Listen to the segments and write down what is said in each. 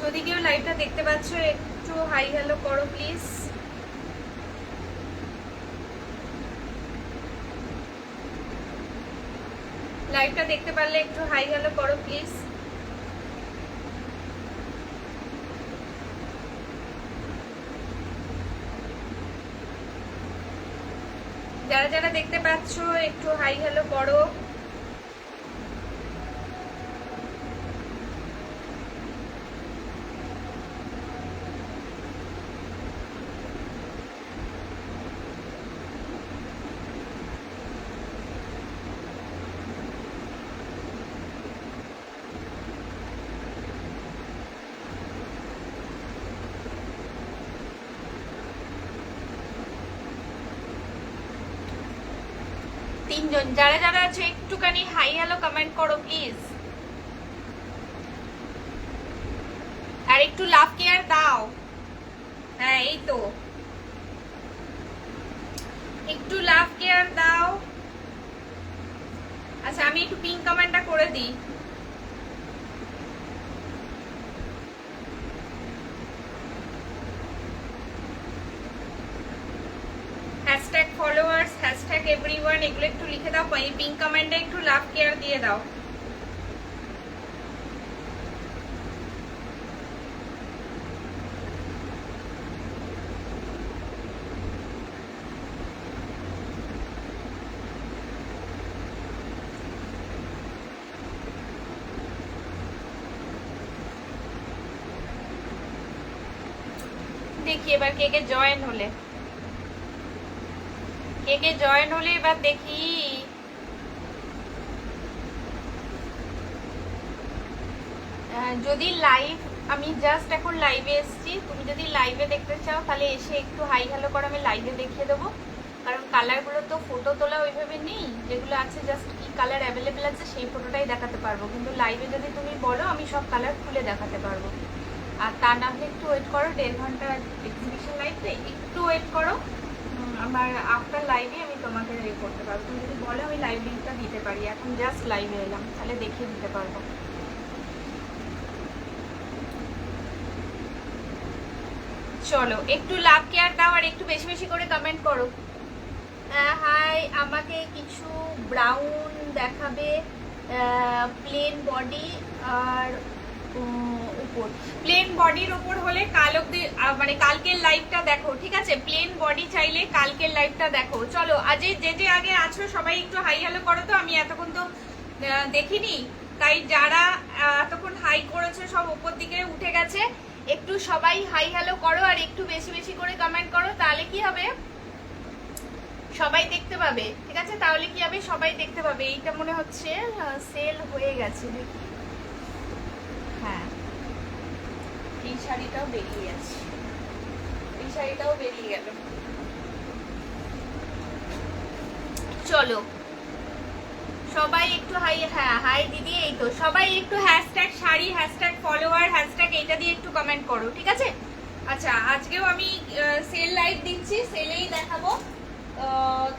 যদি কেউ লাইভটা দেখতে পাচ্ছ একটু হাই হ্যালো করো প্লিজ। লাইভটা দেখতে পারলে একটু হাই হ্যালো করো প্লিজ। যারা যারা দেখতে পাচ্ছ একটু হাই হ্যালো করো। তিনজন যারা যারা আছে একটুখানি হাই হ্যালো কমেন্ট করো প্লিজ। আর একটু লাভ কেয়ার দাও। হ্যাঁ এই তো, একটু লাভ কেয়ার দাও। আচ্ছা আমি একটু পিঙ্ক কমেন্টটা করে দিই। হ্যাশট্যাগ ফলোয়ার্স, হ্যাশট্যাগ এভরিওয়ান, এগুলো একটু লিখে দাও। এই পিঙ্ক কমেন্টে একটু লাভ কেয়ার দিয়ে দাও। দেখি এবার কে কে জয়েন হলে, কে কে জয়েন হলে এবার দেখি। যদি লাইভ, আমি জাস্ট এখন লাইভে এসেছি, তুমি যদি লাইভে দেখতে চাও তাহলে এসে একটু হাই হ্যালো করে আমি লাইভে দেখিয়ে দেবো। কারণ কালারগুলো তো ফটো তোলা ওইভাবে নেই, যেগুলো আছে জাস্ট কি কালার অ্যাভেলেবেল আছে সেই ফটোটাই দেখাতে পারবো। কিন্তু লাইভে যদি তুমি বলো আমি সব কালার খুলে দেখাতে পারবো। আর তা না হলে একটু ওয়েট করো, 1.5 ঘন্টা এক্সিবিশন লাইভে একটু ওয়েট করো। আমার আফটার লাইভে আমি তোমাকে করতে পারবো। তুমি যদি বলো আমি লাইভ লিঙ্কটা দিতে পারি। এখন জাস্ট লাইভে এলাম, তাহলে দেখিয়ে দিতে পারবো। চলো একটু লাভ কেয়ার দাও আর একটু বেশি বেশি করে কমেন্ট করো। হাই, আমাকে কিছু ব্রাউন দেখাবে, প্লেন বডি আর উপর। প্লেন বডির উপর হলে কাল অব্দি মানে কালকের লাইভটা দেখো, ঠিক আছে? প্লেন বডি চাইলে কালকের লাইভটা দেখো। চলো আজ যে যে আগে আছো সবাই একটু হাই হ্যালো করো তো। আমি এতক্ষণ তো দেখিনি, তাই যারা এতক্ষণ হাই করেছে সব উপর দিকে উঠে গেছে। একটু সবাই হাই হ্যালো করো আর একটু বেশি বেশি করে কমেন্ট করো, তাহলে কি হবে সবাই দেখতে পাবে, ঠিক আছে? তাহলে কি হবে সবাই দেখতে পাবে। এইটা মনে হচ্ছে সেল হয়ে গেছে, দেখি। হ্যাঁ এই শাড়িটাও বেরিয়ে গেছে, এই শাড়িটাও বেরিয়ে গেল। চলো সবাই একটু হাই, হ্যাঁ হাই দিদি। এই তো সবাই একটু hashtag sari, hashtag follower, hashtag এইটা দিয়ে একটু কমেন্ট করো, ঠিক আছে? আচ্ছা আজকেও আমি সেল লাইভ দিচ্ছি, সেলেই দেখাবো,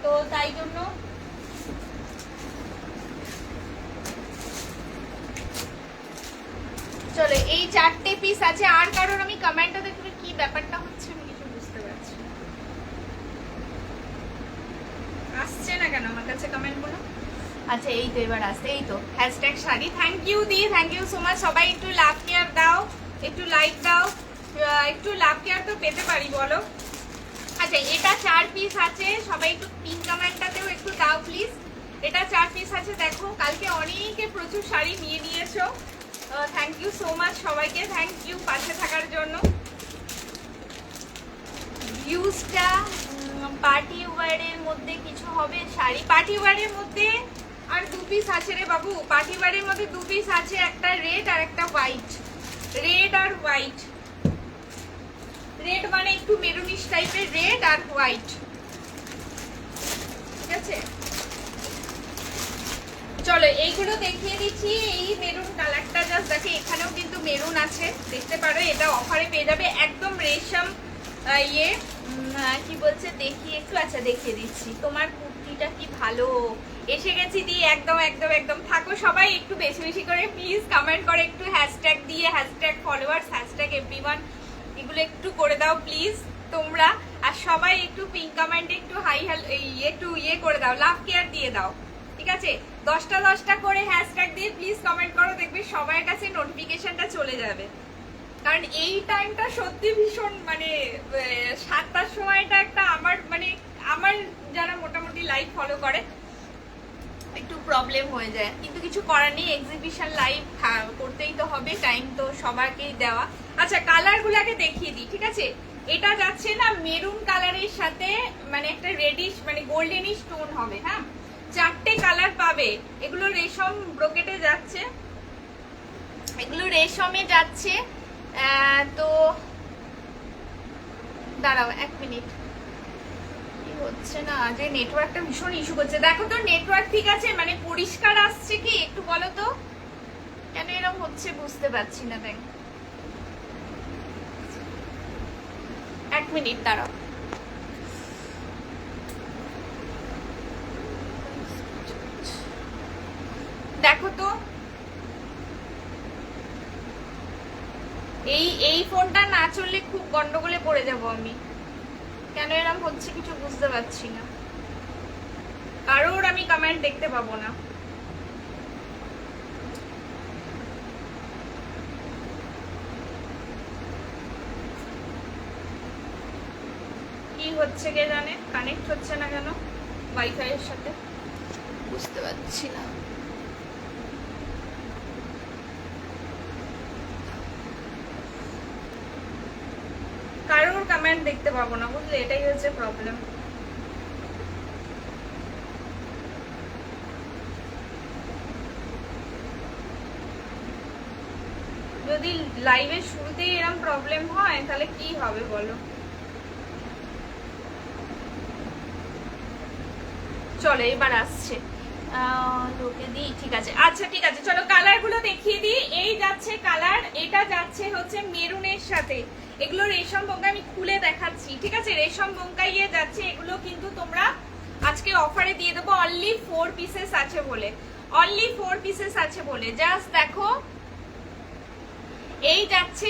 তো তাই জন্য চলো এই 4টে পিস আছে। আর কারণ আমি কমেন্টটা দেখবে কি ব্যাপারটা হচ্ছে আমি কিছু বুঝতে পারছি। আসছে না কেন আমার কাছে কমেন্টগুলো? আচ্ছা এই তো এবার আসছে। এই তো হ্যাশট্যাগ শাড়ি। থ্যাংক ইউ দি, থ্যাংক ইউ সো মাচ। সবাই একটু লাভ কেয়ার দাও, একটু লাইক দাও। একটু লাভ কেয়ার তো পেতে পারি বলো? আচ্ছা এটা 4 পিস আছে, সবাই একটু পিঙ্ক কমেন্টটাতেও একটু দাও প্লিজ। এটা 4 পিস আছে দেখো। কালকে অনেকে প্রচুর শাড়ি নিয়ে নিয়েছো, থ্যাংক ইউ সো মাচ সবাইকে, থ্যাংক ইউ পাশে থাকার জন্য। ভিউজটা পার্টি ওয়্যারের মধ্যে কিছু হবে শাড়ি? পার্টি ওয়্যারের মধ্যে আর 2 পিস আছে রে বাবু। পার্টি ওয়্যারের মধ্যে 2 পিস আছে, একটা রেড আর একটা হোয়াইট। রেড আর হোয়াইট, রেড মানে একটু মেরুনিশ টাইপের, রেড আর হোয়াইট, ঠিক আছে? চলো এইগুলো দেখিয়ে দিচ্ছি। এই মেরুন কালারটা জাস্ট দেখে, এখানেও কিন্তু মেরুন আছে, দেখতে পারো। এটা অফারে পেয়ে যাবে একদম রেশম ইয়ে কি বলছে দেখি একটু। আচ্ছা দেখিয়ে দিচ্ছি। তোমার কুর্তিটা কি ভালো, এসে গেছি দি, একদম একদম একদম। থাকো সবাই, একটু বেশি বেশি করে প্লিজ কমেন্ট করে, একটু হ্যাশট্যাগ দিয়ে, হ্যাশট্যাগ ফলোয়ার্স, হ্যাশট্যাগ এভরিওয়ান, এগুলো একটু করে দাও প্লিজ তোমরা। আর সবাই একটু পিঙ্ক কমেন্টে একটু হাই একটু করে দাও, লাভ কেয়ার দিয়ে দাও, ঠিক আছে? 10টা করে হ্যাশট্যাগ দিয়ে প্লিজ কমেন্ট করো, দেখবে সবার কাছে নোটিফিকেশনটা চলে যাবে। কারণ এই টাইমটা সত্যি ভীষণ মানে 7টার সময়টা একটা আমার যারা মোটামুটি লাইভ ফলো করে একটু প্রবলেম হয়ে যায়, কিন্তু কিছু করার নেই, এক্সিবিশন লাইভ করতেই তো হবে, টাইম তো সবাইকেই দেওয়া। আচ্ছা, কালারগুলোকে দেখিয়ে দিই, ঠিক আছে? এটা যাচ্ছে না মেরুন কালারের সাথে মানে একটা রেডিশ মানে গোল্ডেনিশ টোন হবে, হ্যাঁ? 4টে কালার পাবে। এগুলো রেশম ব্রোকেটে যাচ্ছে, এগুলো রেশমে যাচ্ছে। তো দাঁড়াও 1 মিনিট, হচ্ছে না যে নেটওয়ার্কটা ভীষণ ইস্যু করছে। দেখো তো নেটওয়ার্ক ঠিক আছে, মানে পরিষ্কার আসছে কি একটু বলো তো, কেন এরকম হচ্ছে বুঝতে পারছি না। দেখ 1 মিনিট দাঁড়াও। দেখো তো এই ফোনটা না চললে খুব গন্ডগোলে পড়ে যাব আমি, কেন এরকম হচ্ছে কিছু বুঝতে পারছি না। কারোর আমি কমেন্ট দেখতে পাবো না। কি হচ্ছে কে জানে, কানেক্ট হচ্ছে না কেন ওয়াইফাই এর সাথে, বুঝতে পারছি না। কারোর কমেন্ট দেখতে পাবো না, বুঝলে? এটাই হচ্ছে প্রবলেম। যদি লাইভের শুরুতেই এরকম প্রবলেম হয় তাহলে কি হবে বলো? চলো এবার আসছে, লোকে দিই, ঠিক আছে। আচ্ছা ঠিক আছে, চলো কালার গুলো দেখিয়ে দিই। এই যাচ্ছে কালার, এটা যাচ্ছে হচ্ছে মেরুনের সাথে, এগুলো রেশম বোঙ্কা, আমি খুলে দেখাচ্ছি, ঠিক আছে? রেশম বোঙ্কাইয়ে যাচ্ছে, এগুলো কিন্তু তোমরা আজকে অফারে দিয়ে দেবো, অনলি 4 পিসেস আছে বলে, অনলি 4 পিসেস আছে বলে। জাস্ট দেখো এই যাচ্ছে,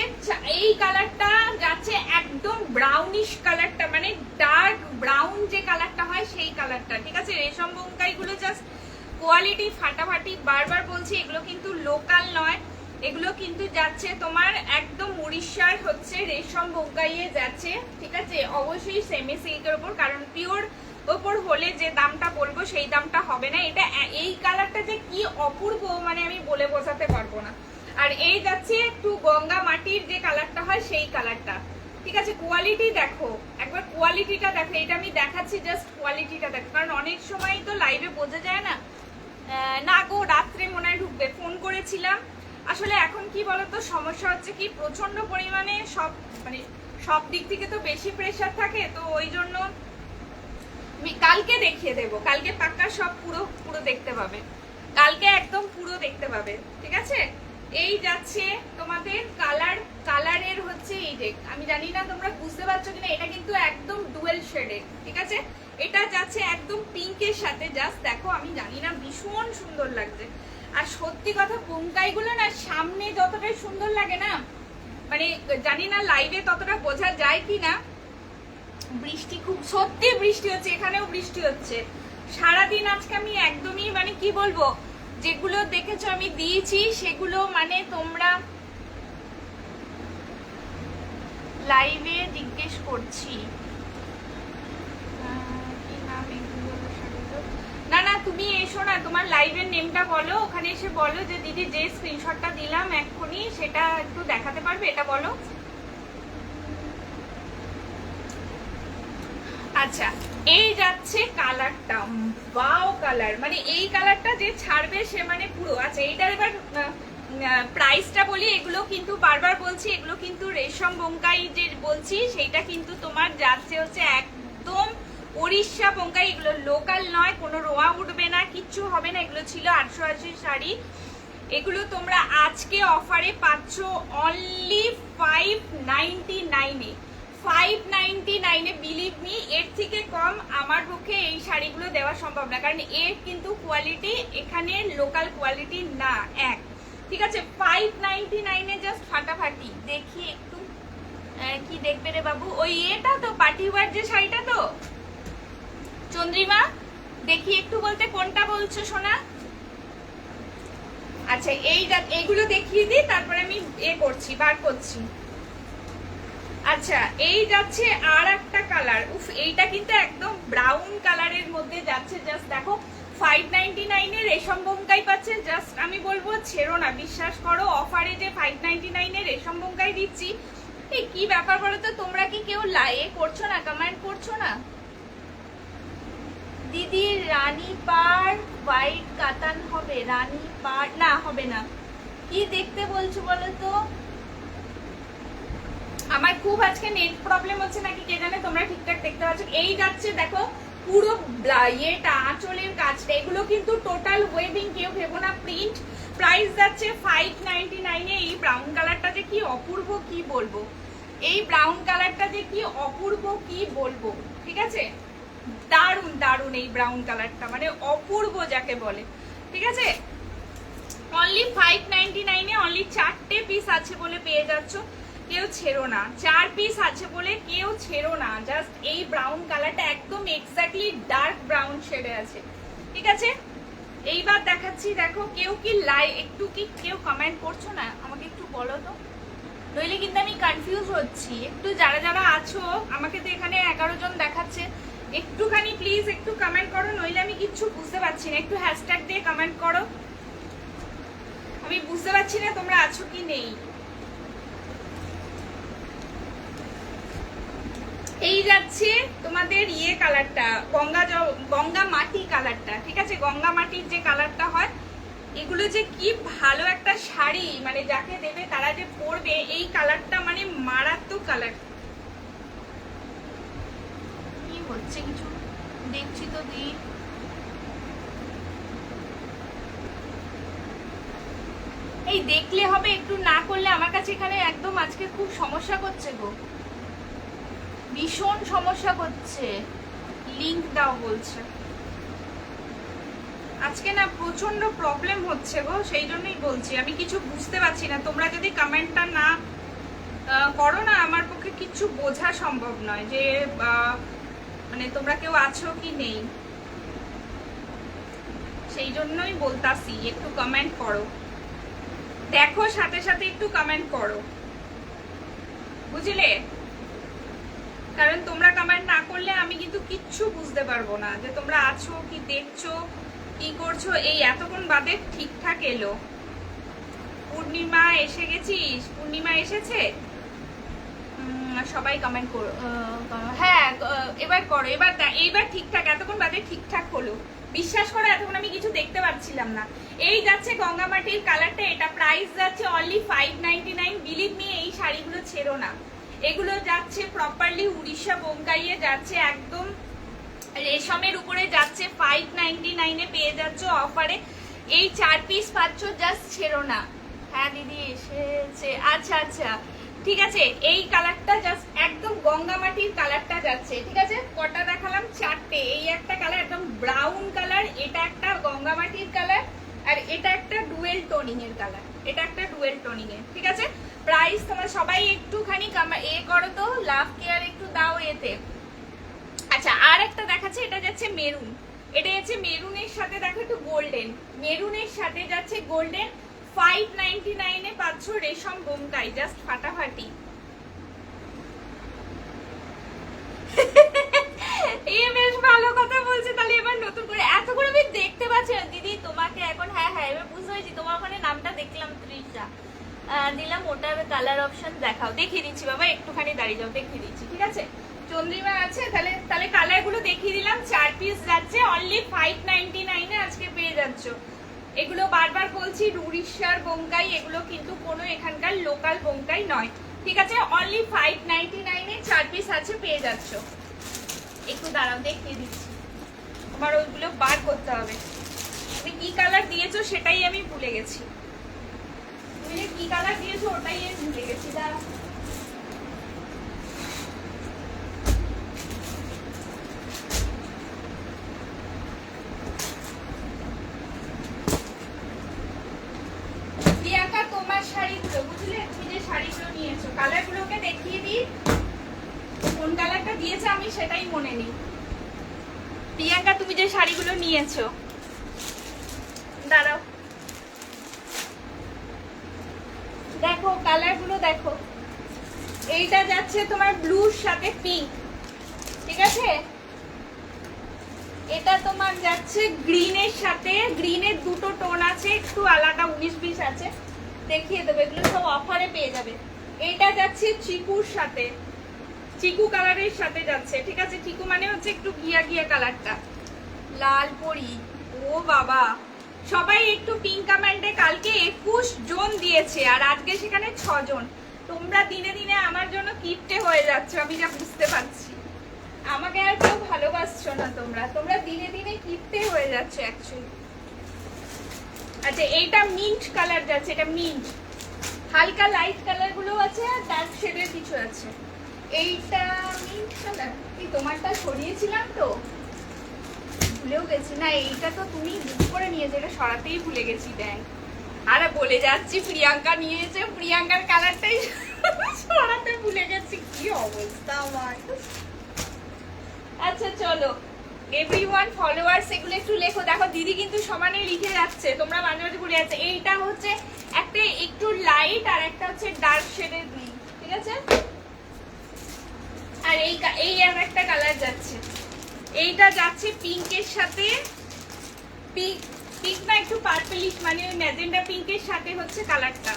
এই কালারটা যাচ্ছে একদম ব্রাউনিশ কালারটা, মানে ডার্ক ব্রাউন যে কালারটা হয় সেই কালারটা, ঠিক আছে? রেশম বোঙ্কাই গুলো জাস্ট কোয়ালিটি ফাটাফাটি, বারবার বলছি এগুলো কিন্তু লোকাল নয়, এগুলো কিন্তু যাচ্ছে তোমার একদম উড়িষ্যার হচ্ছে রেশম বোঙ্কাইয়ে যাচ্ছে, ঠিক আছে? অবশ্যই সেমি সিল্কের উপর, কারণ পিওর ওপর হলে যে দামটা বলবো সেই দামটা হবে না। এটা এই কালারটা যে কি অপূর্ব মানে আমি বলে বোঝাতে পারবো না। আর এই যাচ্ছে একটু গঙ্গা মাটির যে কালারটা হয় সেই কালারটা, ঠিক আছে? কোয়ালিটি দেখো একবার, কোয়ালিটিটা দেখো, এটা আমি দেখাচ্ছি জাস্ট কোয়ালিটিটা দেখো, কারণ অনেক সময় তো লাইভে বোঝা যায় না। না গো, রাত্রে মনে হয় ঢুকবে, ফোন করেছিলাম। আসলে এখন কি বলতো সমস্যা হচ্ছে কি, প্রচন্ড পরিমাণে সব দিক থেকে তো বেশি প্রেসার থাকে, তো ওই জন্য কালকে দেখিয়ে দেবো, কালকে পাক্কা সব পুরো দেখতে পাবে, কালকে একদম পুরো দেখতে পাবে, ঠিক আছে? এই যাচ্ছে তোমাদের কালারের হচ্ছে এই যে, আমি জানি না তোমরা বুঝতে পারছো কিনা, এটা কিন্তু একদম ডুয়েল শেডের, ঠিক আছে? এটা যাচ্ছে একদম পিঙ্কের সাথে, জাস্ট দেখো, আমি জানি না ভীষণ সুন্দর লাগছে। আর সত্যি কথা বোঙ্কাইগুলো না সামনে যতটা সুন্দর লাগে না, মানে জানি না লাইভে ততটা বোঝা যায় কি না। বৃষ্টি, খুব সত্যি বৃষ্টি হচ্ছে, এখানেও বৃষ্টি হচ্ছে সারাদিন আজকে। আমি একদমই মানে কি বলবো, যেগুলো দেখেছো আমি দিয়েছি সেগুলো মানে তোমরা লাইভে জিজ্ঞেস করছি, না না তুমি এসো না, তোমার লাইভের নেমটা বলো, ওখানে এসে বলো যে দিদি যে স্ক্রিনশটটা দিলাম এক্ষুনি সেটা একটু দেখাতে পারবে, এটা বলো। আচ্ছা, এই যাচ্ছে কালারটা, ওয়াও কালার, মানে এই কালারটা যে ছাড়বে সে মানে পুরো। আচ্ছা এইটার এবার প্রাইসটা বলি, এগুলো কিন্তু বারবার বলছি, এগুলো কিন্তু রেশম বোঙ্কাই যে বলছি সেইটা কিন্তু তোমার যাচ্ছে হচ্ছে একদম উড়িষ্যা বোঙ্কাই, এগুলো লোকাল নয়, কোনো রোয়া উঠবে না, কিচ্ছু হবে না। এগুলো ছিল 880 শাড়ি, এগুলো তোমরা আজকে অফারে পাচ্ছ অনলি 599 এ, 599 বিলিভ মি, এর থেকে কম আমার পক্ষে এই শাড়িগুলো দেওয়া সম্ভব না, কারণ এর কিন্তু কোয়ালিটি এখানে লোকাল কোয়ালিটি না এক, ঠিক আছে। 599 জাস্ট ফাটাফাটি। দেখি একটু কি দেখবে রে বাবু, ওই এটা তো পার্টি ওয়্যার যে শাড়িটা তো চন্দ্রিমা, দেখি একটু বলতে কোনটা বলছো সোনা? আচ্ছা এইগুলো দেখিয়ে দিই, তারপরে আমি করছি, বার করছি। আচ্ছা এই যাচ্ছে আর একটা কালার, উফ এইটা কিন্তু একদম ব্রাউন কালারের মধ্যে যাচ্ছে, জাস্ট দেখো 599 রেশম বোমকাই পাচ্ছে, জাস্ট আমি বলবো ছেড়ো না, বিশ্বাস করো অফারে যে 599 রেশম বোমকাই দিচ্ছি। এই কি ব্যাপার বলো তো, তোমরা কি কেউ করছো না, কমেন্ট করছো না? দিদি রানী পার হোয়াইট কাতান হবে? রানী পার না, হবে না। কি দেখতে বলছো বলো তো? আমার খুব আজকে নেট প্রবলেম হচ্ছে নাকি কে জানে, তোমরা ঠিকঠাক দেখতে পাচ্ছ? এই যাচ্ছে দেখো পুরো ইয়েটা আঁচলের কাজটা, এগুলো কিন্তু টোটাল ওয়েভিং, কেউ ভেবো না প্রিন্ট। প্রাইস যাচ্ছে 599 এই ব্রাউন কালারটা যে কি অপূর্ব, কি বলবো, এই ব্রাউন কালারটা যে কি অপূর্ব কি বলবো, ঠিক আছে। দারুন দারুন এই ব্রাউন কালারটা, মানে অপূর্ব যাকে বলে, ঠিক আছে। অনলি 599 অনলি 4টে পিস আছে বলে পেয়ে যাচ্ছ, কেউ ছেড়ো না, 4 পিস আছে বলে কেউ ছেড়ো না। জাস্ট এই ব্রাউন কালারটা একদম এক্স্যাক্টলি ডার্ক ব্রাউন শেডে আছে, ঠিক আছে। এইবার দেখাচ্ছি, দেখো কেউ কি একটু কি কেউ কমেন্ট করছো না আমাকে একটু বলো তো, নইলে কিন্তু আমি কনফিউজ হচ্ছি। একটু যারা যারা আছো, আমাকে তো এখানে 11 জন দেখাচ্ছে, একটুখানি প্লিজ একটু কমেন্ট করো, নইলে আমি কিচ্ছু বুঝতে পারছি না। একটু হ্যাশট্যাগ দিয়ে কমেন্ট করো, আমি বুঝতে পারছি না তোমরা আছো কি নেই। এই যাচ্ছে তোমাদের কালারটা, গঙ্গা মাটি কালারটা, ঠিক আছে। গঙ্গা মাটির যে কালারটা হয়, এগুলো যে কি ভালো একটা শাড়ি, মানে যাকে দেবে তারা যে পরবে, এই কালারটা মানে মারাত্মক কালার। কি হচ্ছে কিছু দেখছি তো দি, এই দেখলে হবে, একটু না করলে আমার কাছে এখানে একদম আজকে খুব সমস্যা করছে গো, ভীষণ সমস্যা করছে। লিংক দাও বলছে, আজকে না প্রচন্ড প্রবলেম হচ্ছে গো, সেই জন্যই বলছি আমি কিছু বুঝতে পারছি না। তোমরা যদি কমেন্টটা না করো না, আমার পক্ষে কিছু বোঝা সম্ভব নয় যে মানে তোমরা কেউ আছো কি নেই, সেই জন্যই বলতাছি একটু কমেন্ট করো, দেখো সাথে সাথে একটু কমেন্ট করো, বুঝলে। কারণ তোমরা কমেন্ট না করলে আমি কিন্তু কিচ্ছু বুঝতে পারবো না যে তোমরা আছো কি, দেখছো কি করছো। এই এতক্ষণ বাদে ঠিকঠাক এলো। পূর্ণিমা এসে গেছিস? পূর্ণিমা এসেছে? সবাই কমেন্ট করো, হ্যাঁ এবার করো, এইবার ঠিকঠাক, এতক্ষণ বাদে ঠিকঠাক হলো। বিশ্বাস করো এতক্ষণ আমি কিছু দেখতে পাচ্ছিলাম না। এই যাচ্ছে গঙ্গামাটির কালারটা, এটা প্রাইস যাচ্ছে অনলি 599। বিলিভ মি, এই শাড়িগুলো ছেড়ো না, এগুলো যাচ্ছে প্রপারলি উড়িষ্যা বোমকাইয়ে যাচ্ছে, একদম রেশমের উপরে যাচ্ছে, 599 পেয়ে যাচ্ছ অফারে। এই 4 পিস পাচ্ছ, জাস্ট ছেড়ো না। হ্যাঁ দিদি এসেছে, আচ্ছা আচ্ছা ঠিক আছে। এই কালারটা জাস্ট একদম গঙ্গামাটির কালারটা যাচ্ছে, ঠিক আছে। কটা দেখালাম? 4টে। এই একটা কালার একদম ব্রাউন কালার, এটা একটা গঙ্গামাটির কালার, আর এটা একটা ডুয়েল টোনিং এর কালার, এটা একটা ডুয়েল টোনিং এর, ঠিক আছে। প্রাইস তোমরা সবাই একটুখানি করো তো, লাভ কেয়ার একটু দাও এতে। আচ্ছা আর একটা দেখাচ্ছে, এটা যাচ্ছে মেরুন, এটা যাচ্ছে মেরুনের সাথে দেখো একটু গোল্ডেন, মেরুনের সাথে যাচ্ছে গোল্ডেন। 599 পাচ্ছ রেশম বোমকাই, জাস্ট ফাটাফাটি। এই বেশ ভালো কথা বলছে। তাহলে এবার নতুন করে এত করে আমি দেখতে পাচ্ছি না দিদি তোমাকে এখন। হ্যাঁ হ্যাঁ এবার বুঝতে পেরেছি, তোমার ওখানে নামটা দেখলাম তৃষা, দিলাম ওটা। কালার অপশন দেখাও, দেখিয়ে দিচ্ছি বাবা, একটুখানি দাঁড়িয়ে যাও, দেখিয়ে দিচ্ছি, ঠিক আছে। চন্দ্রিমা আছে, তাহলে কালার গুলো দেখিয়ে দিলাম। 4 পিস যাচ্ছে অনলি 599 আজকে পেয়ে যাচ্ছ। এগুলো বারবার বলছি উড়িষ্যার বোমকাই, এগুলো কিন্তু কোনো এখানকার লোকাল বোমকাই নয়, ঠিক আছে। অনলি 599 4 পিস আছে, পেয়ে যাচ্ছ। একটু দাঁড়াও দেখিয়ে দিচ্ছি, তোমার ওইগুলো বার করতে হবে। তুমি কি কালার দিয়েছো সেটাই আমি ভুলে গেছি, তুমি কি কালার দিয়েছো ওটাই আমি ভুলে গেছি। দাঁড়াও সেটাই মনে নেই। প্রিয়াঙ্কা তুমি যে শাড়িগুলো নিয়েছো, দাঁড়াও দেখো কালারগুলো দেখো। এইটা যাচ্ছে তোমার ব্লুর সাথে পিঙ্ক, ঠিক আছে। এটা তোমার যাচ্ছে গ্রিনের সাথে, গ্রিনের দুটো টোন আছে, একটু আলাদা 19-20 আছে, দেখিয়ে দেবো। এগুলো সব অফারে পেয়ে যাবে। এইটা যাচ্ছে চিকুর সাথে, চিকু কালারের সাথে যাচ্ছে, ঠিক আছে। চিকু মানে হচ্ছে একটু ঘিয়া ঘিয়া কালারটা। লাল পরি, ও বাবা, সবাই একটু পিঙ্ক কমেন্টে। কালকে 21 জন দিয়েছে আর আজকে সেখানে 6 জন। তোমরা দিনে দিনে আমার জন্য কিপটে হয়ে যাচ্ছ, আমি যা বুঝতে পারছি। আমাকে আর কেউ ভালোবাসছো না তোমরা, তোমরা দিনে দিনে কিপটে হয়ে যাচ্ছ অ্যাকচুয়ালি। আচ্ছা, এইটা মিন্ট কালার যাচ্ছে, এটা মিন্ট। হালকা লাইট কালার গুলো আছে আর ডার্ক শেডের কিছু আছে। এইটা মিন্ট কালার, এই তোমারটা সরিয়েছিলাম তো, ভুলেও গেছি না। এইটা তো তুমি বুক করে নিয়েছো, এটা সরাতেই ভুলে গেছি। দেখ, আরে বলে যাচ্ছি প্রিয়াঙ্কা নিয়েছে, প্রিয়াঙ্কার কালারটাই সরাতে ভুলে গেছি। কি অবস্থা আমার। আচ্ছা চলো, এভরিওয়ান ফলোয়ার্স এগুলো একটু লেখো। দেখো দিদি কিন্তু সমানে লিখে যাচ্ছে, তোমরা মাঝে মাঝে ভুলে যাচ্ছে। এইটা হচ্ছে একটা একটু লাইট আর একটা হচ্ছে ডার্ক শেডের গ্রিন, ঠিক আছে। আর এই আর একটা কালার যাচ্ছে, এইটা যাচ্ছে পিঙ্কের সাথে, পিঙ্ক না একটু পার্পলিশ, মানে ওই ম্যাজেন্ডা পিঙ্কের সাথে হচ্ছে কালারটা।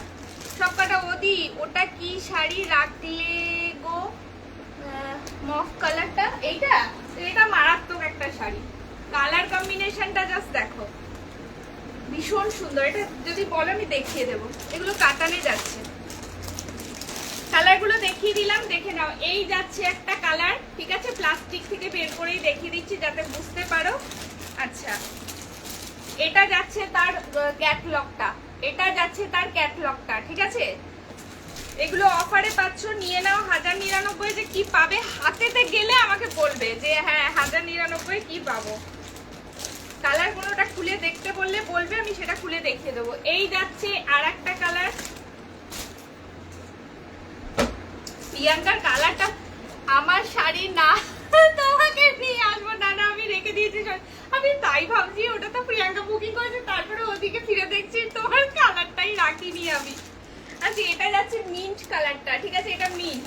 সবকটা। ওদি ওটা কি শাড়ি রাখলে গো? মফ কালারটা, এইটা এটা মারাত্মক একটা শাড়ি। কালার কম্বিনেশনটা জাস্ট দেখো, ভীষণ সুন্দর। এটা যদি বলো আমি দেখিয়ে দেবো। এগুলো কাতানে যাচ্ছে, কালারগুলো দেখিয়ে দিলাম, দেখে নাও। এই যাচ্ছে একটা কালার, ঠিক আছে। প্লাস্টিক থেকে বের করেই দেখিয়ে দিচ্ছি যাতে বুঝতে পারো। আচ্ছা, এটা যাচ্ছে তার ক্যাটলগটা, এটা যাচ্ছে তার ক্যাটলগটা, ঠিক আছে। এগুলো অফারে পাচ্ছ, নিয়ে নাও। 1099 যে কি পাবে হাতেতে গেলে আমাকে বলবে যে হ্যাঁ 1099 কি পাবো। কালার কোনোটা খুলে দেখতে বললে বলবে, আমি সেটা খুলে দেখিয়ে দেবো। এই যাচ্ছে আর একটা কালার, প্রিয়াঙ্কার কালারটা। আমার শাড়ি না তোমাকে নিয়ে আসবো, না না আমি রেখে দিয়েছি। আমি তাই ভাবছি ওটা তো প্রিয়াঙ্কা বুকিং করেছে, তারপরে ওদিকে ফিরে দেখছি তোমার কালারটাই রাখিনি আমি। আচ্ছা, এটা যাচ্ছে মিন্ট কালারটা, ঠিক আছে, এটা মিন্ট।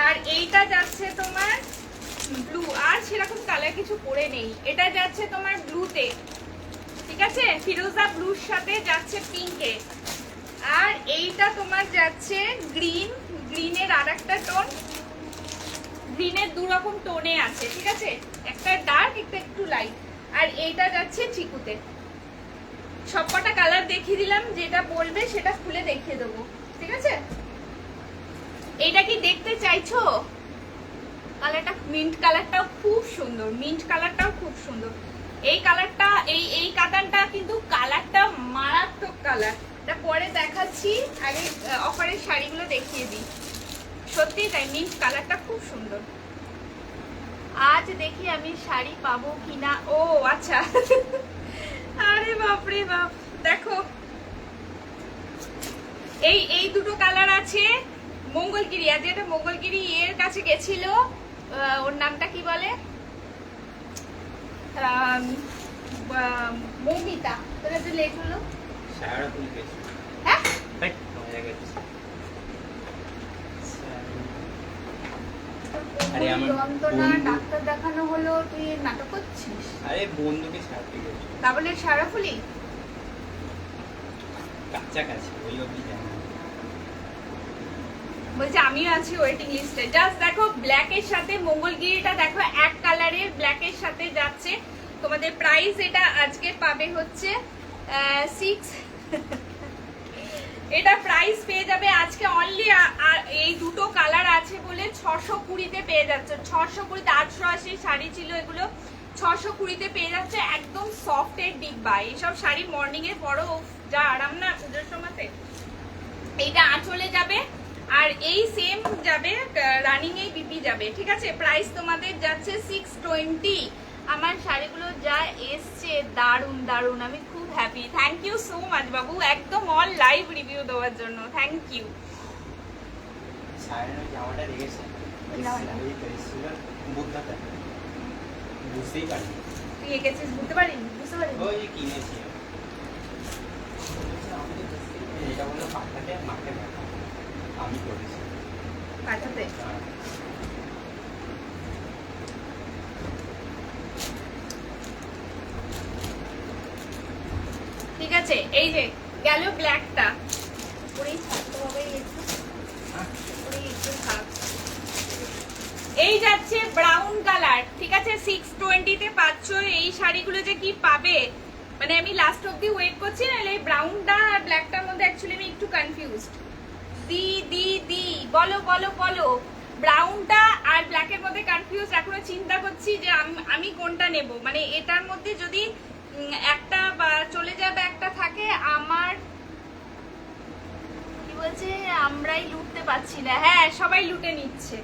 আর এইটা যাচ্ছে তোমার ব্লু, আর সেরকম কালার কিছু পরে নেই। এটা যাচ্ছে তোমার ব্লুতে, ঠিক আছে, ফিরোজা ব্লুর সাথে যাচ্ছে পিঙ্কে। আর এইটা তোমার যাচ্ছে গ্রিন, গ্রিনের আর একটা টোন, গ্রিনের দু রকম টোনে আছে, ঠিক আছে, একটা ডার্ক একটা একটু লাইট। আর এইটা যাচ্ছে চিকুতে। সবকটা কালার দেখিয়ে দিলাম, যেটা বলবে সেটা খুলে দেখিয়ে দেবো, ঠিক আছে। এইটা কি দেখতে চাইছো? কালারটা মিন্ট কালারটাও খুব সুন্দর, মিন্ট কালারটাও খুব সুন্দর। এই কালারটা, এই কাতানটা কিন্তু কালারটা মারাত্মক কালার। এটা পরে দেখাচ্ছি, আগে অফারের শাড়িগুলো দেখিয়ে দিই। সত্যি তাই, মিন্ট কালারটা খুব সুন্দর। আজ দেখি আমি শাড়ি পাবো কিনা। ও আচ্ছা, আরে বাপরে বাপ, দেখো এই দুটো কালার আছে। মঙ্গলগিরি, আজ এটা মঙ্গলগিরি এর কাছে গেছিল, ওর নামটা কি বলে, মৌমিতা, তোরা তো লেট হলো। হ্যাঁ ডাক্তার দেখানো হলো, তুই নাটক করছিস? আরে বন্ধুকে ছাড়তে গেছি। তা বলে সারাফুলি কাছাকাছি, ওই অবধি জানি। বলছে আমিও আছি ওয়েটিং লিস্টে। জাস্ট দেখো ব্ল্যাকের সাথে মঙ্গলগিরিটা দেখো এক কালারের ব্ল্যাকের সাথে যাচ্ছে। তোমাদের প্রাইস এটা আজকে পাবে হচ্ছে 6, এটা প্রাইস পেয়ে যাবে আজকে অনলি, এই দুটো কালার আছে বলে 620-তে পেয়ে যাচ্ছে। 620-তে 880 শাড়ি ছিল, এগুলো 620-তে পেয়ে যাচ্ছে। একদম সফট এর ডিব্বা। এইসব শাড়ি মর্নিং এর পরও যা আরাম না পুজোর সময়তে। এইটা আঁচলে যাবে আর এই সেম যাবে রানিং, এই বিপি যাবে, ঠিক আছে। প্রাইস তোমাদের যাচ্ছে 620। আমার শাড়িগুলো যা এসছে দারুন দারুন, আমি খুব happy. Thank you so much বাবু, একদম অল লাইভ রিভিউ দেওয়ার জন্য, থ্যাংক ইউ। সায়নের ওই জামাটা রেখেছে কি জামাটা? ওই তো এসেছিল বুদ্ধটা বুঝতেই পারিনি তুই এঁকেছিস বুঝতে পারিনি বুঝতে পারিনি ওই যে কিনেছি এটা বললো পাঠাতে মাকে দেখা আমি করেছি পাঠাতে হ্যাঁ। ঠিক আছে এই যে গেল ব্ল্যাকটা পুরোই ছাড়তে হবে একটু হ্যাঁ। পুরোই একটু থাক এই যাচ্ছে ব্রাউন কালার ঠিক আছে 620 তে পাচ্ছ এই শাড়িগুলো যে কি পাবে মানে আমি লাস্ট অবধি ওয়েট করছি না এই ব্রাউনটা আর ব্ল্যাকটার মধ্যে অ্যাকচুয়ালি আমি একটু কনফিউজড দি বলো বলো বলো ব্রাউনটা আর ব্ল্যাকের মধ্যে কনফিউজ এখনো চিন্তা করছি যে আমি কোনটা নেব মানে এটার মধ্যে যদি একটা বা চলে যাবে একটা থাকে আমার কি বলছে আমরাই লুটতে পারছি না হ্যাঁ সবাই লুটে নিচ্ছে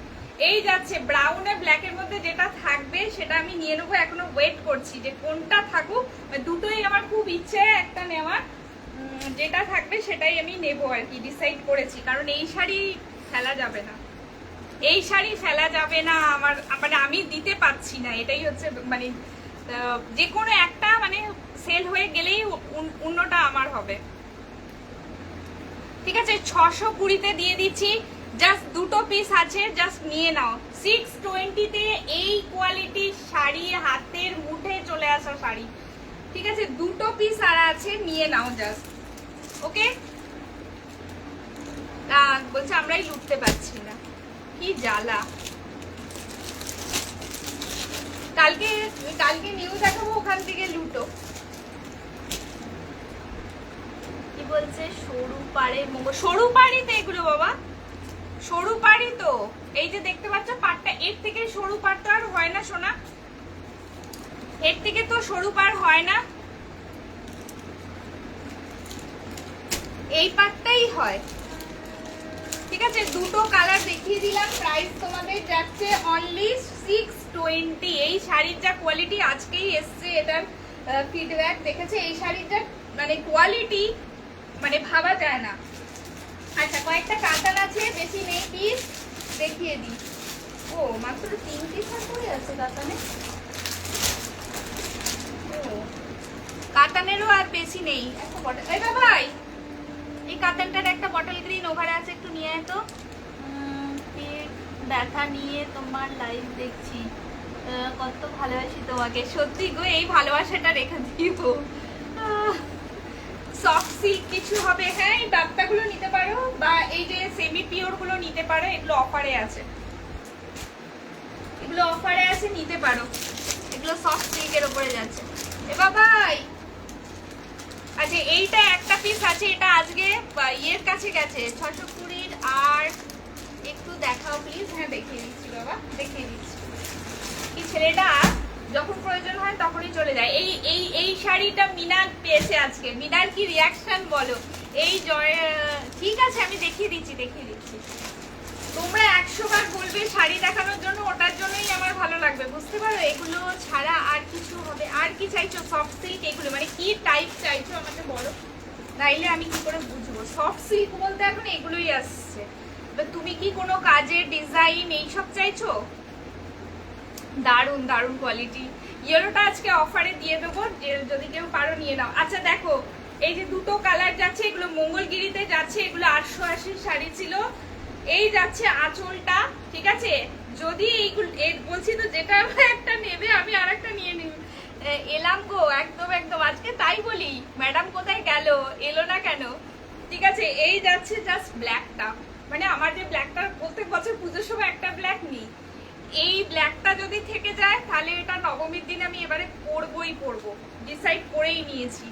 এই যাচ্ছে ব্রাউন আর ব্ল্যাকের মধ্যে যেটা থাকবে সেটা আমি নিয়ে নেবো এখনো ওয়েট করছি যে কোনটা থাকুক দুটোই আমার খুব ইচ্ছে একটা নেওয়ার যেটা থাকবে সেটাই আমি নেব আর কি ডিসাইড করেছি কারণ এই শাড়ি ফেলা যাবে না এই শাড়ি ফেলা যাবে না আমার মানে আমি দিতে পারছি না এটাই হচ্ছে মানে যে কোনো একটা মানে সেল হয়ে গেলেই অন্যটা আমার হবে ঠিক আছে 620 তে দিয়ে দিচ্ছি জাস্ট দুটো পিস আছে জাস্ট নিয়ে নাও 620 তে এই কোয়ালিটির শাড়ি হাতের মুঠে চলে আসা শাড়ি ঠিক আছে দুটো পিস আর আছে নিয়ে নাও জাস্ট ওকে বলছে আমরাই লুটতে পারছি না কি জ্বালা কালকে কালকে নিউজ দেখাবো ওখান থেকে লুটো কি বলছে সরু পাড়ে সরু পাড়িতে এগুলো বাবা সরু পাড়ি তো এই যে দেখতে পাচ্ছ পাড়টা এর থেকে সরু পাড় তো আর হয় না সোনা এর থেকে তো সরু পাড় হয় না এই পাড়টাই হয় ঠিক আছে দুটো কালার দেখিয়ে দিলাম প্রাইস তোমাদের যাচ্ছে অনলি 620 এই শাড়ির যা কোয়ালিটি আজকেই এসছে এটার ফিডব্যাক দেখেছে এই শাড়ির যা মানে কোয়ালিটি মানে ভাবা যায় না আচ্ছা কয়েকটা কাতান আছে বেশি নেই পিস দেখিয়ে দিই ও মাত্র 3 পিস করে আছে কাতানে ও কাতানেরও আর বেশি নেই একটা বটল এই ভাই এই কাতানটার একটা বটল গ্রিন ওভারে আছে একটু নিয়ে আয় তো পেট ব্যথা নিয়ে তোমার লাইভ দেখছি কত ভালোবাসি তোমাকে সত্যি গো এই ভালোবাসাটা রেখে দিব সফট সিল্ক কিছু হবে হ্যাঁ এই বাপ্তাগুলো নিতে পারো বা এই যে সেমি পিওর গুলো নিতে পারো এগুলো অফারে আছে এগুলো অফারে আছে নিতে পারো এগুলো সফট সিল্কের উপরে যাচ্ছে এ বাবাই আচ্ছা এইটা একটা পিস আছে এটা আজকে ইয়ের কাছে গেছে 620 আর একটু দেখাও প্লিজ হ্যাঁ দেখিয়ে দিচ্ছি বাবা দেখিয়ে দিচ্ছি এই ছেলেটা যখন প্রয়োজন হয় তখনই চলে যায় এই এই এই শাড়িটা মিনার পেয়েছে আজকে মিনার কি রিয়াকশন বলো এই জয় ঠিক আছে আমি দেখিয়ে দিচ্ছি তোমরা 100 বার বলবে শাড়ি দেখানোর জন্য ওটার জন্যই আমার ভালো লাগবে বুঝতে পারো এগুলো ছাড়া আর কিছু হবে আর কি চাইছো সফট সিল্ক এগুলো মানে কি টাইপ চাইছো আমাকে বলো নাইলে আমি কি করে বুঝবো সফট সিল্ক বলতে এখন এগুলোই আসছে তুমি কি কোনো কাজের ডিজাইন এইসব চাইছো দারুন দারুন কোয়ালিটি ইয়েলোটা আজকে অফারে দিয়ে দেবো যদি কেউ পারো নিয়ে নাও আচ্ছা দেখো এই যে দুটো কালার যাচ্ছে এগুলো মঙ্গলগিরিতে যাচ্ছে এগুলো 880 শাড়ি ছিল এই যাচ্ছে আঁচলটা ঠিক আছে যদি এইগুলো বলছি তো যেটা একটা নেবে আমি আরেকটা নিয়ে নিব এলাম গো একদম একদম আজকে তাই বলি ম্যাডাম কোথায় গেল এলো না কেন ঠিক আছে এই যাচ্ছে জাস্ট ব্ল্যাকটা মানে আমার যে ব্ল্যাকটা প্রত্যেক বছর পুজোর সময় একটা ব্ল্যাক নিই এই ব্ল্যাকটা যদি থেকে যায় তাহলে এটা নবমীর দিন আমি এবারে পরবই পরবো ডিসাইড করেই নিয়েছি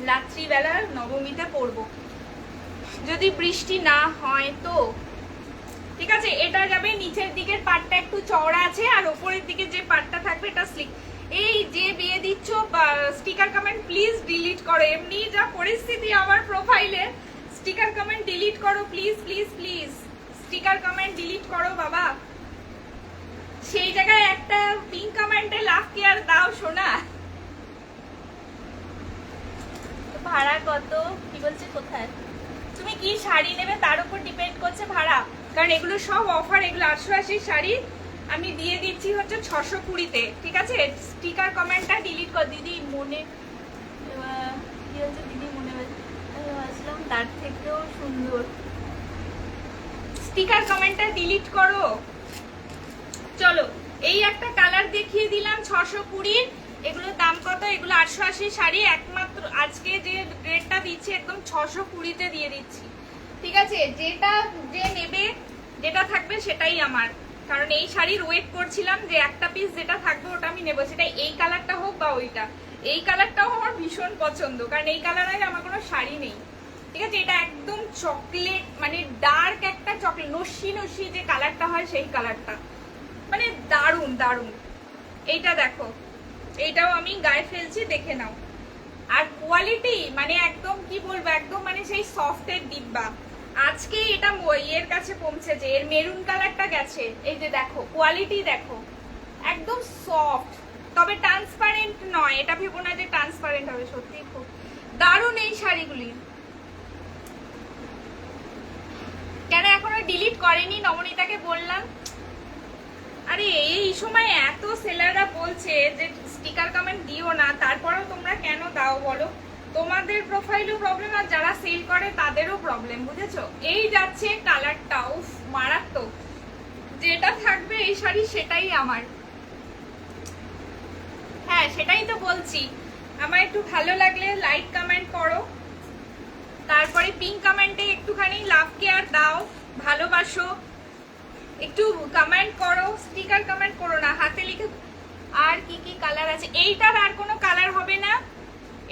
রাত্রিবেলা নবমীতে পরবো যদি বৃষ্টি না হয় তো ঠিক আছে এটা যাবে নিচের দিকের পাটটা একটু চওড়া আছে আর উপরের দিকে যে পাটটা থাকবে এটা স্লিক এই যে বিয়ে দিচ্ছ স্টিকার কমেন্ট প্লিজ ডিলিট করো এমনি যা পরিস্থিতি আমার প্রোফাইলে স্টিকার কমেন্ট ডিলিট করো please please please sticker comment delete করো বাবা সেই জায়গায় একটা পিঙ্ক কমেন্টে লাভ কেয়ার দাও সোনা ভাড়া কত কি বলছে কোথায় তুমি কি শাড়ি নেবে তার উপর ডিপেন্ড করছে ভাড়া কারণ এগুলো সব অফার, এগুলো 880 শাড়ি আমি দিয়ে দিচ্ছি হচ্ছে 620-তে, ঠিক আছে? স্টিকার কমেন্টটা ডিলিট কর দিদি, মনে কি হচ্ছে দিদি, মনে আসলাম তার থেকেও সুন্দর, স্টিকার কমেন্টটা ডিলিট করো। চলো এই একটা কালার দেখিয়ে দিলাম 620, এগুলোর দাম কত? এগুলো 880 শাড়ি, একমাত্র আজকে যে রেটটা দিচ্ছি একদম 620-তে দিয়ে দিচ্ছি, ঠিক আছে? যেটা যে নেবে, যেটা থাকবে সেটাই আমার, কারণ এই শাড়ির ওয়েট করছিলাম যে একটা পিস যেটা থাকবে ওটা আমি নেবো, সেটা এই কালারটা হোক বা ওইটা। এই কালারটাও আমার ভীষণ পছন্দ, কারণ এই কালারের আমার কোনো শাড়ি নেই, ঠিক আছে? এটা একদম চকলেট, মানে ডার্ক একটা চকলেট, নস্যি নস্যি যে কালারটা হয় সেই কালারটা, মানে দারুণ দারুণ। এইটা দেখো, এইটাও আমি গায়ে ফেলছি, দেখে নাও। আর কোয়ালিটি মানে একদম কি বলবো, একদম মানে সেই সফটের ডিব্বা। আজকে এটা এর কাছে পৌঁছেছে, এর মেরুন কালারটা গেছে, এই যে দেখো কোয়ালিটি দেখো, একদম সফট, তবে ট্রান্সপারেন্ট নয়, এটা ভেবো না যে ট্রান্সপারেন্ট হবে, সত্যি খুব দারুণ এই শাড়িগুলি। কেন এখনো ডিলিট করেনি নবনীতাকে বললাম, আরে এই সময় এত সেলাররা বলছে যে স্টিকার কমেন্ট দিও না, তারপরেও তোমরা কেন দাও বলো? তোমাদের প্রোফাইলও প্রবলেম, আর যারা সেল করে তাদেরও প্রবলেম, বুঝেছো? এই যাচ্ছে কালারটা, উফ মারাত্মক, যেটা থাকবে এই শাড়ি সেটাই আমার। হ্যাঁ সেটাই তো বলছি, আমার একটু ভালো লাগলে লাইক কমেন্ট করো, তারপরে পিঙ্ক কমেন্টে একটুখানি লাভ কেয়ার দাও, ভালোবাসো, একটু কমেন্ট করো, স্টিকার কমেন্ট করো না, হাতে লিখে। আর কি কি কালার আছে? এইটার আর কোনো কালার হবে না,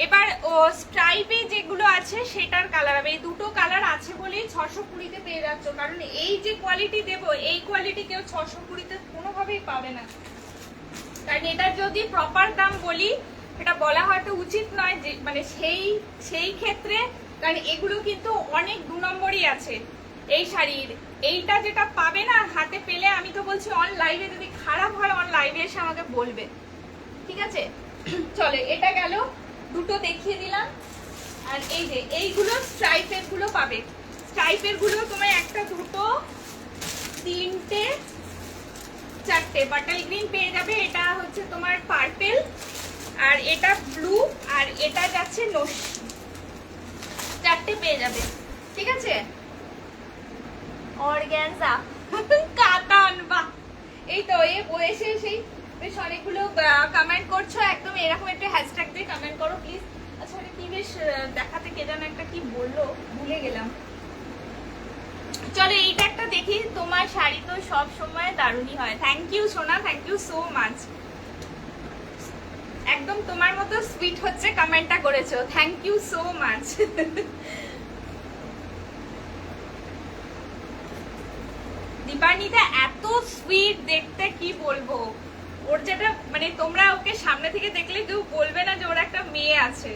এবার ও স্ট্রাইপে যেগুলো আছে সেটার কালার হবে। এই দুটো কালার আছে বলেই 620-তে পেয়ে যাচ্ছ, কারণ এই যে কোয়ালিটি দেবো এই কোয়ালিটি কেউ 620-তে কোনোভাবেই পাবে না। কারণ এটার যদি প্রপার দাম বলি, এটা বলা হয়তো উচিত নয় যে মানে সেই ক্ষেত্রে, কারণ এগুলো কিন্তু অনেক 2 নম্বরই আছে এই শাড়ির। এইটা যেটা পাবে না হাতে পেলে, আমি তো বলছি অন লাইভে যদি খারাপ হয় অন লাইভে এসে আমাকে বলবে, ঠিক আছে? চলে, এটা গেল, দুটো দেখিয়ে দিলাম। আর এই যে এইগুলো স্ট্রাইপের গুলো পাবে, স্ট্রাইপের গুলো তোমার একটা, দুটো, তিনটে, চারটে বাটাল গ্রিন পেয়ে যাবে, এটা হচ্ছে তোমার পার্পেল, আর এটা ব্লু, আর এটা যাচ্ছে নস্যি, চারটে পেয়ে যাবে, ঠিক আছে? অর্গানজা কাতান, বাহ, এই তো এ বসে সেই বেশ অনেকগুলো কমেন্ট করছো, একদম এরকম একটা হ্যাশট্যাগ দিয়ে কমেন্ট করো প্লিজ। আচ্ছা ওটা কি বেশ দেখাতে, কে যেন একটা কি বললো ভুলে গেলাম। চলো এইটা একটা দেখি, তোমার শাড়ি তো সব সময় দারুণই হয়। থ্যাংক ইউ সোনা, থ্যাংক ইউ সো মাচ, একদম তোমার মতো সুইট হচ্ছে কমেন্টটা করেছো, thank you so much. Dipanwita এত সুইট দেখতে, কি বলবো, ওর যেটা মানে তোমরা ওকে সামনে থেকে দেখলে কেউ বলবে না যে ওর একটা মেয়ে আছে।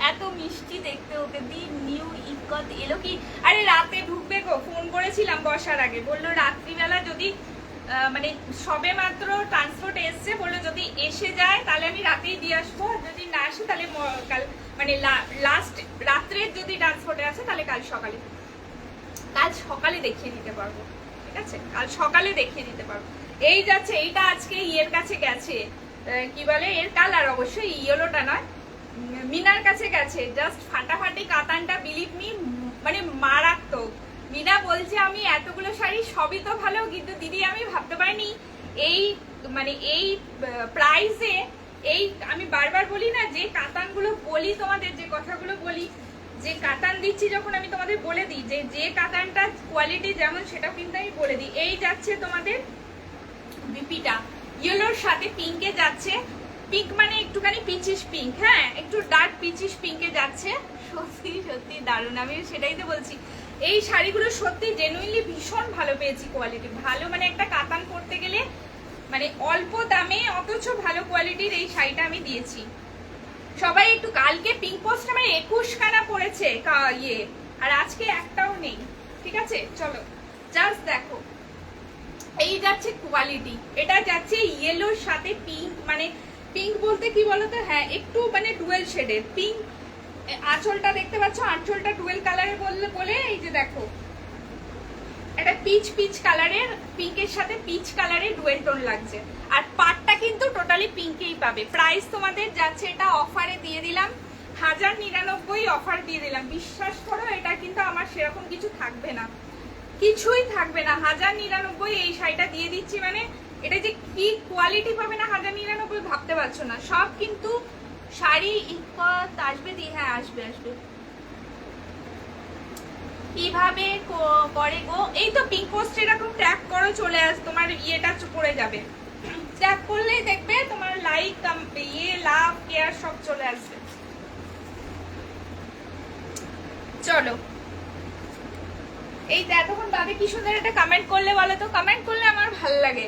এত মিষ্টি দেখতে ওকে। দি নিউ ইকত এলো কি? আরে রাতে ঢুকবে গো, ফোন করেছিলাম বসার আগে, বললো রাত্রিবেলা যদি মানে সবে মাত্র ট্রান্সপোর্ট এসছে, বললো যদি এসে যায় তাহলে আমি রাতেই দিয়ে আসবো, যদি না আসে তাহলে কাল মানে লাস্ট রাত্রের যদি ট্রান্সপোর্টে আসে তাহলে কাল সকালে দেখিয়ে দিতে পারবো, ঠিক আছে? কাল সকালে দেখিয়ে দিতে পারবো। এই যাচ্ছে, এইটা আজকে ইয়ের কাছে গেছে, কি বলে এর কালার, অবশ্যই ইয়েলোটা নয়, মিনার কাছে গেছে, জাস্ট ফাটাফাটি কাতানটা, বিলিভ মি মানে মারাত্মক। মিনা বলছে আমি এতগুলো শাড়ি সবই তো ভালো, কিন্তু দিদি আমি ভাবতে পারিনি এই মানে এই প্রাইসে, এই আমি বারবার বলি না যে কাতানগুলো বলি তোমাদের, যে কথাগুলো বলি, যে কাতান দিচ্ছি যখন আমি তোমাদের বলে দিই যে কাতানটা কোয়ালিটি যেমন, সেটা কিন্তু আমি বলে দিই। এই যাচ্ছে তোমাদের বিপিটা, ইয়েলোর সাথে পিঙ্কে যাচ্ছে, পিঙ্ক মানে একটুখানি পিচিশ পিঙ্ক, হ্যাঁ একটু ডার্ক পিচিশ পিঙ্কে যাচ্ছে, সত্যি সত্যি দারুণ। আমি সেটাই তো বলছি, এই শাড়িগুলো সত্যি জেনুইনলি ভীষণ ভালো পেয়েছি, কোয়ালিটি ভালো, মানে একটা কাতান পরতে গেলে মানে অল্প দামে অথচ ভালো কোয়ালিটির এই শাড়িটা আমি দিয়েছি। সবাই একটু, কালকে পিঙ্ক পোস্ট আমার 21 খানা পড়েছে ইয়ে, আর আজকে একটাও নেই, ঠিক আছে? চলো জাস্ট দেখো, এই যাচ্ছে কোয়ালিটি, এটা যাচ্ছে ইয়েলোর সাথে পিঙ্ক, মানে পিঙ্ক বলতে কি বলতো, হ্যাঁ একটু মানে ডুয়েল শেডের পিঙ্ক। আঁচলটা দেখতে পাচ্ছ, আঁচলটা ডুয়েল কালারের বলে এই যে দেখো, পিচ পিচ কালারের, পিঙ্কের সাথে পিচ কালারের ডুয়েল টোন লাগছে। আর পাটটা কিন্তু টোটালি পিঙ্কেই পাবে। প্রাইস তোমাদের যাচ্ছে, এটা অফারে দিয়ে দিলাম 1099 অফার দিয়ে দিলাম। বিশ্বাস করো এটা কিন্তু আমার সেরকম কিছু থাকবে না, কিছুই থাকবে না। 1099 এই শাড়িটা দিয়ে দিচ্ছি, মানে এটা যে কি কোয়ালিটি পাবে না 1099 ভাবতে পারছো না। সব কিন্তু শাড়ি আসবে দি, হ্যাঁ আসবে আসবে। কিভাবে করে গো? এই তো পিঙ্ক পোস্ট এরকম ট্যাগ করো, চলে আস, তোমার ইয়েটা পড়ে যাবে। ট্যাগ করলেই দেখবে তোমার লাইক লাভ কেয়ার সব চলে আসবে। চলো, এই এতক্ষণ দাদি কি সুন্দর একটা কমেন্ট করলে বলো তো। কমেন্ট করলে আমার ভাল লাগে।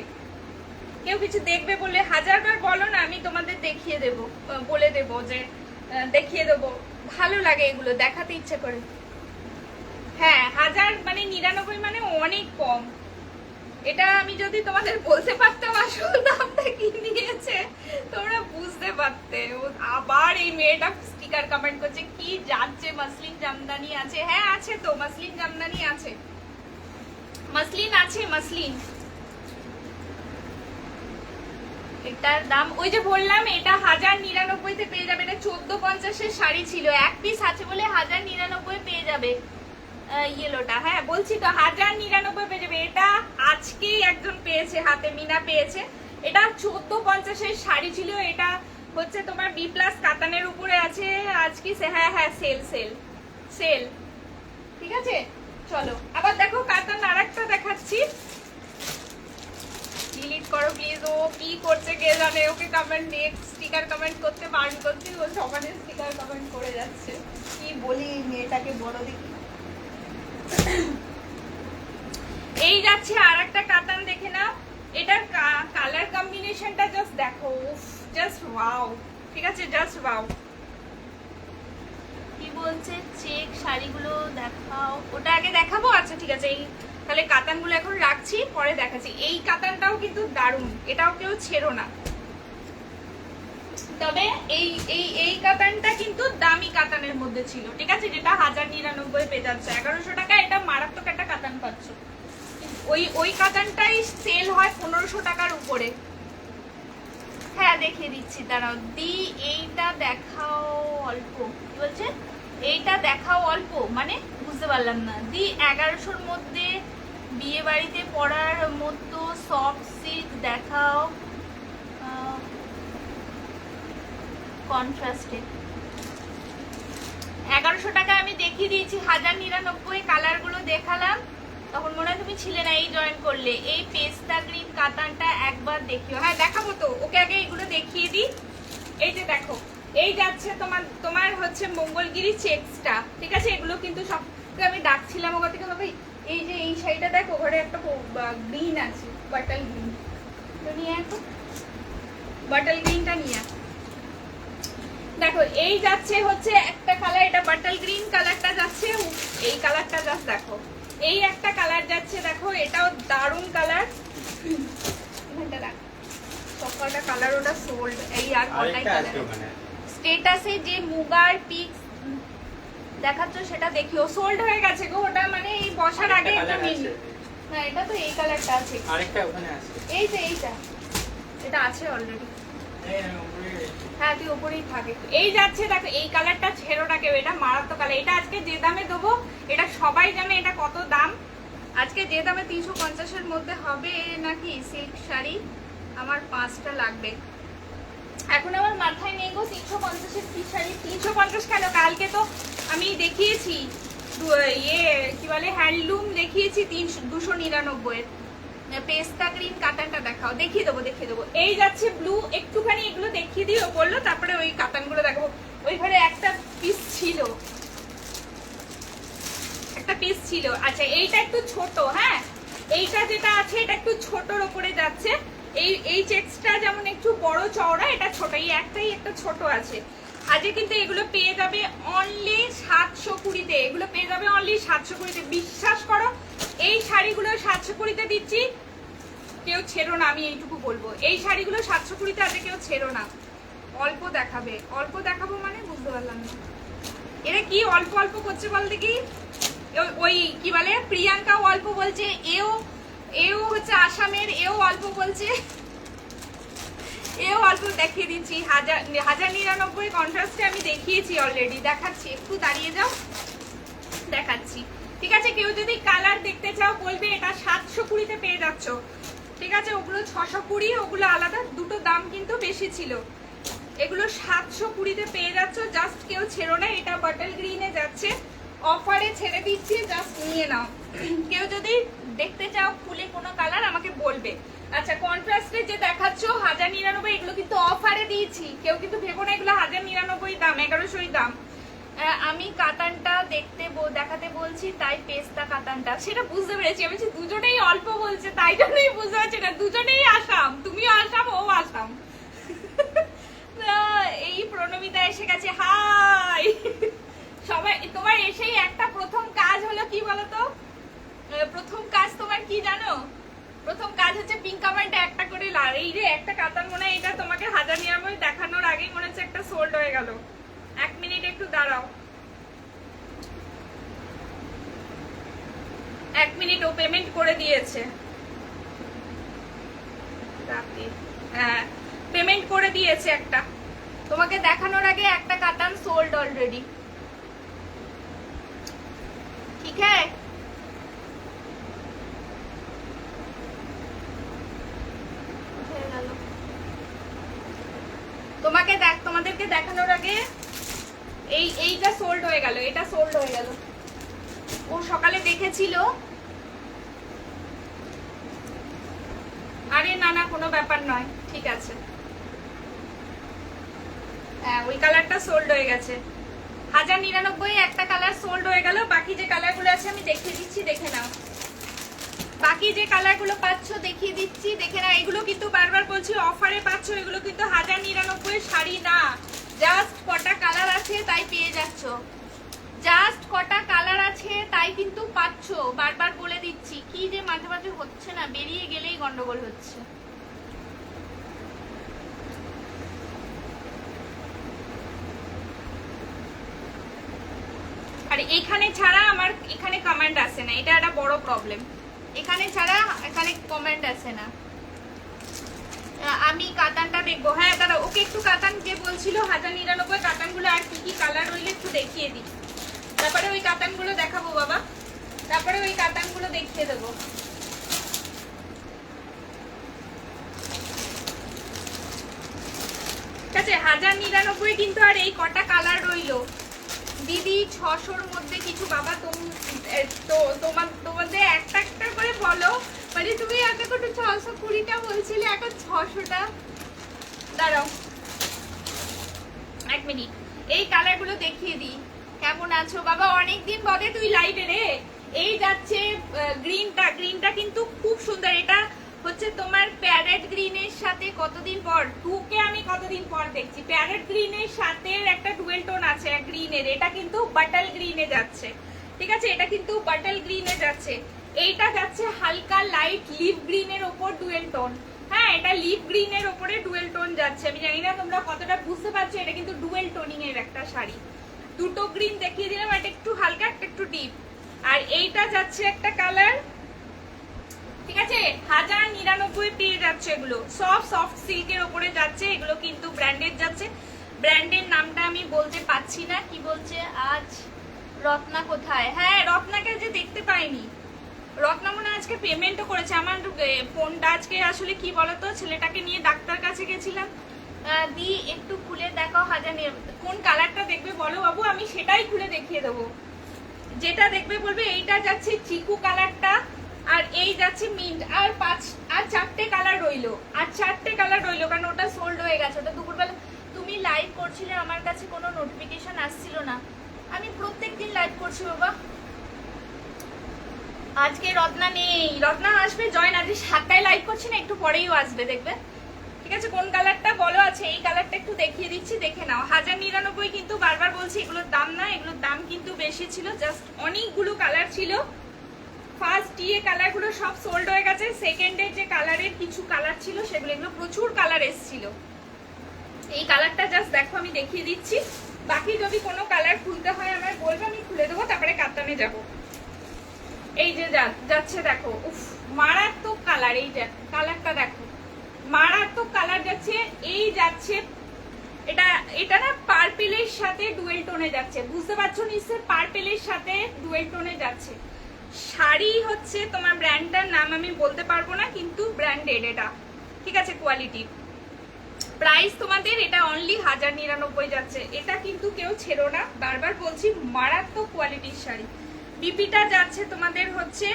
কেউ কিছু দেখবে বলে 1000বার বলো না, আমি তোমাদের দেখিয়ে দেব, বলে দেব যে দেখিয়ে দেবো। ভালো লাগে এগুলো দেখাতে ইচ্ছে করে। হ্যাঁ 1099 মানে অনেক কম। এটা আমি যদি তোমাদের বলতে পারতাম আসল দামটা কি নিয়েছে তোমরা বুঝতে পারতে। আবার এই মেয়েটা স্টিকার কমেন্ট করছে কি যাচ্ছে, মসলিন জামদানি আছে? হ্যাঁ আছে তো, মসলিন জামদানি আছে, মসলিন আছে, মসলিন। এটার দাম ওই যে বললাম, এটা 1099 পেয়ে যাবে। এটা 1450 শাড়ি ছিল, এক পিস আছে বলে 1099 পেয়ে যাবে। ইয়েলোটা, হ্যাঁ বলছি তো 1099 পেয়ে যাবে। এটা আজকেই একজন পেয়েছে, হাতে মিনা পেয়েছে। এটা 1450 শাড়ি ছিল। এটা হচ্ছে তোমার বি প্লাস কাতানের উপরে আছে আজকে। হ্যাঁ হ্যাঁ সেল সেল সেল, ঠিক আছে। চলো আবার দেখো কাতান আরেকটা দেখাচ্ছি। ডিলিট করো প্লিজ। ও কি করছে কে জানে, ওকে কমেন্ট নেক্সট স্টিকার কমেন্ট করতে বারণ করছি, ও সমানে স্টিকার কমেন্ট করে যাচ্ছে। কি বলি মেয়েটাকে, বড় দেখি। এই যাচ্ছে আর একটা কাতান, দেখে নাও। এটার কালার কম্বিনেশনটা জাস্ট দেখো, জাস্ট ওয়াও, ঠিক আছে, জাস্ট ওয়াও। কি বলছে চেক শাড়িগুলো দেখাও, ওটা আগে দেখাবো? আচ্ছা ঠিক আছে, এই তাহলে কাতানগুলো এখন রাখছি, পরে দেখাচ্ছি। এই কাতানটাও কিন্তু দারুণ, এটাও কেউ ছেড়ো না। তবে এই এই এই কাতানটা কিন্তু দামি কাতানের মধ্যে ছিল, ঠিক আছে, যেটা 1099 পেয়ে যাচ্ছে। 1100 টাকা এটা মারাত্মক একটা কাতান পাচ্ছ। ওই কাতানটাই সেল হয় 1500 টাকার উপরে। হ্যাঁ দেখিয়ে দিচ্ছি, দাঁড়াও দি। এইটা দেখাও অল্প, কি বলছে? এইটা দেখাও অল্প মানে বুঝতে পারলাম না। দি 1100-র মধ্যে বিয়ে বাড়িতে পরার মতো সফট সিল্ক দেখাও কন্ট্রাস্টে। 1100 টাকা আমি দেখিয়ে দিয়েছি। 1099 কালার গুলো দেখালাম, তখন মনে হয় তুমি ছিলে না, এই জয়েন করলে। এই পেস্তা গ্রিন কাতানটা একবার দেখিও। হ্যাঁ দেখাবো তো, ওকে আগে এগুলো দেখিয়ে দিই। এই যে দেখো, এই যাচ্ছে তোমার হচ্ছে মঙ্গলগিরি চেকসটা, ঠিক আছে। এগুলো কিন্তু সব আমি ডাকছিলাম ওখান থেকে, তবে এই যে এই শাড়িটা দেখো, ঘরে একটা গ্রিন আছে, বাটাল গ্রিন, তো নিয়ে আসো, বাটাল গ্রিনটা নিয়ে আসো। দেখো এই যাচ্ছে হচ্ছে একটা কালার, এটা বাটাল গ্রিন কালারটা যাচ্ছে। এই কালারটা জাস্ট দেখো, এই একটা কালার যাচ্ছে দেখো, এটাও দারুণ কালার। সবকটা কালার ওটা সোল্ড। এই আর কোনটাই কালার স্ট্যাটাসে যে মুগার পিক্স দেখাচ্ছ সেটা দেখিও, সোল্ড হয়ে গেছে গো ওটা, মানে এই বসার আগে একদম মিনি। হ্যাঁ এটা তো এই কালারটা আছে, আরেকটা ওখানে আছে, এই যে এইটা, এটা আছে অলরেডি। হ্যাঁ তুই উপরেই থাকে। এই যাচ্ছে দেখো, এই কালারটা ছেড়ো না কেউ, এটা মারাত্মক কালার। এটা আজকে যে দামে দেবো, এটা সবাই জানে এটা কত দাম। আজকে যে দামে 350-এর মধ্যে হবে নাকি সিল্ক শাড়ি, আমার 5টা লাগবে। এখন আমার মাথায় নেই গো 350-এর কি শাড়ি। 350 কেন, কালকে তো আমি দেখিয়েছি কি বলে হ্যান্ডলুম দেখিয়েছি 299-এর। পেস্তা গ্রিন কাতানটা দেখাও, দেখিয়ে দেবো। এই যাচ্ছে ব্লু, একটুখানি এগুলো দেখিয়ে দিও বললো, তারপরে ওই কাতানগুলো দেখাবো। ওই ঘরে একটা পিস ছিল। আচ্ছা এইটা একটু ছোট, হ্যাঁ এইটা যেটা আছে এটা একটু ছোটর উপরে যাচ্ছে। এই চেক্সটা যেমন একটু বড় চওড়া, এটা ছোট, এই একটাই একটা ছোট আছে। আজকে কিন্তু এগুলো পেয়ে যাবে অনলি 720-তে। এগুলো পেয়ে যাবে অনলি 720-তে। বিশ্বাস করো এই শাড়িগুলো 720-তে দিচ্ছি, কেউ ছেড়ো না, আমি এইটুকু বলবো। এই শাড়িগুলো 720-তে আজকে কেউ ছেড়ো না। অল্প দেখাবো মানে বুঝতে পারলাম না, এরা কি অল্প অল্প করছে বল দেখি। ওই কি বলে প্রিয়াঙ্কাও অল্প বলছে, এও এও হচ্ছে আসামের, এও অল্প বলছে, এও অল্প দেখিয়ে দিচ্ছি। 1099 কন্ট্রাস্টে আমি দেখিয়েছি অলরেডি, দেখাচ্ছি, একটু দাঁড়িয়ে যাও, দেখাচ্ছি। ঠিক আছে, কেউ যদি কালার দেখতে চাও বলবে, এটা 720-তে পেয়ে যাচ্ছ। ঠিক আছে, ওগুলো 620, ওগুলো আলাদা, দুটো দাম কিন্তু বেশি ছিল। এগুলো 720-তে পেয়ে যাচ্ছ, জাস্ট কেউ ছেড়ো না। এটা বটল গ্রিনে যাচ্ছে, অফারে ছেড়ে দিচ্ছি, জাস্ট নিয়ে নাও। কেউ যদি দেখতে চাও ফুলে কোনো কালার আমাকে বলবে। আচ্ছা, কন্ট্রাস্টে যে দেখাচ্ছ 1099, এগুলো কিন্তু অফারে দিয়েছি, কেউ কিন্তু ভেবো না এগুলো 1099 দাম, 1100 দাম। আমি কাতানটা দেখাতে বলছি, তাই পেস্তা কাতানটা, সেটা বুঝতে পেরেছি। আমি দুজনেই অল্প বলছে, তাই জন্যই বুঝতে পারছি না। দুজনেই আসাম, তুমিও আসাম, ও আসাম। এই প্রণমিতা এসে গেছে, হাই সবাই। তোমার এসেই একটা প্রথম কাজ হলো কি বলতো? প্রথম কাজ তোমার কি জানো? প্রথম কাজ হচ্ছে পিঙ্ক কমেন্টে একটা করে এই যে একটা কাতান মনে হয় এটা তোমাকে 1099 দেখানোর আগেই মনে হচ্ছে একটা সোল্ড হয়ে গেল। 1 মিনিট একটু দাঁড়াও, 1 মিনিট। ও পেমেন্ট করে দিয়েছে, হ্যাঁ পেমেন্ট করে দিয়েছে একটা। তোমাকে দেখানোর আগে একটা কাতান সোল্ড অলরেডি। ঠিক আছে, তোমাদেরকে দেখানোর আগে এইটা সোল্ড হয়ে গেল, এটা সোল্ড হয়ে গেল। ও সকালে দেখেছিল। আরে না না, কোনো ব্যাপার নয়, ঠিক আছে। হ্যাঁ, ওই কালারটা সোল্ড হয়ে গেছে। 1099 একটা কালার সোল্ড হয়ে গেল। বাকি যে কালারগুলো আছে আমি দেখিয়ে দিচ্ছি, দেখে নাও। বাকি যে কালারগুলো পাচ্ছ দেখিয়ে দিচ্ছি, দেখে নাও। এগুলো কিন্তু বারবার বলছি অফারে পাচ্ছ, এগুলো কিন্তু 1099 শাড়ি না। জাস্ট কটা কালার আছে তাই পেয়ে যাচ্ছ, জাস্ট কটা কালার আছে তাই কিন্তু পাচ্ছ। বারবার বলে দিচ্ছি, কি যে মাঝে মাঝে হচ্ছে না, বেরিয়ে গেলেই গন্ডগোল হচ্ছে। আর এখানে ছাড়া আমার এখানে কমেন্ট আসে না, এটা একটা বড় প্রবলেম। এখানে ছাড়া এখানে কমেন্ট আসে না। আমি কাতানটা দেখবো। হ্যাঁ দাদা, ওকে একটু কাতান যে বলছিল 1099 কাতানগুলো আর কি কি কালার রইলে একটু দেখিয়ে দিই, তারপরে ওই কাতানগুলো দেখাবো বাবা, তারপরে ওই কাতানগুলো দেখিয়ে দেবো। ঠিক আছে, 1099 কিন্তু আর এই কটা কালার রইলো দিদি। 600-র মধ্যে কিছু বাবা তোমাদের একটা একটা করে বলো। মানে তুমি আগে কত 620টা বলছিলে, এখন 600টা। দাঁড়াও 1 মিনিট, এই কালারগুলো দেখিয়ে দিই। কেমন আছো বাবা? অনেকদিন বাদে তুই লাইভে রে। এই যাচ্ছে গ্রিনটা, গ্রিনটা কিন্তু খুব সুন্দর। এটা হচ্ছে তোমার প্যারেট গ্রিনের সাথে কতদিন পর, টুকে আমি কতদিন পর দেখছি। প্যারেট গ্রিনের সাথে একটা ডুয়েল টোন আছে গ্রিনের, এটা কিন্তু বাটল গ্রিনে যাচ্ছে। ঠিক আছে, এটা কিন্তু বাটল গ্রিনে যাচ্ছে। এইটা যাচ্ছে হালকা লাইট লিভ গ্রিনের ওপর ডুয়েল টোন। হ্যাঁ, এটা লিভ গ্রিনের ওপরে ডুয়েল টোন যাচ্ছে। আমি জানি না তোমরা কতটা বুঝতে পারছো, এটা কিন্তু ডুয়েল টোনিং এর একটা শাড়ি। দুটো গ্রিন দেখিয়ে দিলাম, এটা একটু হালকা, একটা একটু ডিপ। আর এইটা যাচ্ছে একটা কালার। ঠিক আছে, 1099 পেয়ে যাচ্ছে। এগুলো সফট সিল্কের ওপরে যাচ্ছে, এগুলো কিন্তু ব্র্যান্ডেড যাচ্ছে। ব্র্যান্ডের নামটা আমি বলতে পাচ্ছি না। কি বলছে আজ রত্না কোথায়? হ্যাঁ, রত্নাকে যে দেখতে পাইনি। রত্না মনে আজকে পেমেন্টও করেছে। আমার ফোনটা আজকে আসলে কি বলতো, ছেলেটাকে নিয়ে ডাক্তার কাছে গেছিলাম। দি একটু খুলে দেখো 1099 কোন কালারটা দেখবে বলো বাবু, আমি সেটাই খুলে দেখিয়ে দেবো। যেটা দেখবে বলবে। এইটা যাচ্ছে চিকু কালারটা, আর এই যাচ্ছে মিন্ট। আর 4টে কালার রইলো, আর 4টে কালার রইলো, কারণ ওটা সোল্ড হয়ে গেছে। ওটা দুপুরবেলা তুমি লাইভ করছিলে, আমার কাছে কোনো নোটিফিকেশন আসছিল না। আমি প্রত্যেকদিন লাইভ করছি বাবা। আজকে রত্না নেই, রত্না আসবে জয়েন। আজকে 7টায় লাইভ করছি না, একটু পরেইও আসবে, দেখবে। ঠিক আছে, কোন কালারটা বলো আছে? এই কালারটা একটু দেখিয়ে দিচ্ছি, দেখে নাও। 1099 কিন্তু বারবার বলছি এগুলোর দাম না, এগুলোর দাম কিন্তু বেশি ছিল। জাস্ট অনেকগুলো কালার ছিল। ফার্স্ট ইয়ে কালারগুলো সব সোল্ড হয়ে গেছে। সেকেন্ডের যে কালারের কিছু কালার ছিল সেগুলো, এগুলো প্রচুর কালার এসেছিল। এই কালারটা জাস্ট দেখো, আমি দেখিয়ে দিচ্ছি। বাকি যদি কোনো কালার খুলতে হয় আমার বলবে, আমি খুলে দেবো, তারপরে কাতানে যাবো। এই যে যাচ্ছে দেখো, উফ মারাত্মক কালার, এই যে কালারটা দেখো মারাত্মক কালার যাচ্ছে। এই যাচ্ছে এটা না পার্পেলের সাথে ডুয়েল টোনে যাচ্ছে, বুঝতে পারছো নিশ্চয়ই, পার্পেলের সাথে ডুয়েল টোনে যাচ্ছে। শাড়ি হচ্ছে তোমার ব্র্যান্ডটার নাম আমি বলতে পারবো না, কিন্তু ব্র্যান্ডেড এটা, ঠিক আছে, কোয়ালিটি। প্রাইস তোমাদের এটা অনলি 1099 যাচ্ছে। এটা কিন্তু কেউ ছেড়ো না, বারবার বলছি, মারাত্মক কোয়ালিটির শাড়ি। বিপিটা যাচ্ছে তোমাদের হচ্ছে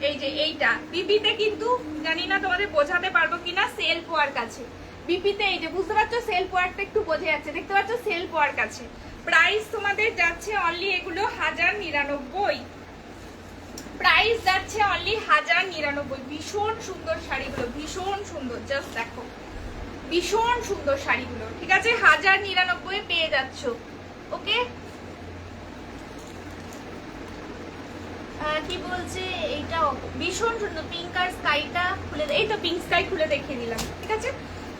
এই যে এইটা, বিপিতে কিন্তু জানি না তোমাদের বোঝাতে পারবো কিনা, সেলফ ওয়ার্ক আছে বিপিতে, এই যে বুঝতে পারছো সেলফ ওয়ার্কটা একটু বোঝা যাচ্ছে, দেখতে পাচ্ছ সেলফ ওয়ার্ক আছে। প্রাইস তোমাদের যাচ্ছে অনলি এগুলো 1099, প্রাইস যাচ্ছে অনলি 1099। ভীষণ সুন্দর শাড়িগুলো, ভীষণ সুন্দর, জাস্ট দেখো ভীষণ সুন্দর শাড়িগুলো, ঠিক আছে, 1099 পেয়ে যাচ্ছ। ওকে, কি বলছে এইটা ভীষণ সুন্দর, পিঙ্ক আর স্কাইটা খুলে, এই তো পিঙ্ক স্কাই খুলে দেখিয়ে দিলাম, ঠিক আছে।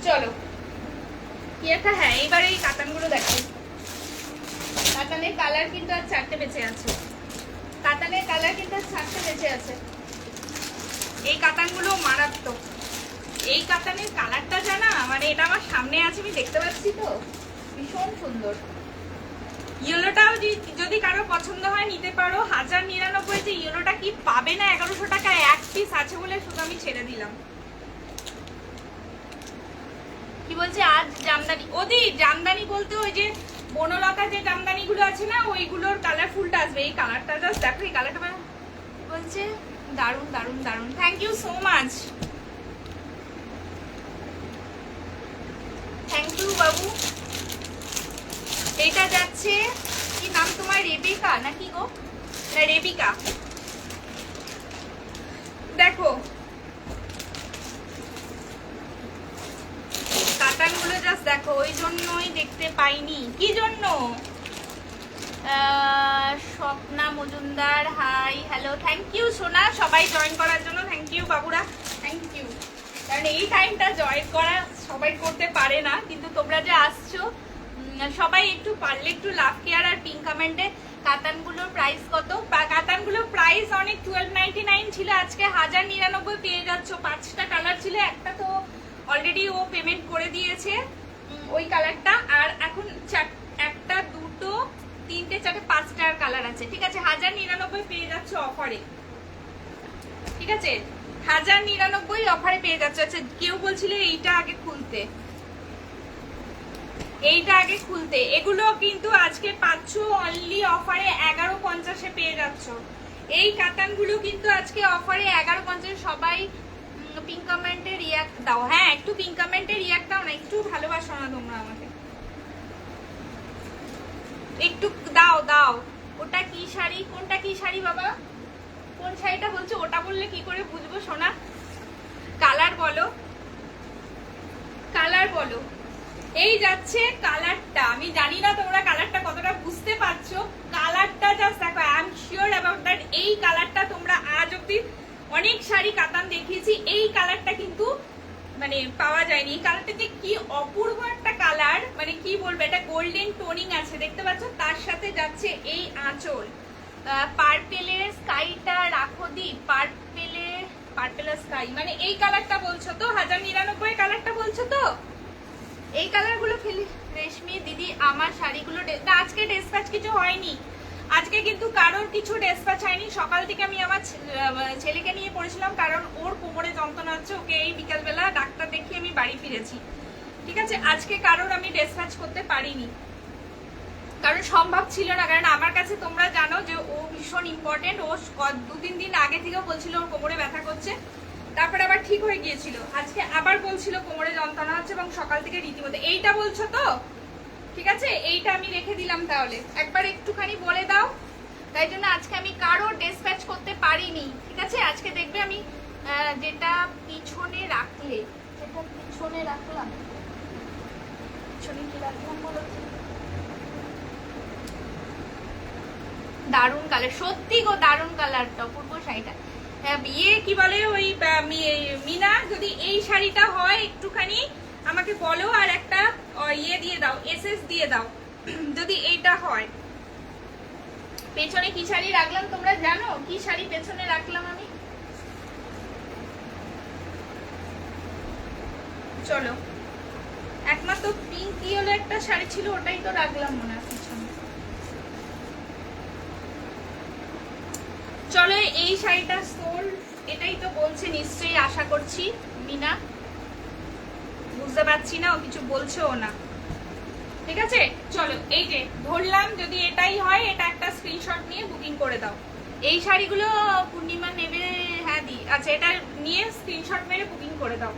চলো কি একটা, হ্যাঁ এইবার এই কাতানগুলো দেখো, কাতানের কালার কিন্তু আর 4টে বেঁচে আছে, কাতানের কালার কিন্তু আর 4টে বেঁচে আছে। এই কাতানগুলো মারাত্মক, এই কাতানের কালারটা জানা, মানে এটা আমার সামনে আছে, আমি দেখতে পাচ্ছি তো, ভীষণ সুন্দর। ইয়েলোটাও যদি কারো পছন্দ হয় নিতে পারো, 1099 যে ইয়েলোটা কি পাবে না, 1100 টাকা এক পিস আছে বলে শুধু আমি ছেড়ে দিলাম। কি বলছে আজ জামদানি, ওদি জামদানি বলতে ওই যে বনলতা যে জামদানি গুলো আছে না, ওইগুলোর কালারফুলটা আসবে। এই কালারটা জাস্ট দেখো, এই কালারটা বলছে দারুন দারুন দারুন, thank you so much, thank you বাবু। এটা যাচ্ছে কি নাম তোমার, রেবিকা নাকি গো, না রেবিকা। দেখো কাতানগুলো জাস্ট দেখো, ওই জন্যই দেখতে পাইনি, কি জন্য। Swapna Majumdar hi hello, thank you সোনা, সবাই জয়েন করার জন্য থ্যাংক ইউ বাবুরা, থ্যাংক ইউ। কারণ এই টাইমটা জয়েন করা সবাই করতে পারে না, কিন্তু তোমরা যে আসছো সবাই একটু পারলে একটু লাভ কেয়ার আর পিঙ্ক কমেন্টে। কাতানগুলোর প্রাইস কত, কাতানগুলোর প্রাইস অনেক 1299 ছিল, আজকে 1099 পেয়ে যাচ্ছ। 5টা কালার ছিল, একটা তো অলরেডি ও পেমেন্ট করে দিয়েছে ওই কালারটা, আর এখন 1টা 2টো 3টে 4টে 5টার কালার আছে, ঠিক আছে। 1099 পেয়ে যাচ্ছ অফারে, ঠিক আছে, 1099 অফারে পেয়ে যাচ্ছে। আচ্ছা কেউ বলছিলে এইটা আগে খুলতে, এইটা আগে খুলতে, এগুলো কিন্তু আজকে পাচ্ছ অনলি অফারে 1150-এ পেয়ে যাচ্ছ। এই কাতানগুলো কিন্তু আজকে অফারে 1150। সবাই পিঙ্ক কমেন্টে রিয়াক্ট দাও, হ্যাঁ একটু পিঙ্ক কমেন্টে রিয়াক্ট দাও না, একটু ভালোবাসো না তোমরা আমাকে, একটু দাও দাও। ওটা কি শাড়ি, কোনটা কি শাড়ি বাবা, কোন শাড়িটা বলছো, ওটা বললে কি করে বুঝবো সোনা, কালার বলো, কালার বলো। এই যাচ্ছে কালারটা, আমি জানি না তোমরা কালারটা কতটা বুঝতে পারছো, কালারটা জাস্ট দেখো, I am sure about that এই কালারটা তোমরা আজ অব্দি অনেক শাড়ি কাতান দেখিয়েছি, এই কালারটা কিন্তু মানে পাওয়া যায়নি। এই কালারটা যে কি অপূর্ব একটা কালার, মানে কি বলবো, এটা গোল্ডেন টোনিং আছে দেখতে পাচ্ছ, তার সাথে যাচ্ছে এই আঁচল। পার্পেলের স্কাইটা রাখো দি, পার্পেলের স্কাই মানে এই কালারটা বলছো তো, 1099 কালারটা বলছো তো, এই কালারগুলো ফেলি। রেশমি দিদি আমার শাড়িগুলো আজকে ডেসপ্যাচ কিছু হয়নি, আজকে কিন্তু কারোর কিছু ডেসপ্যাচ হয়নি। সকাল থেকে আমি আমার ছেলেকে নিয়ে পড়েছিলাম, কারণ ওর কোমরে যন্ত্রণা হচ্ছে, ওকে এই বিকালবেলা ডাক্তার দেখিয়ে আমি বাড়ি ফিরেছি, ঠিক আছে। আজকে কারোর আমি ডেসপ্যাচ করতে পারিনি, কারণ সম্ভব ছিল না, কারণ আমার কাছে তোমরা জানো যে ও ভীষণ ইম্পর্টেন্ট। ও 2-3 দিন আগে থেকেও বলছিল ওর কোমরে ব্যথা করছে, তারপরে আবার ঠিক হয়ে গিয়েছিল, আজকে আবার বলছিল কোমরে যন্ত্রণা হচ্ছে, এবং সকাল থেকে রীতিমতো। এইটা বলছো তো, ঠিক আছে, এইটা আমি রেখে দিলাম, তাহলে একবার একটুখানি বলে দাও। তাই জন্য আজকে আমি কারো ডেসপ্যাচ করতে পারিনি, ঠিক আছে। আজকে দেখবে আমি যেটা পিছনে রাখলে, যেটা পিছনে রাখলাম, পিছনে কি রাখলাম বলো, দারুন কালার, সত্যি গো দারুন কালারটা, অপূর্ব শাড়িটা। বিয়ে কি বলে ওই মিনা, যদি এই শাড়িটা হয় একটুখানি আমাকে বলো, আর একটা ইয়ে দিয়ে দাও, এসএস দিয়ে দাও যদি এইটা হয়। পেছনে কি শাড়ি রাখলাম তোমরা জানো? কি শাড়ি পেছনে রাখলাম আমি? চলো, একমাত্র পিঙ্ক ইয়েলো একটা শাড়ি ছিল, ওটাই তো রাখলাম মনে হয় পিছনে। চলো, এই শাড়িটা সোল্ড, এটাই তো বলছে নিশ্চয়ই, আশা করছি। মিনা, বুঝতে পারছি না, ও কিছু বলছেও না। ঠিক আছে, চলো এই যে ধরলাম, যদি এটাই হয় এটা একটা স্ক্রিনশট নিয়ে বুকিং করে দাও। এই শাড়িগুলো পূর্ণিমা নেবে? হ্যাঁ দি, আচ্ছা এটা নিয়ে স্ক্রিনশট মেরে বুকিং করে দাও।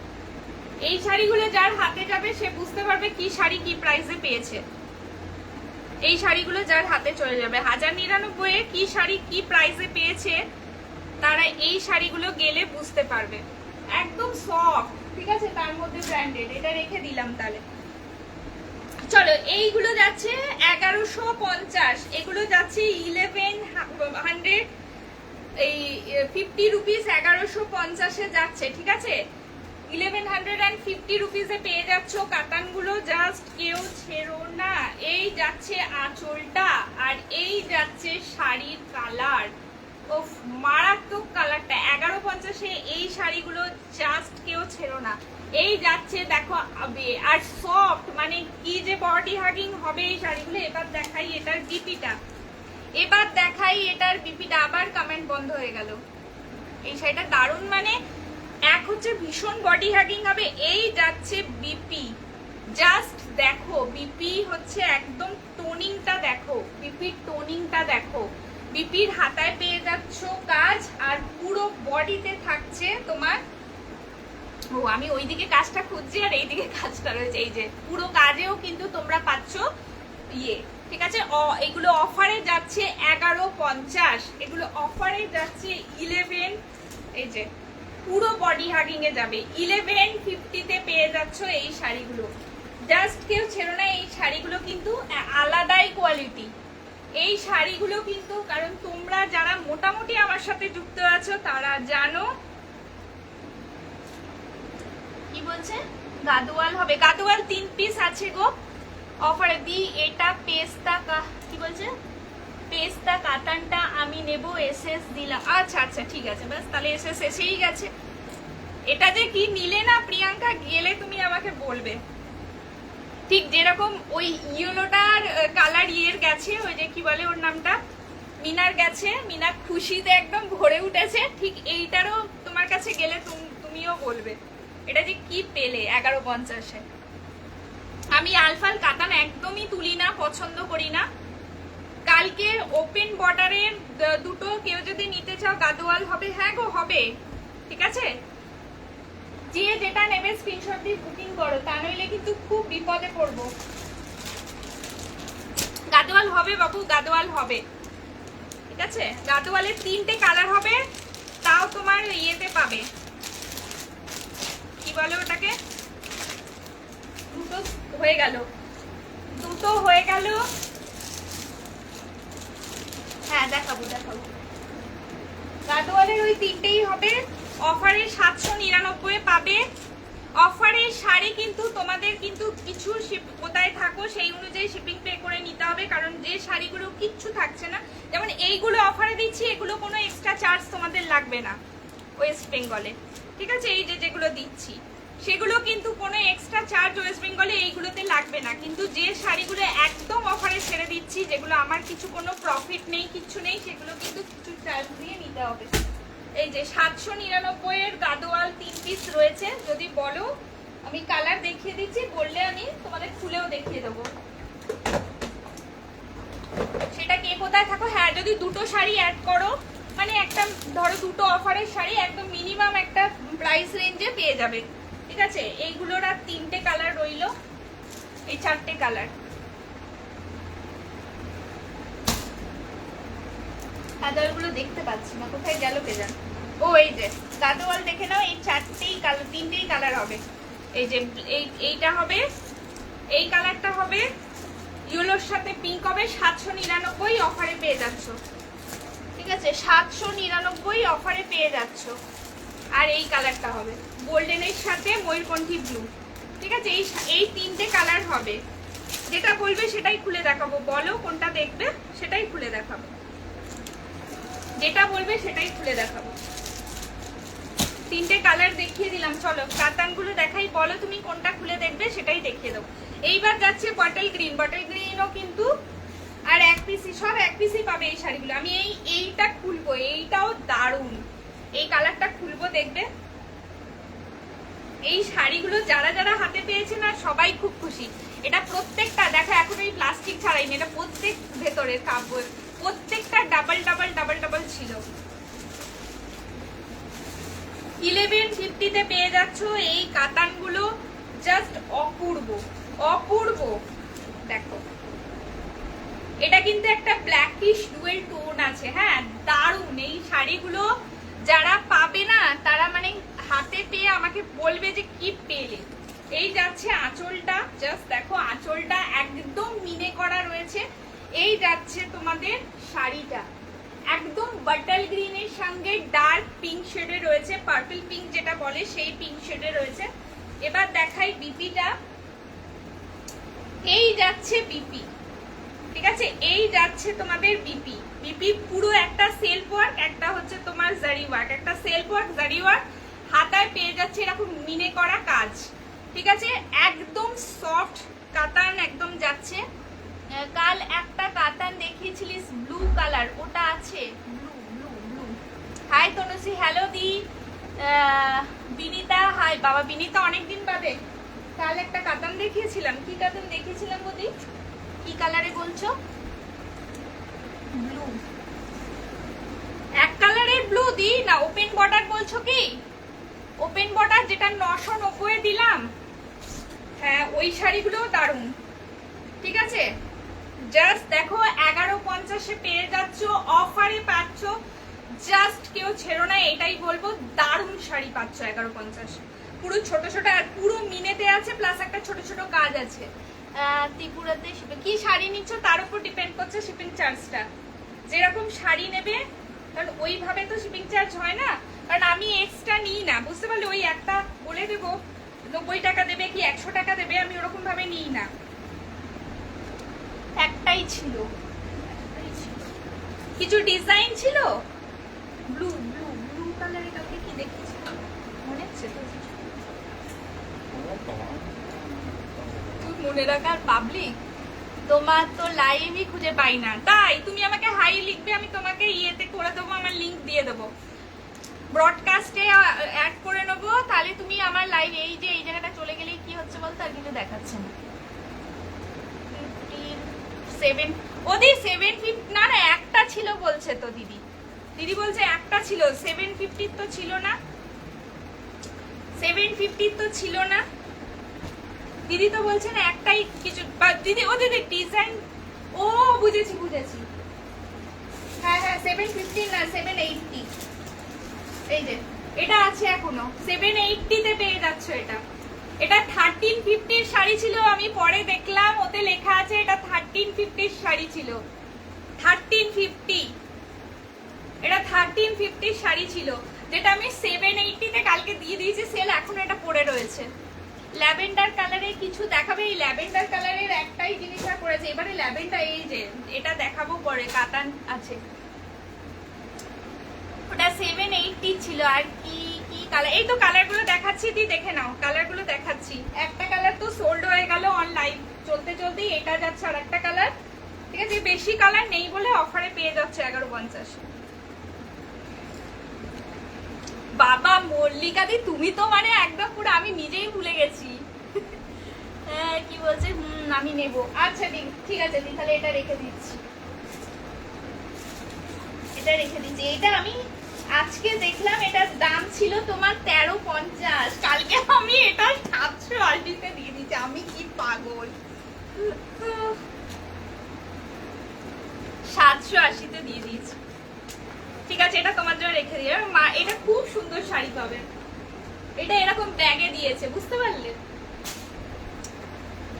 এই শাড়িগুলো যার হাতে যাবে সে বুঝতে পারবে কি শাড়ি কি প্রাইসে পেয়েছে। এই শাড়িগুলো যার হাতে চলে যাবে 1099 এ কি শাড়ি কি প্রাইসে পেয়েছে, তারা এই শাড়িগুলো গেলে বুঝতে পারবে। একদম সফট, ঠিক আছে, তার মধ্যে ব্র্যান্ডেড, এটা রেখে দিলাম তাহলে। চলো, এইগুলো যাচ্ছে 1150, এগুলো যাচ্ছে 1100, এই 50 রুপিস 1150 এ যাচ্ছে, ঠিক আছে। 1150 রুপিসে পেয়ে যাচ্ছ কাতানগুলো, জাস্ট কেউ ছেড়ো না। এই যাচ্ছে আঁচলটা, আর এই যাচ্ছে শাড়ির কালার, ও মারাত্মক কালারটা। 1150 এ এই শাড়িগুলো জাস্ট কেউ ছেড়ো না। এই যাচ্ছে দেখো, আর সফট, মানে কি যে বডি হাগিং হবে এই শাড়িগুলো। এবার দেখাই এটার বিপিটা, এবার দেখাই এটার বিপিটা। আবার কমেন্ট বন্ধ হয়ে গেল। এই শাড়িটা দারুণ, মানে এক হচ্ছে ভীষণ বডি হাগিং হবে। এই যাচ্ছে বিপি, জাস্ট দেখো বিপি হচ্ছে একদম টোনিংটা দেখো, বিপির টোনিংটা দেখো। বিপির হাতায় পেয়ে যাচ্ছ কাজ, আর পুরো বডিতে থাকছে তোমার, ও আমি ওইদিকে কাজটা খুঁজছি আর এইদিকে কাজটা রয়েছে, এই যে পুরো কাজেও কিন্তু তোমরা পাচ্ছ ইয়ে, ঠিক আছে। এগুলো অফারে যাচ্ছে 1150, এগুলো অফারে যাচ্ছে 11, এই যে পুরো বডি হাগিং এ যাবে 1150 তে পেয়ে যাচ্ছ এই শাড়িগুলো। জাস্ট কেউ ছেড়ো না, এই শাড়িগুলো কিন্তু আলাদাই কোয়ালিটি। এই শাড়িগুলো কিন্তু, কারণ তোমরা যারা মোটামুটি আমার সাথে যুক্ত আছো তারা জানো। কি বলছে? গাদোয়াল হবে, গাদোয়াল 3 পিস আছে গো অফারে দি। এটা পেস্তা, কি বলছে, পেস্তা কাতানটা আমি নেব, এসএস দিলাম। আচ্ছা আচ্ছা ঠিক আছে, ব্যাস তাহলে এসএস এসেই গেছে। এটা যে কি নিলে না প্রিয়াঙ্কা, গেলে তুমি আমাকে বলবে। ঠিক যেরকম ওই ইয়েলোটার কালার ইয়ের গেছে, ওই যে কি বলে ওর নামটা, মিনার গেছে, মিনা খুশিতে একদম ভরে উঠেছে, ঠিক এইটারও তোমার কাছে গেলে তুমিও বলবে এটা যে কি পেলে 1150-এ। আমি আলফাল কাতান একদমই তুলি না, পছন্দ করি না। কালকে ওপেন বর্ডারের দুটো কেউ যদি নিতে চাও গাদোয়াল হবে, হ্যাঁ গো হবে, ঠিক আছে। যে যেটা নেবে স্ক্রিনশট দিয়ে বুকিং করো, তা নইলে কিন্তু খুব বিপদে পড়বো। গাদোয়াল হবে বাবু, গাদোয়াল হবে, ঠিক আছে। গাদোয়ালের 3টে কালার হবে, তাও তোমার ইয়েতে পাবে, কি বলে ওটাকে, দুটো হয়ে গেল, দুটো হয়ে গেল। হ্যাঁ দেখাবো দেখাবো। গাদোয়ালের ওই 3টেই হবে, অফারে 799 পাবে। অফারের শাড়ি কিন্তু তোমাদের কিন্তু কিছু কোথায় থাকো সেই অনুযায়ী শিপিং পে করে নিতে হবে, কারণ যে শাড়িগুলো কিচ্ছু থাকছে না, যেমন এইগুলো অফারে দিচ্ছি, এগুলো কোনো এক্সট্রা চার্জ তোমাদের লাগবে না ওয়েস্ট বেঙ্গলে, ঠিক আছে। এই যে যেগুলো দিচ্ছি সেগুলো কিন্তু কোনো এক্সট্রা চার্জ ওয়েস্ট বেঙ্গলে এইগুলোতে লাগবে না, কিন্তু যে শাড়িগুলো একদম অফারে ছেড়ে দিচ্ছি, যেগুলো আমার কিছু কোনো প্রফিট নেই, কিছু নেই, সেগুলো কিন্তু কিছু চার্জ দিয়ে নিতে হবে। এই যে 799 এর গাদোয়াল 3 পিস রয়েছে, যদি বলো আমি কালার দেখিয়ে দিচ্ছি, বললে আমি তোমাদের খুলেও দেখিয়ে দেবো। সেটা কে কোথায় থাকো, হ্যাঁ যদি দুটো শাড়ি অ্যাড করো, মানে একটা ধরো দুটো অফারের শাড়ি একদম মিনিমাম একটা প্রাইস রেঞ্জে পেয়ে যাবে, ঠিক আছে। এইগুলোর আর 3টে কালার রইলো, এই 4টে কালার। গাদোয়ালগুলো দেখতে পাচ্ছি না, কোথায় গেল কে জানে। ও এই যে গাদোয়াল দেখে নাও, এই 4টেই কালার, 3টেই কালার হবে। এই যে এইটা হবে, এই কালারটা হবে, ইয়েলোর সাথে পিঙ্ক হবে, 799 অফারে পেয়ে যাচ্ছ, ঠিক আছে। 799 অফারে পেয়ে যাচ্ছ। আর এই কালারটা হবে গোল্ডেনের সাথে ময়ূরকণ্ঠী ব্লু, ঠিক আছে। এই 3টে কালার হবে, যেটা বলবে সেটাই খুলে দেখাবো, বলো কোনটা দেখবে সেটাই খুলে দেখাবো। যেটা বলবে সেটাই খুলে দেখাবো। 3টে কালার দেখিয়ে দিলাম, চলো কাতানগুলো দেখাই, বলো তুমি কোনটা খুলে দেখবে সেটাই দেখিয়ে দেবো। এইবার যাচ্ছে বটল গ্রিন, বটল গ্রিনও কিন্তু আর এক পিসই, সব এক পিসই পাবে এই শাড়িগুলো। আমি এইটা খুলবো, এইটাও দারুণ, এই কালারটা খুলবো দেখবে। এই শাড়িগুলো যারা যারা হাতে পেয়েছে না সবাই খুব খুশি। এটা প্রত্যেকটা দেখো এখন এই প্লাস্টিক ছাড়াইনি, এটা প্রত্যেক ভেতরের কাপড়, প্রত্যেকটা ডাবল ডাবল ডাবল ডাবল ছিল। 1150-তে পেয়ে যাচ্ছ এই কাতানগুলো, জাস্ট অপূর্ব অপূর্ব। দেখো এটা কিন্তু একটা ব্ল্যাকিশ ডুয়েল টোন আছে, হ্যাঁ দারুণ। এই শাড়িগুলো যারা পাবে না তারা মানে হাতে পেয়ে আমাকে বলবে যে কি পেলে। এই যাচ্ছে আঁচলটা, জাস্ট দেখো আঁচলটা একদম মিনে করা রয়েছে। এই যাচ্ছে তোমাদের শাড়িটা একদম বাটল গ্রিনের সঙ্গে ডার্ক পিঙ্ক শেডে রয়েছে, পার্পল পিঙ্ক যেটা বলে সেই পিঙ্ক শেডে রয়েছে। এবার দেখাই বিপিটা, এই যাচ্ছে বিপি, ঠিক আছে, এই যাচ্ছে তোমাদের বিপি। বিপি পুরো একটা সেলফ ওয়ার্ক, একটা হচ্ছে তোমার জারি ওয়ার্ক, একটা সেলফ ওয়ার্ক জারি ওয়ার্ক, হাতায় পেয়ে যাচ্ছে এরকম মিনে করা কাজ, ঠিক আছে, একদম সফট কাতান একদম যাচ্ছে। কাল একটা কাতান দেখিয়েছিলিস ব্লু কালার, ওটা আছে blue blue blue. Hi Tanushree, hello দি। বিনিতা, হাই বাবা বিনিতা, অনেকদিন বাদে। কাল একটা কাতান দেখিয়েছিলাম, কি কাতান দেখিয়েছিলাম বদি, কি কালারে বলছো? ব্লু, এক কালারের ব্লু দি না, ওপেন বর্ডার বলছো কি? ওপেন বর্ডার যেটা 990 দিলাম, হ্যাঁ ওই শাড়িগুলো দারুণ, ঠিক আছে। জাস্ট দেখো 1150-এ পেয়ে যাচ্ছ, অফারে পাচ্ছ, জাস্ট কেউ ছেড়ো না, এটাই বলবো, দারুণ শাড়ি পাচ্ছ 1150। পুরো ছোট ছোট আর পুরো মিনেতে আছে, প্লাস একটা ছোট ছোট কাজ আছে। ত্রিপুরাতে কি শাড়ি নিচ্ছ তার উপর ডিপেন্ড করছে শিপিং চার্জটা, যেরকম শাড়ি নেবে কারণ ওইভাবে তো শিপিং চার্জ হয় না, কারণ আমি এক্সট্রা নিই না, বুঝতে পারলে, ওই একটা বলে দেবো 90 টাকা দেবে কি 100 টাকা দেবে, আমি ওরকম ভাবে নিই না। একটাই ছিল, কিছু ডিজাইন ছিল, ব্লু ব্লু ব্লু কালারের কাউকে কি দেখেছিলাম মনে হচ্ছে তো, তুই মনে রাখার পাবলিক, তোমার তো লাইভই খুঁজে পাই না, তাই তুমি আমাকে হাই লিখবে, আমি তোমাকে ইয়েতে করে দেবো, আমার লিংক দিয়ে দেবো, ব্রডকাস্টে অ্যাড করে নেবো, তাহলে তুমি আমার লাইভ, এই যে এই জায়গাটা চলে গেলেই কি হচ্ছে বলতো, আর কিছু দেখাচ্ছে না। 7 ওদি 750 না না একটা ছিল বলছে তো দিদি, দিদি বলছে একটা ছিল, 750 তো ছিল না, 750 তো ছিল না, দিদি তো বলছে না একটাই কিছু, দিদি ও দিদি ডিজাইন, ও বুঝেছি বুঝেছি, হ্যাঁ হ্যাঁ 750 না 780, এই যে এটা আছে এখনো 780-তে পেয়ে যাচ্ছ। এটা এটা 1350-র শাড়ি ছিল, আমি পরে দেখলাম ওতে লেখা আছে এটা 1350-র শাড়ি ছিল, 1350, এটা 1350-র শাড়ি ছিল, যেটা আমি 780-তে কালকে দিয়ে দিয়েছি সেল, এখন এটা পড়ে রয়েছে। ল্যাভেন্ডার কালারের কিছু দেখাবে, এই ল্যাভেন্ডার কালারের একটাই জিনিসটা করেছে এবারে, ল্যাভেন্ডার এই যে এটা দেখাবো পরে, কাতান আছে, ওটা 780 ছিল। আর কি কি কালার, এই তো কালারগুলো দেখাচ্ছি, দি দেখে নাও, কালারগুলো দেখাচ্ছি। একটা কালার তো সোল্ড হয়ে গেল অন লাইভ চলতে চলতেই, এটা যাচ্ছে আর একটা কালার, ঠিক আছে, বেশি কালার নেই বলে অফারে পেয়ে যাচ্ছে 1150। বাবা মল্লিকা দি, তুমি তো মানে একদম পুরো, আমি নিজেই ভুলে গেছি। হ্যাঁ কি বলছে, আমি নেব, আচ্ছা ঠিক আছে দি, তাহলে এটা রেখে দিচ্ছি, এটা রেখে দিচ্ছি। এটা আমি আজকে দেখলাম এটার দাম ছিল তোমার 1350, কালকে আমি এটা 780-তে দিয়ে দিচ্ছি, আমি কি পাগল, 780-তে দিয়ে দিয়েছি, ঠিক আছে, এটা তোমার জন্য রেখে দিয়ে, মা এটা খুব সুন্দর শাড়ি পাবে, এটা এরকম ব্যাগে দিয়েছে, বুঝতে পারলে।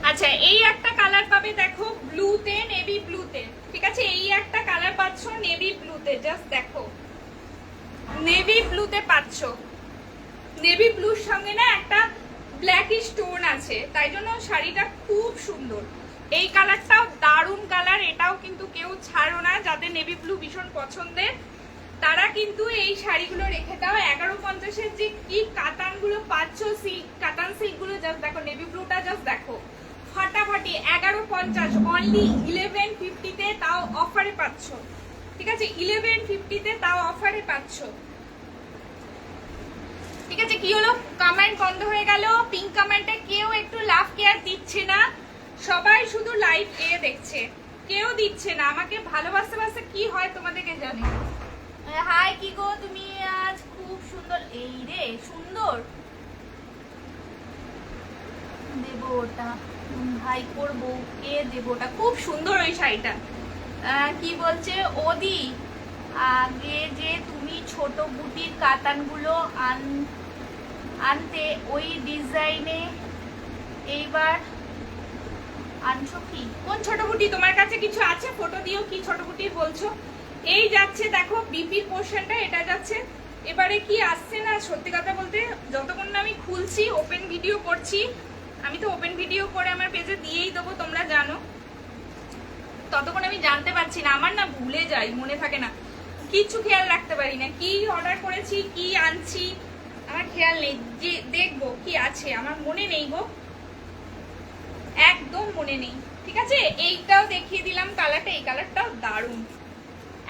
আচ্ছা এই একটা কালার পাবে দেখো ব্লুতে, নেভি ব্লুতে, ঠিক আছে, এই একটা কালার পাচ্ছ নেভি ব্লুতে, জাস্ট দেখো নেভি ব্লুতে পাচ্ছ, নেভি ব্লুর সঙ্গে না একটা ব্ল্যাকিশ টোন আছে, তাই জন্য শাড়িটা খুব সুন্দর। এই কালারটাও দারুণ কালার, এটাও কিন্তু কেউ ছাড়ো না, যাদের নেভি ব্লু ভীষণ পছন্দের, তারা কিন্তু এই শাড়িগুলো রেখে দাও। 1150-এর যে কি কাতানগুলো পাচ্ছ, সিল্ক কাতান সিল্কগুলো জাস্ট দেখো, নেভি ব্লুটা জাস্ট দেখো ফাটাফাটি। 1150 অনলি 1150-তে, তাও অফারে পাচ্ছ। ঠিক আছে, 1150-তে তাও অফারে পাচ্ছ। ঠিক আছে, কি হলো? কমেন্ট বন্ধ হয়ে গেল। পিঙ্ক কমেন্টে কেউ একটু লাভ কেয়ার দিচ্ছে না, সবাই শুধু লাইভ দেখছে, কেউ দিচ্ছে না আমাকে ভালোবাসতে বাসতে। কি হয় তোমাদেরকে জানি। হাই, কি গো তুমি আজ খুব সুন্দর। এই রে সুন্দর, দেবো ওটা ভাই করবো, কে দেবো ওটা? খুব সুন্দর ওই শাড়িটা। কি বলছে ওদি, আগে যে তুমি ছোট বুটির কাতানগুলো আনতে ওই ডিজাইনে, এইবার আনছো কি? কোন ছোট বুটি? তোমার কাছে কিছু আছে? ফটো দিও, কি ছোট বুটি বলছো? এই যাচ্ছে দেখো বিপির পোর্শনটা, এটা যাচ্ছে। এবারে কি আসছে না, সত্যি কথা বলতে যতক্ষণ না আমি খুলছি, ওপেন ভিডিও করছি, আমি তো ওপেন ভিডিও করে আমার পেজে দিয়েই দেবো, তোমরা জানো, ততক্ষণ আমি জানতে পারছি না। আমার না ভুলে যাই, মনে থাকে না, কিচ্ছু খেয়াল রাখতে পারি না। কি অর্ডার করেছি, কি আনছি, আমার খেয়াল নেই। যে দেখবো কি আছে, আমার মনে নেই গো, একদম মনে নেই। ঠিক আছে, এইটাও দেখিয়ে দিলাম কালারটা, এই কালারটাও দারুণ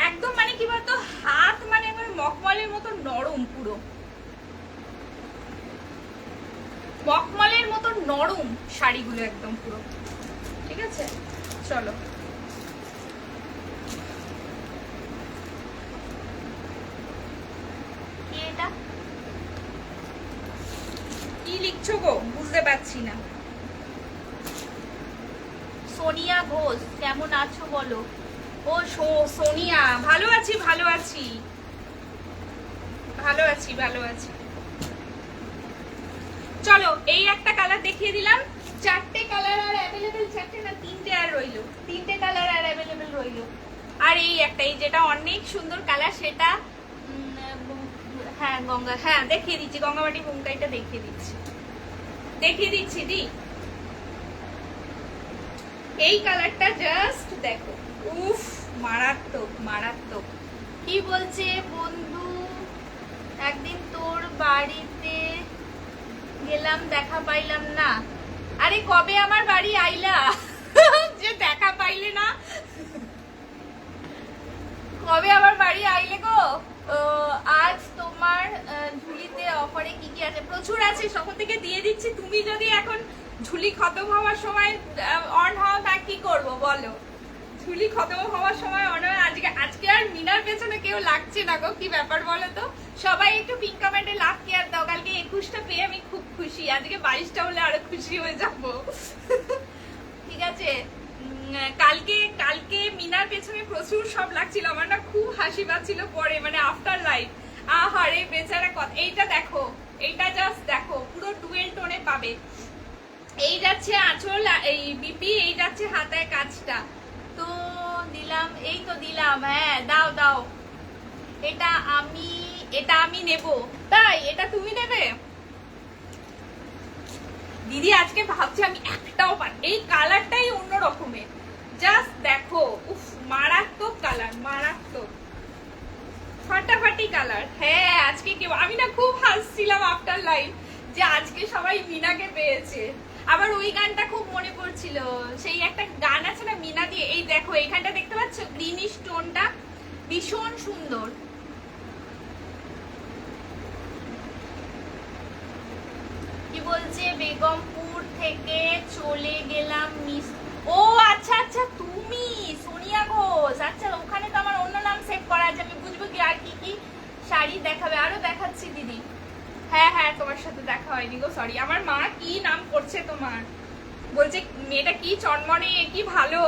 একদম। মানে কি বলতো, হাত মানে আমার মখমলের মতো নরম, পুরো মখমলের মতো নরম শাড়িগুলো একদম পুরো। ঠিক আছে, চলো। কি এটা? কি লিখছো গো, বুঝতে পারছি না। সোনিয়া ঘোষ, কেমন আছো বলো? ও সোনিয়া, ভালো আছি ভালো আছি ভালো আছি ভালো আছি। চলো, এই একটা কালার দেখিয়ে দিলাম। 4টে কালার আর অ্যাভেলেবেল, 4টে না 3টে আর রইলো, 3টে কালার আর অ্যাভেলেবেল রইলো। আর এই একটা, এই যেটা অনেক সুন্দর কালার, সেটা হ্যাঁ গঙ্গা, হ্যাঁ দেখিয়ে দিচ্ছি, গঙ্গাবাটি বুমকাইটা দেখিয়ে দিচ্ছি দি। এই কালারটা জাস্ট দেখো, উফ মারাত্মক মারাত্মক। কি বলছে বন্ধু, একদিন তোর বাড়িতে গেলাম, দেখা পাইলাম না। আরে কবে আমার বাড়ি আইলা যে দেখা পাইলে না? কবে আমার বাড়ি আইলে গো? আজ তোমার ঝুলিতে অফারে কি কি আছে? প্রচুর আছে, সকল থেকে দিয়ে দিচ্ছি। তুমি যদি এখন ঝুলি খতম হওয়ার সময় অন হও, তা কি করবো বলো? ঝুলি খতম হওয়ার সময় অন। আজকে আর মিনার পেছনে কেউ লাগছে না গো, কি ব্যাপার বলো তো? সবাই একটু পিঙ্ক কমেন্টে লাভ কেয়ার দাও। কালকে 21টা পেয়ে আমি খুব খুশি, আজকে 22টা হলে আরো খুশি হয়ে যাবো। ঠিক আছে, কালকে মিনার পেছনে প্রচুর সব লাগছিল, আমার না খুব হাসি পাচ্ছিল পরে, মানে আফটার লাইফ। আহারে বেচারা কথা। এইটা দেখো, এইটা জাস্ট দেখো, পুরো ডুয়েল টোনে পাবে। এই যাচ্ছে আঁচল, এই বিপি, এই যাচ্ছে হাতায় কাজটা। তো দিলাম, এই তো দিলাম। হ্যাঁ দাও দাও, এটা আমি নেব। তাই এটা তুমি নেবে? দিদি আজকে ভাবছি আমি একটাও পাই। এই কালারটাই অন্য রকমের, জাস্ট দেখো, উফ মারাত্মক কালার, মারাত্মক ফাটাফাটি কালার। হ্যাঁ আজকে কেউ, আমি না খুব হাসছিলাম আফটার লাইফ যে আজকে সবাই মিনাকে পেয়েছে। আবার ওই গানটা খুব মনে পড়ছিল, সেই একটা গান আছে না মিনা দিয়ে। এই দেখো এইখানটা দেখতে পাচ্ছ, গ্রিনিশ টোনটা ভীষণ সুন্দর। কি বলছে, বেগমপুর থেকে চলে গেলাম মিস। ও আচ্ছা আচ্ছা, তুমি সোনিয়া ঘোষ। আচ্ছা, ওখানে তো আমার অন্য নাম সেভ করা আছে, আমি বুঝবো কি আর কি কি শাড়ি দেখাবে। আরো দেখাচ্ছি দিদি। হ্যাঁ হ্যাঁ, তোমার সাথে দেখা হয়নি গো, সরি। আমার মা কি নাম করছে তোমার, বলছে মেয়েটা কি চনমনে, কি ভালো।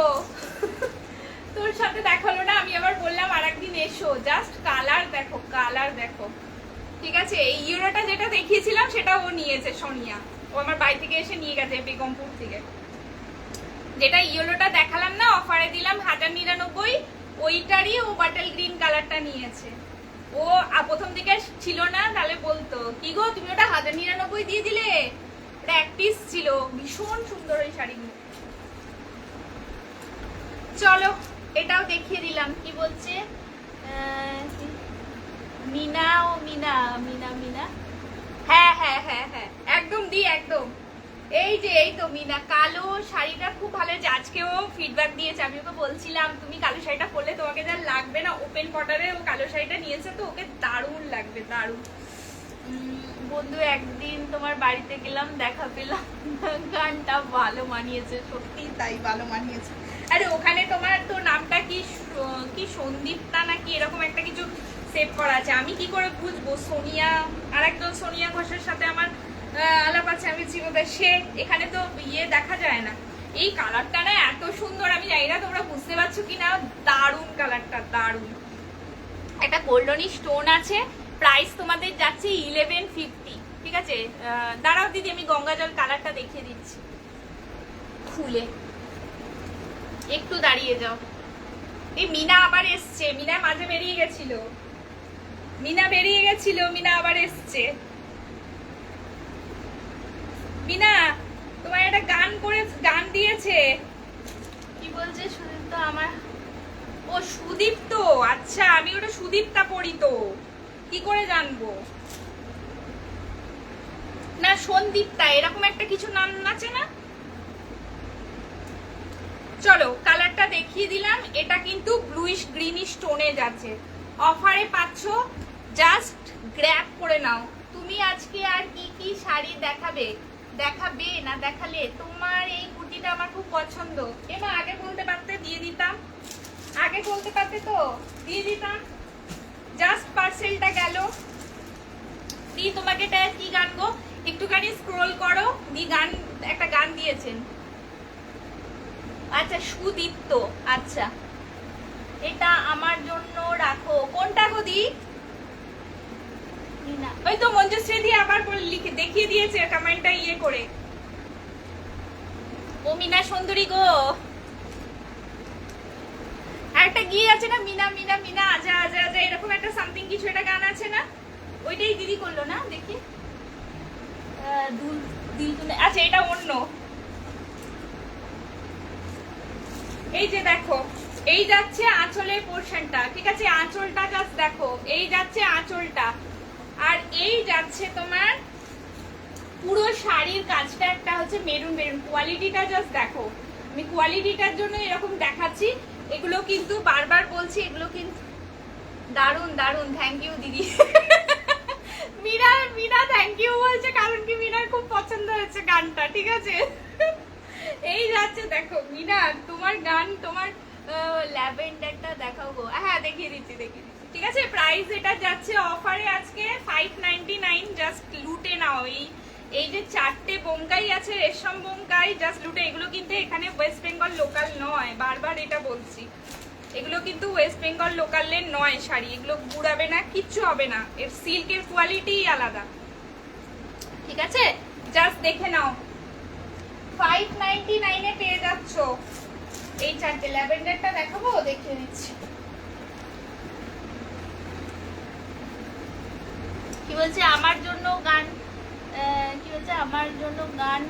তোর সাথে দেখা হলো না, আমি আবার বললাম আর একদিন এসো। জাস্ট কালার দেখো, কালার দেখো। ঠিক আছে, এই ইউরোটা যেটা দেখিয়েছিলাম সেটা ও নিয়েছে, সোনিয়া। ও আমার বাড়ি থেকে এসে নিয়ে গেছে বেগমপুর থেকে। যেটা ইয়েলোটা দেখালাম না, অফারে দিলাম 1099, ওইটারই ও বাটল গ্রিন কালারটা নিয়েছে। ও প্রথম দিকে ছিল না, তাহলে বলতো কি গো তুমি ওটা 1099 দিয়ে দিলে, ওটা এক পিস ছিল। ভীষণ সুন্দর ওই শাড়িগুলো। চলো এটাও দেখিয়ে দিলাম। কি বলছে, মিনা ও মিনা মিনা মিনা, হ্যাঁ হ্যাঁ হ্যাঁ হ্যাঁ একদম দি একদম। এই তো মিনা, কালো শাড়িটা খুব ভালো হয়েছে। আজকেও ফিডব্যাক দিয়েছে, আমি ওকে বলছিলাম তুমি কালো শাড়িটা পরলে তোমাকে যা লাগবে না, ওপেন কটারে ও কালো শাড়িটা নিয়েছে তো ওকে দারুণ লাগবে, দারুণ। বন্ধু একদিন তোমার বাড়িতে গেলাম, দেখা পেলাম, গানটা ভালো মানিয়েছে, সত্যি তাই ভালো মানিয়েছে। আরে ওখানে তোমার তো নামটা কি কি সন্দীপ্তা নাকি এরকম একটা কিছু সেভ করা আছে, আমি কি করে বুঝবো? সোনিয়া, আর একজন সোনিয়া ঘোষের সাথে আমার আলাপ আছে, আমি চিনতে, সে এখানে তো ইয়ে দেখা যায় না। এই কালারটা না এত সুন্দর, আমি জানি না তোমরা বুঝতে পারছো কিনা, দারুণ কালারটা, দারুণ। একটা গোল্ডনি স্টোন আছে, প্রাইস তোমাদের যাচ্ছে 1150, ঠিক আছে? দাঁড়াও দিদি, আমি গঙ্গা জল কালারটা দেখিয়ে দিচ্ছি খুলে, একটু দাঁড়িয়ে যাও। এই মিনা আবার এসছে, মিনা মাঝে বেরিয়ে গেছিল, মিনা বেরিয়ে গেছিল, মিনা আবার এসছে। মিনা তোমার একটা গান দিয়েছে, কি বলছে? সুদীপ্ত আমার, ও সুদীপ্ত, আচ্ছা আমি ওটা সুদীপ্তা পড়ি তো, কি করে জানবো? না সন্দীপ্তা এরকম একটা কিছু নাম আছে না। চলো কালারটা দেখিয়ে দিলাম, এটা কিন্তু ব্লুইশ গ্রিনিশ টোনে যাচ্ছে, অফারে পাচ্ছ, জাস্ট গ্র্যাব করে নাও। তুমি আজকে আর কি কি শাড়ি দেখাবে না দেখালে? তোমার এই কুর্তিটা আমার খুব পছন্দ। এমা আগে বলতে পারতে, দিয়ে দিতাম, আগে বলতে পারতে তো দিয়ে দিতাম, জাস্ট পার্সেলটা গেল। দি তোমাকে এটা কি গান গো, একটুখানি স্ক্রোল করো, দি গান, একটা গান দিয়েছেন, আচ্ছা সুদীপ্ত, আচ্ছা এটা আমার জন্য রাখো, কোনটা গো দি? ওই তো মঞ্জুশ্রী দি আবার লিখে দেখিয়ে দিয়েছে কমেন্টটা ইয়ে করে। ও মিনা সুন্দরী গো, একটা গিয়ে আছে না, মিনা মিনা মিনা আজা আজা আজা, এরকম একটা সামথিং কিছু একটা গান আছে না, ওইটাই দিদি করলো না, দেখি দিল তুলে, আচ্ছা এটা অন্য। এই যে দেখো, এই যাচ্ছে আঁচলের পোরশনটা, ঠিক আছে? আঁচলটা জাস্ট দেখো, এই যাচ্ছে আঁচলটা, আর এই যাচ্ছে তোমার পুরো শাড়ির কাজটা, একটা হচ্ছে মেরুন মেরুন, কোয়ালিটিটা জাস্ট দেখো। আমি কোয়ালিটিটার জন্য এরকম দেখাচ্ছি, এগুলো কিন্তু বারবার বলছি, এগুলো কিন্তু দারুন দারুন। থ্যাংক ইউ দিদি। মিনা মিনা থ্যাংক ইউ বলছে, কারণ কি মিনার খুব পছন্দ হয়েছে গানটা, ঠিক আছে? এই যাচ্ছে দেখো মিনা, তোমার গান, তোমার ল্যাভেন্ডারটা দেখাও গো, হ্যাঁ দেখিয়ে দিচ্ছি, ঠিক আছে? প্রাইস এটা যাচ্ছে অফারে আজকে 599, জাস্ট লুটে নাও। এই যে চারটে বোমকাই আছে, রেশম বোমকাই, জাস্ট লুটে। এগুলো কিন্তু এখানে ওয়েস্ট বেঙ্গল লোকাল নয়, বারবার এটা বলছি, এগুলো কিন্তু ওয়েস্ট বেঙ্গল লোকালের নয় শাড়ি, এগুলো বুড়াবে না, কিচ্ছু হবে না, এর সিল্কের কোয়ালিটি আলাদা, ঠিক আছে? জাস্ট দেখে নাও, 599 এ পেয়ে যাচ্ছ এই চারটে। ল্যাভেন্ডারটা দেখাবো, দেখিয়ে দিচ্ছি। কি বলছে আমার জন্য গান, কি বলছে আমার জন্য গান,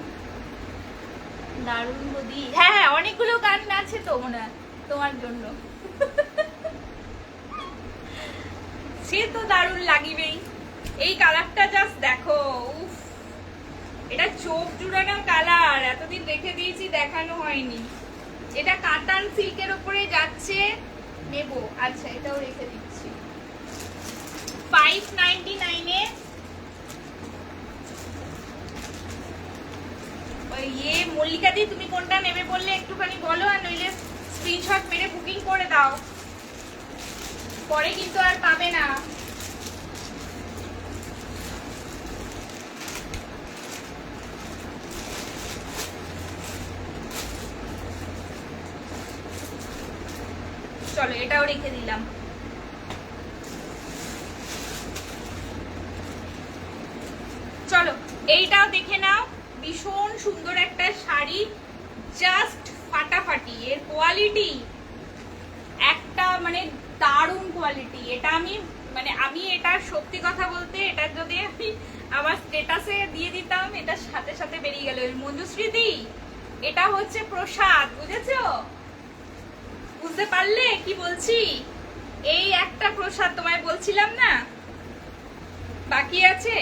দারুণ বদি, হ্যাঁ হ্যাঁ অনেকগুলো গান আছে তো মনে হয় তোমার জন্য। সে তো দারুণ লাগিবেই। এই কালারটা জাস্ট দেখো, উফ, এটা চোখ জুড়ানো কালার, এতদিন রেখে দিয়েছি, দেখানো হয়নি। এটা কাতান সিল্কের উপরে যাচ্ছে, নেবো, আচ্ছা এটাও রেখে দিচ্ছি 599 এ। ইয়ে মল্লিকা দি, তুমি কোনটা নেবে বললে একটুখানি বলো, আর নইলে স্ক্রিনশট মেরে বুকিং করে দাও, পরে কিন্তু আর পাবে না। চলো এটাও রেখে দিলাম। চলো এইটাও দেখে নাও, ভীষণ সুন্দর একটা শাড়ি, জাস্ট ফাটাফাটি, এর কোয়ালিটি একটা মানে দারুণ কোয়ালিটি। এটা আমি এটা সত্যি কথা বলতে, এটা যদি আমি আমার স্ট্যাটাসে দিয়ে দিতাম, এটার সাথে সাথে বেরিয়ে গেল। মঞ্জুশ্রী দি, এটা হচ্ছে প্রসাদ, বুঝেছো? বুঝতে পারলে কি বলছি? এই একটা প্রসাদ তোমায় বলছিলাম না, বাকি আছে।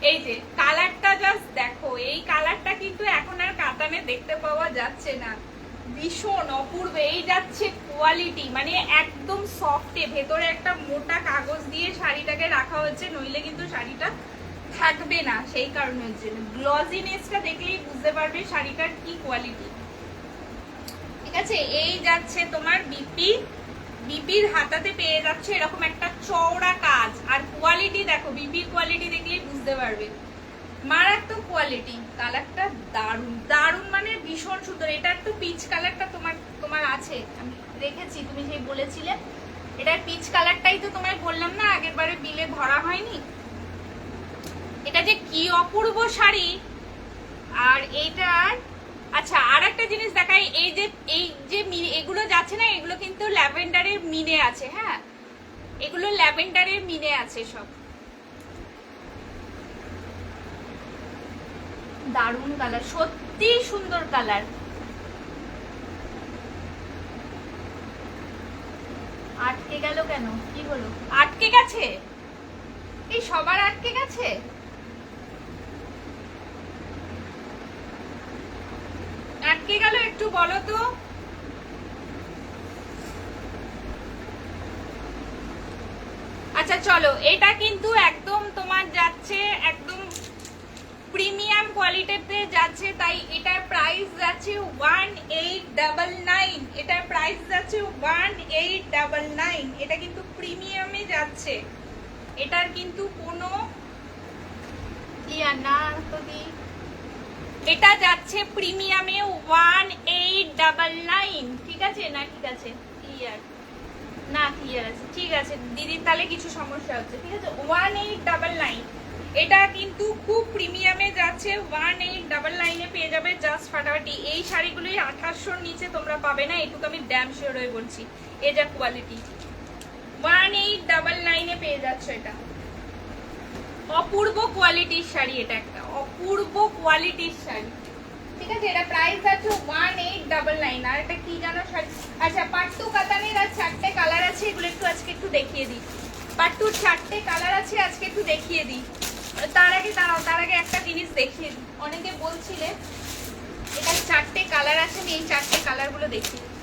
এই যে কালারটা জাস্ট দেখো, এই কালারটা কিন্তু এখন আর কাতানে দেখতে পাওয়া যাচ্ছে না, ভীষণ অপূর্ব। এই যাচ্ছে কোয়ালিটি, মানে একদম সফটে, ভেতরে একটা মোটা কাগজ দিয়ে শাড়িটাকে রাখা হচ্ছে, নইলে কিন্তু শাড়িটা থাকবে না। সেই কারণের জন্য গ্লজিনেসটা দেখলেই বুঝতে পারবে শাড়িটার কি কোয়ালিটি। ঠিক আছে, এই যাচ্ছে তোমার বিপির হাতাতে পেয়ে যাচ্ছে এরকম একটা চওড়া কাজ, আর কোয়ালিটি দেখো, বিপির কোয়ালিটি দেখলেই বুঝতে পারবে, মারাত্মক কোয়ালিটি। কালারটা দারুণ দারুণ, মানে ভীষণ সুন্দর। এটা একটু পিচ কালারটা তোমার আছে, আমি রেখেছি, তুমি সেই বলেছিলে এটার পিচ কালারটাই তো তোমায় বললাম না আগের বারে বিলে ধরা হয়নি। এটা যে কি অপূর্ব শাড়ি। আর এইটার আচ্ছা আর একটা জিনিস দেখাই, এই যে এগুলো যাচ্ছে না, এগুলো কিন্তু ল্যাভেন্ডারের মিনে আছে। হ্যাঁ, এগুলো ল্যাভেন্ডারের মিনে আছে সব। দারুণ কালার, সত্যি সুন্দর কালার। আটকে গেল কেন, কি হলো? আটকে গেছে, এই সবার আটকে গেছে। আটকে গেল, একটু বলো তো। আচ্ছা চলো, এটা কিন্তু একদম তোমার যাচ্ছে একদম প্রিমিয়াম কোয়ালিটিতে যাচ্ছে, তাই এটার প্রাইস যাচ্ছে 1899। এটার প্রাইস যাচ্ছে 1899। এটা কিন্তু প্রিমিয়ামে যাচ্ছে, এটার কিন্তু কোনো না তো দি, এটা যাচ্ছে প্রিমিয়ামে 1899। ঠিক আছে না? ঠিক আছে, ক্লিয়ার না? ক্লিয়ার আছে, ঠিক আছে দিদির তাহলে কিছু সমস্যা হচ্ছে। ঠিক আছে, 1899। এটা কিন্তু খুব প্রিমিয়ামে যাচ্ছে, 1899 পেয়ে যাবে জাস্ট ফাটাফাটি। এই শাড়িগুলোই 2800-র নিচে তোমরা পাবে না, এটুকু আমি ড্যাম শিওর হয়ে বলছি। এই যা কোয়ালিটি, 1899 পেয়ে যাচ্ছে। এটা অপূর্ব কোয়ালিটির শাড়ি, এটা একটা অপূর্ব কোয়ালিটির শাড়ি। ঠিক আছে, এটা প্রাইস আছে 1899। আর এটা কি জানো শাড়ি? আচ্ছা, পাট্টু কাতানের আর 4টে কালার আছে, এগুলো আজকে একটু দেখিয়ে দিই। পাট্টুর 4টে কালার আছে, আজকে একটু দেখিয়ে দিই। তার আগে একটা জিনিস দেখিয়ে দিই। অনেকে বলছিলে এটা 4টে কালার আছে, আমি এই 4টে কালার গুলো দেখিয়ে দিই।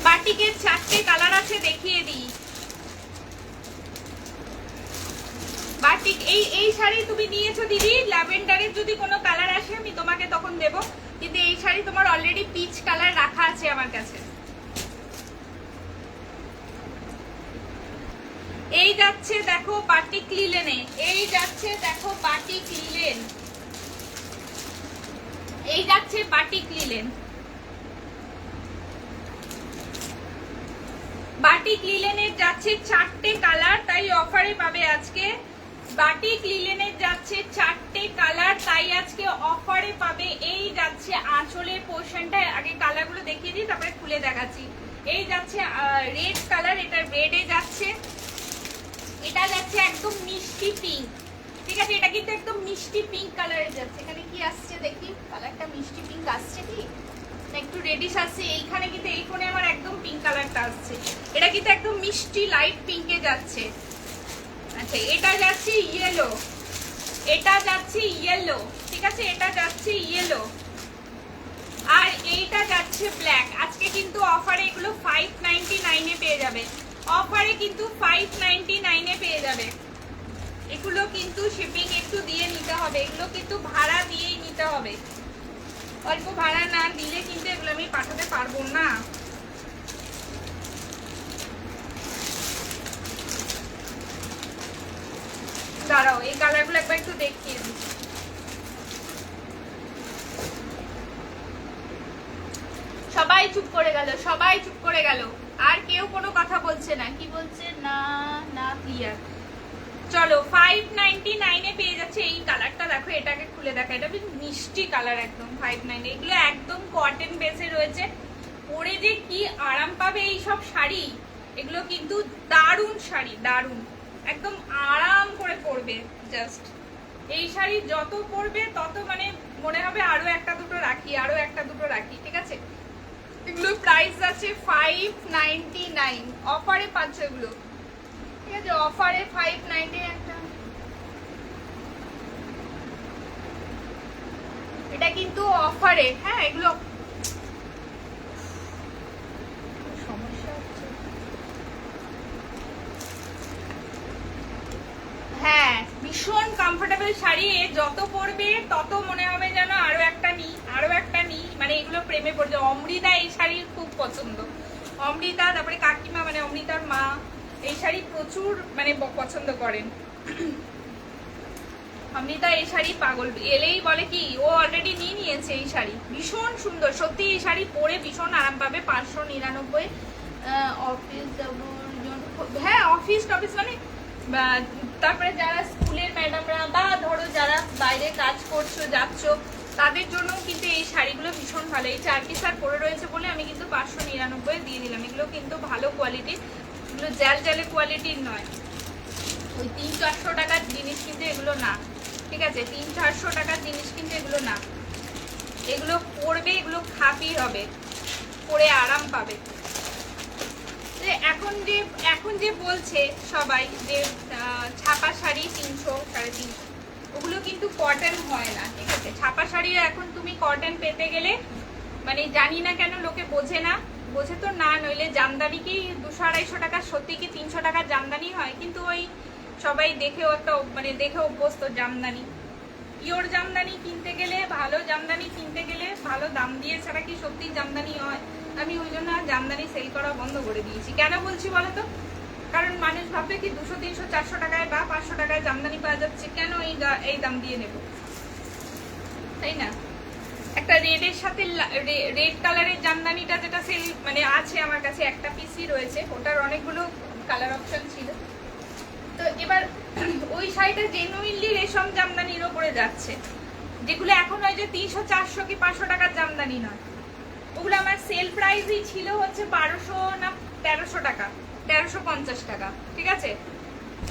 বাটিকের 4টে কালার আছে, দেখিয়ে দিই। বাটিক এই শাড়ি তুমি নিয়েছো দিদি, ল্যাভেন্ডারের যদি কোনো কালার আসে আমি তোমাকে তখন দেব, কিন্তু এই শাড়ি তোমার অলরেডি পিচ কালার রাখা আছে আমার কাছে। এই যাচ্ছে দেখো বাটিক লিলেনে, এই যাচ্ছে দেখো বাটিক লিলেন, এই যাচ্ছে বাটিক লিলেন। বাটিক লিলেনের যাচ্ছে 4টে কালার, তাই অফারে পাবে আজকে। বাটিক লিলেনের যাচ্ছে 4টে কালার, তাই আজকে অফারে পাবে। এই যাচ্ছে আঁচলের পোর্শনটা, আগে কালারগুলো দেখিয়ে দিই তারপরে খুলে দেখাচ্ছি। এই যাচ্ছে রেড কালার, এটা রেডে যাচ্ছে। এটা যাচ্ছে একদম মিষ্টি পিঙ্ক। ঠিক আছে, এটা কিন্তু একদম মিষ্টি পিঙ্ক কালারে যাচ্ছে। এখানে কি আসছে দেখি, কালারটা মিষ্টি পিঙ্ক আসছে কি না একটু রেডিশ আসছে। এইখানে কিন্তু এই কোণে আমার একদম পিঙ্ক কালারটা আসছে। এটা কিন্তু একদম মিষ্টি লাইট পিঙ্কে যাচ্ছে। আচ্ছা, এটা যাচ্ছে ইয়েলো, এটা যাচ্ছে ইয়েলো। ঠিক আছে, এটা যাচ্ছে ইয়েলো, আর এইটা যাচ্ছে ব্ল্যাক। আজকে কিন্তু অফারে এগুলো 599 পেয়ে যাবে। অফারে কিন্তু 599 পেয়ে যাবে। এগুলো কিন্তু শিপিং একটু দিয়ে নিতে হবে, এগুলো কিন্তু ভাড়া দিয়েই নিতে হবে। অল্প ভাড়া না দিলে কিন্তু এগুলো আমি পাঠাতে পারবো না। দাঁড়াও, এই কালারগুলো একবার একটু দেখিয়ে দিই। সবাই চুপ করে গেল, সবাই চুপ করে গেল, আর কেউ কোনো কথা বলছে না। কি বলছে? না না, ক্লিয়ার। চলো, 599 পেয়ে যাচ্ছে। এই কালারটা দেখো, এটাকে খুলে দেখা, এটা বেশ মিষ্টি কালার একদম। 599, এগুলো একদম কটন বেসে রয়েছে। পরে যে কি আরাম পাবে এই সব শাড়ি, এগুলো কিন্তু দারুণ শাড়ি, দারুণ, একদম আরাম করে পরবে। জাস্ট এই শাড়ি যত পরবে তত মানে মনে হবে আরো একটা দুটো রাখি, আরো একটা দুটো রাখি। ঠিক আছে, এগুলো প্রাইস আছে 599, অফারে পাচ্ছ এগুলো। ঠিক আছে, অফারে 590 একটা। এটা কিন্তু অফারে, হ্যাঁ এগুলো সমস্যা হচ্ছে। হ্যাঁ ভীষণ কমফোর্টেবল শাড়ি, যত পরবে তত মনে হবে যেন আরো একটা নিই আরো একটা নিই, মানে এগুলো প্রেমে পড়ছে। অমৃতা এই শাড়ির খুব পছন্দ, অমৃতা তারপরে কাকিমা মানে অমৃতার মা এই শাড়ি প্রচুর মানে পছন্দ করেন। অমৃতা এই শাড়ি পাগল, এলেই বলে কি ও অলরেডি নিয়ে নিয়েছে এই শাড়ি, ভীষণ সুন্দর সত্যি। এই শাড়ি পরে ভীষণ আরাম পাবে। 599 অফিস যাওয়ার জন্য, হ্যাঁ অফিস টফিস মানে তারপরে যারা স্কুলের ম্যাডামরা বা ধরো যারা বাইরে কাজ করছো যাচ্ছ তাদের জন্য কিন্তু এই শাড়িগুলো ভীষণ ভালো। এই 4 পিস আর পরে রয়েছে বলে আমি কিন্তু 599 দিয়ে দিলাম। এগুলো কিন্তু ভালো কোয়ালিটির, এগুলো জ্যাল জ্যালে কোয়ালিটির নয়। ওই 300-400 টাকার জিনিস কিন্তু এগুলো না, ঠিক আছে? 300-400 টাকার জিনিস কিন্তু এগুলো না। এগুলো পরবে, এগুলো খাপি হবে, পরে আরাম পাবে। এখন যে বলছে সবাই যে ছাপা শাড়ি 300-350, ওগুলো কিন্তু কটন হয় না, ঠিক আছে? ছাপা শাড়ি এখন তুমি কটন পেতে গেলে মানে জানি না কেন লোকে বোঝে না, বোঝে তো না, নইলে জামদানি কি 200-250 টাকা, সত্যি কি 300 টাকার জামদানি হয়? কিন্তু ওই সবাই দেখেও একটা মানে দেখে অভ্যস্ত জামদানি। পিওর জামদানি কিনতে গেলে, ভালো জামদানি কিনতে গেলে ভালো দাম দিয়ে ছাড়া কি সত্যি জামদানি হয়? আমি ওই জন্য জামদানি সেল করা বন্ধ করে দিয়েছি। কেন বলছি বলো তো? কারণ মানুষ ভাববে কি 200-300-400 টাকায় বা 500 টাকায় জামদানি পাওয়া যাচ্ছে, কেন এই দাম দিয়ে নেব, তাই না? একটা রেডের সাথে রেড কালারের জামদানিটা যেটা সেল মানে আছে আমার কাছে, একটা পিসই রয়েছে, ওটার অনেকগুলো কালার অপশন ছিল। তো এবার ওই শাড়িটা জেনুইনলি রেশম জামদানির ওপরে যাচ্ছে, যেগুলো এখন হয় যে 300-400 কি 500 টাকার জামদানি নয়। ওগুলো আমার সেল প্রাইসই ছিল হচ্ছে 1200 না 1300 টাকা, 1350 টাকা, ঠিক আছে?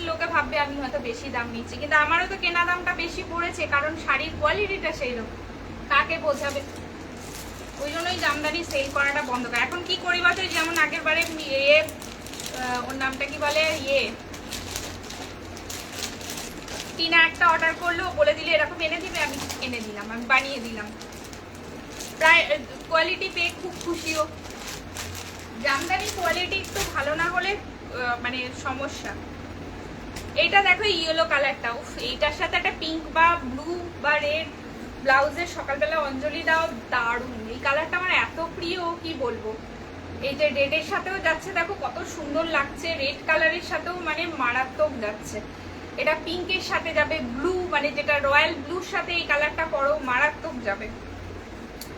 লোকে ভাববে আমি হয়তো বেশি দাম নিচ্ছি, কিন্তু আমারও তো কেনা দামটা বেশি পড়েছে, কারণ শাড়ির কোয়ালিটিটা সেই রকম। কাকে বোঝাবে? ওই জন্যই জামদানি সেল করাটা বন্ধ করে। এখন কি করি বলতো, যেমন আগের বারে ওর নামটা কি বলে, টিনা একটা অর্ডার করলো, বলে দিলে এরকম এনে দিবে, আমি এনে দিলাম, আমি বানিয়ে দিলাম। প্রায় কোয়ালিটি পেয়ে খুব খুশিও। জামদানি কোয়ালিটি একটু ভালো না হলে মানে সমস্যা। এইটা দেখো ইয়েলো কালারটা, উফ এইটার সাথে একটা পিঙ্ক বা ব্লু বা রেড ব্লাউজের সকালবেলা অঞ্জলি দাও, দারুণ। এই কালারটা আমার এত প্রিয় কি বলবো। এই যে রেডের সাথেও যাচ্ছে, দেখো কত সুন্দর লাগছে, রেড কালারের সাথেও মানে মারাত্মক যাচ্ছে। এটা পিঙ্কের সাথে যাবে, ব্লু মানে যেটা রয়্যাল ব্লুর সাথে এই কালারটা পরো, মারাত্মক যাবে।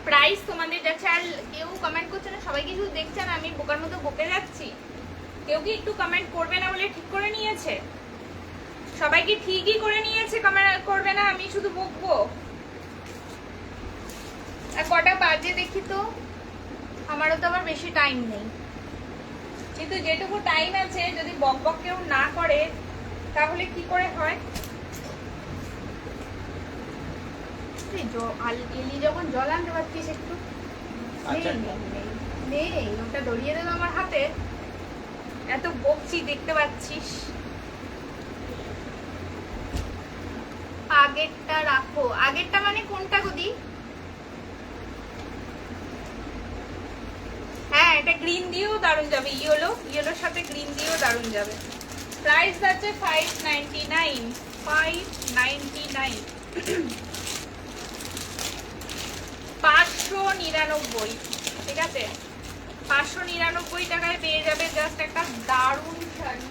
প্রাইস তোমাদের যাচ্ছে। আর কেউ কমেন্ট করছে না, সবাই কিছু দেখছে না, আমি বোকার মতো বকে যাচ্ছি। কেউ কি একটু কমেন্ট করবে না বলে ঠিক করে নিয়েছে? সবাই কি ঠিকই করে নিয়েছে? কমেন্ট করবে না, আমি শুধু বকবো? আর কটা বাজে দেখি তো, আমারও তো আবার বেশি টাইম নেই, কিন্তু যেটুকু টাইম আছে যদি বক বক কেউ না করে তাহলে কি করে হয়? এলি যখন জল আনতে পারছিস একটু, নেই ওটা ধরিয়ে দেবে আমার হাতে, এত বকছি দেখতে পাচ্ছিস। আগেরটা রাখো। আগেরটা মানে কোনটা গদি? হ্যাঁ এটা গ্রিন দিয়েও দারুণ যাবে, ইয়েলোর সাথে গ্রিন দিয়েও দারুণ যাবে। প্রাইস আছে 599, 599, 599, ঠিক আছে? 599 টাকায় পেয়ে যাবে জাস্ট একটা দারুণ শাড়ি।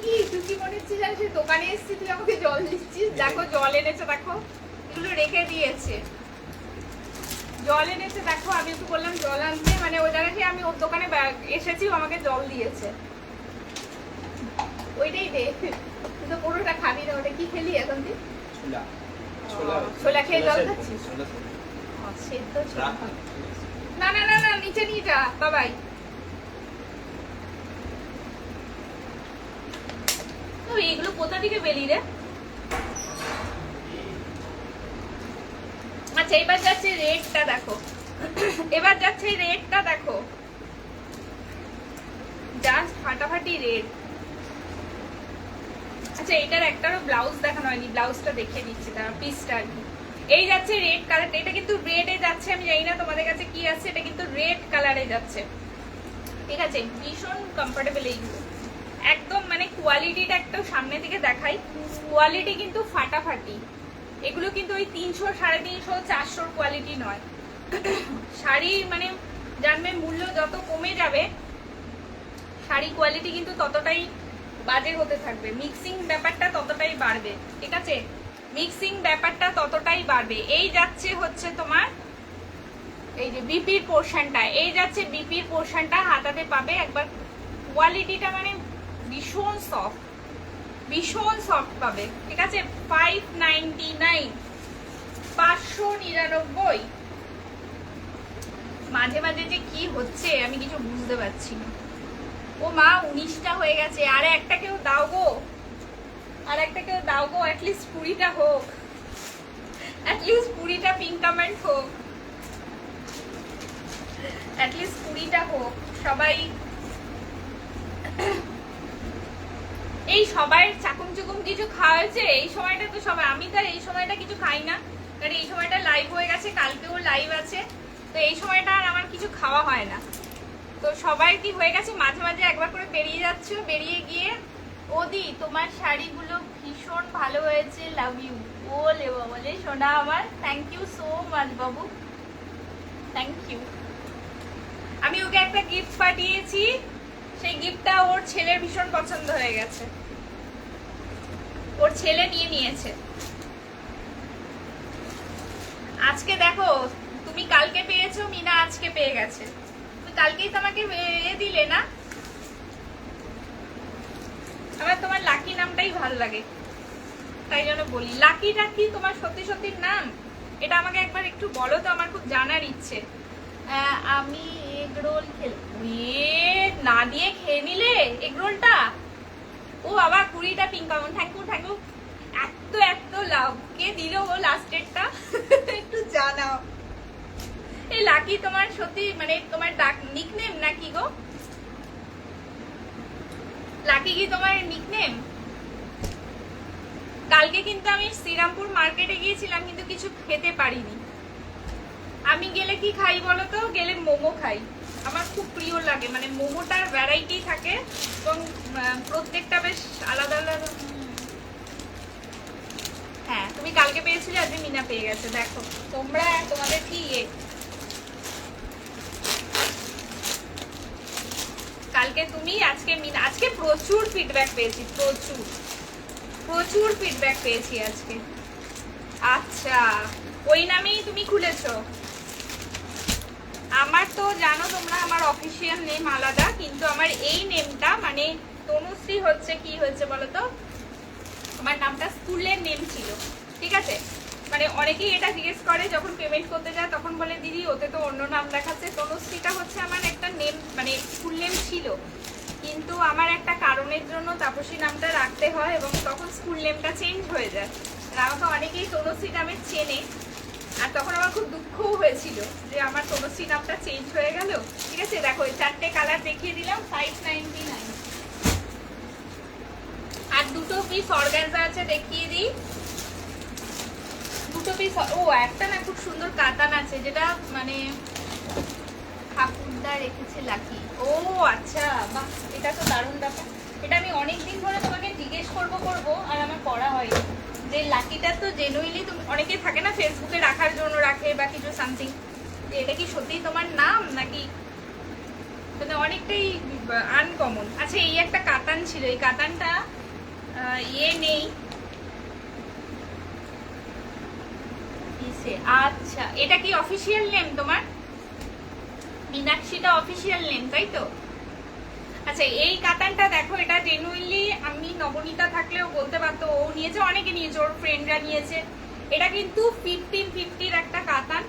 কি তুই কি মনে হচ্ছে জানিস দোকানে এসেছি, তুই আমাকে জল দিচ্ছিস? দেখো জল এনেছে, দেখো এগুলো রেখে দিয়েছে, জল এনেছে দেখো। আমি একটু বললাম জল আনতে, মানে ওই জায়গায় আমি ওর দোকানে এসেছি, ও আমাকে জল দিয়েছে। ওইটাই দে, তুই তো পুরোটা খাবি না। ওটা কি খেলি এখন তুই? ছোলা খেয়ে জল খাচ্ছিস? সেদ্ধ ছোলা। না না না না, নিচে নিয়ে যা বাবাই। এগুলো কোথা থেকে বেলি রে? আচ্ছা এবার যাচ্ছে রেডটা দেখো, এবার যাচ্ছে রেডটা দেখো, জাস্ট ফাটাফাটি রেড। আচ্ছা এটার একটারও ব্লাউজ দেখানো হয়নি, ব্লাউজটা দেখিয়ে দিচ্ছি তার পিসটা আর কি। এই যাচ্ছে রেড কালার, এটা কিন্তু রেডে যাচ্ছে, আমি জানি না তোমাদের কাছে কি আছে, এটা কিন্তু রেড কালারে যাচ্ছে, ঠিক আছে। ভীষণ কমফোর্টেবল এইগুলো, একদম মানে কোয়ালিটিটা একটু সামনে থেকে দেখাই, কোয়ালিটি কিন্তু ফাটাফাটি। এগুলো কিন্তু ওই 300, 350, 400 কোয়ালিটি নয়। শাড়ি মানে জানবে মূল্য যত কমে যাবে শাড়ি কোয়ালিটি কিন্তু ততটাই বাজে হতে থাকবে, মিক্সিং ব্যাপারটা ততটাই বাড়বে, ঠিক আছে, মিক্সিং ব্যাপারটা ততটাই বাড়বে। এই যাচ্ছে হচ্ছে তোমার এই যে বিপির পোর্শনটা, এই যাচ্ছে বিপির পোর্শনটা, হাতাতে পাবে একবার, কোয়ালিটিটা মানে ভীষণ সফট, ভীষণ সফট পাবে, ঠিক আছে। 599, 599। মাঝে মাঝে যে কি হচ্ছে আমি কিছু বুঝতে পারছি না। ও মা 19টা হয়ে গেছে, আরে একটা কেউ দাও গো, আর একটা কেউ দাও গো, অ্যাটলিস্ট 20টা হোক, অ্যাটলিস্ট 20টা পিঙ্ক কমেন্ট হোক, অ্যাটলিস্ট 20টা হোক। সবাই এই সবাই চাকুম চুকুম কিছু খাওয়া হয়েছে এই সময়টা, তো সবাই, আমি তো এই সময়টা কিছু খাই না, কারণ এই সময়টা লাইভ হয়ে গেছে, কালকেও লাইভ আছে, তো এই সময়টা আর আমার কিছু খাওয়া হয় না। তো সবাই কি হয়ে গেছে, মাঝে মাঝে একবার করে বেরিয়ে যাচ্ছ, বেরিয়ে গিয়ে ওদি তোমার শাড়িগুলো ভীষণ ভালো হয়েছে, লাভ ইউ, বলে বলে সোনা আমার, thank you so much Babu, thank you. আমি ওকে একটা গিফট পাঠিয়েছি, সেই গিফটটা ওর ছেলের ভীষণ পছন্দ হয়ে গেছে, ওর ছেলে নিয়ে নিয়েছে। আজকে দেখো তুমি কালকে পেয়েছো, মিনা আজকে পেয়ে গেছে, তুমি কালকেই তো আমাকে দিলে না। আমার তোমার লাকি নামটাই ভালো লাগে, তাই জন্য বলি। লাকিটা কি তোমার সত্যি সত্যি নাম? এটা আমাকে একবার একটু বলো তো, আমার খুব জানার ইচ্ছে। আমি এগ রোল না দিয়ে খেয়ে নিলে এগ রোলটা, ও বাবা 20টা pink come on, thank you thank you. এত এত লাভ, কে দিল ও লাস্টেরটা একটু জানাও। এই লাকি তোমার সত্যি মানে তোমার ডাক নিকনেম নাকি গো? লাকি কি তোমার নিকনেম? কালকে কিন্তু আমি শ্রীরামপুর মার্কেটে গিয়েছিলাম, কিন্তু কিছু খেতে পারিনি। আমি গেলে কি খাই বলো তো, গেলে মোমো খাই, আমার খুব প্রিয় লাগে, মানে মোমোটার ভ্যারাইটি থাকে এবং প্রত্যেকটা বেশ আলাদা আলাদা। হ্যাঁ তুমি কালকে পেয়েছিলে, আজকে মিনা পেয়ে গেছে, দেখো তোমরা তোমাদের কি কালকে তুমি, আজকে মিনা। আজকে প্রচুর ফিডব্যাক পেয়েছি, প্রচুর প্রচুর ফিডব্যাক পেয়েছি আজকে। আচ্ছা ওই নামেই তুমি খুলেছো? আমার তো জানো তোমরা আমার অফিসিয়াল নেম আলাদা, কিন্তু আমার এই নেমটা মানে তনুশ্রী হচ্ছে, কি হয়েছে বলতো, আমার নামটা স্কুলের নেম ছিল, ঠিক আছে। মানে অনেকেই এটা জিজ্ঞেস করে যখন পেমেন্ট করতে যায়, তখন বলে দিদি ওতে তো অন্য নাম দেখাচ্ছে। তনুশ্রীটা হচ্ছে আমার একটা নেম, মানে স্কুল নেম ছিল, কিন্তু আমার একটা কারণের জন্য তাপসী নামটা রাখতে হয় এবং তখন স্কুল নেমটা চেঞ্জ হয়ে যায়। আর আমাকে অনেকেই তনুশ্রী নামে চেনে, আর তখন আমার খুব দুঃখও হয়েছিল যে আমার তনুশ্রী নামটা চেঞ্জ হয়ে গেল, ঠিক আছে। দেখো এই 4টে কালার দেখিয়ে দিলাম, 599। আর দুটো পিস অর্গানজা আছে, দেখিয়ে দিই দুটো পিস। ও একটা না খুব সুন্দর কাতান আছে, যেটা মানে ঠাকুরদা রেখেছে লাকি। ও আচ্ছা বাহ, এটা তো দারুণ ব্যাপার। এটা আমি অনেকদিন ধরে তোমাকে জিজ্ঞেস করবো আর আমার করা হয়নি, যে লাকিটা তো জেনুইনলি তুমি, অনেকে থাকে না ফেসবুকে রাখার জন্য রাখে বা কিছু সামথিং, যে এটা কি সত্যি তোমার নাম নাকি, মানে অনেকটাই আনকমন। আচ্ছা এই একটা কাতান ছিল, এই কাতানটা নেই। আচ্ছা এটা কি অফিসিয়াল নেম তোমার? মীনাক্ষীটা অফিসিয়াল নেম তাই তো? আচ্ছা এই কাতানটা দেখো, এটা জেনুইনলি আমি নবনীতা থাকলেও বলতে পারতো, ও নিয়েছে, অনেকে নিয়েছে, ওর ফ্রেন্ডরা নিয়েছে। এটা কিন্তু 1550-র একটা কাতান,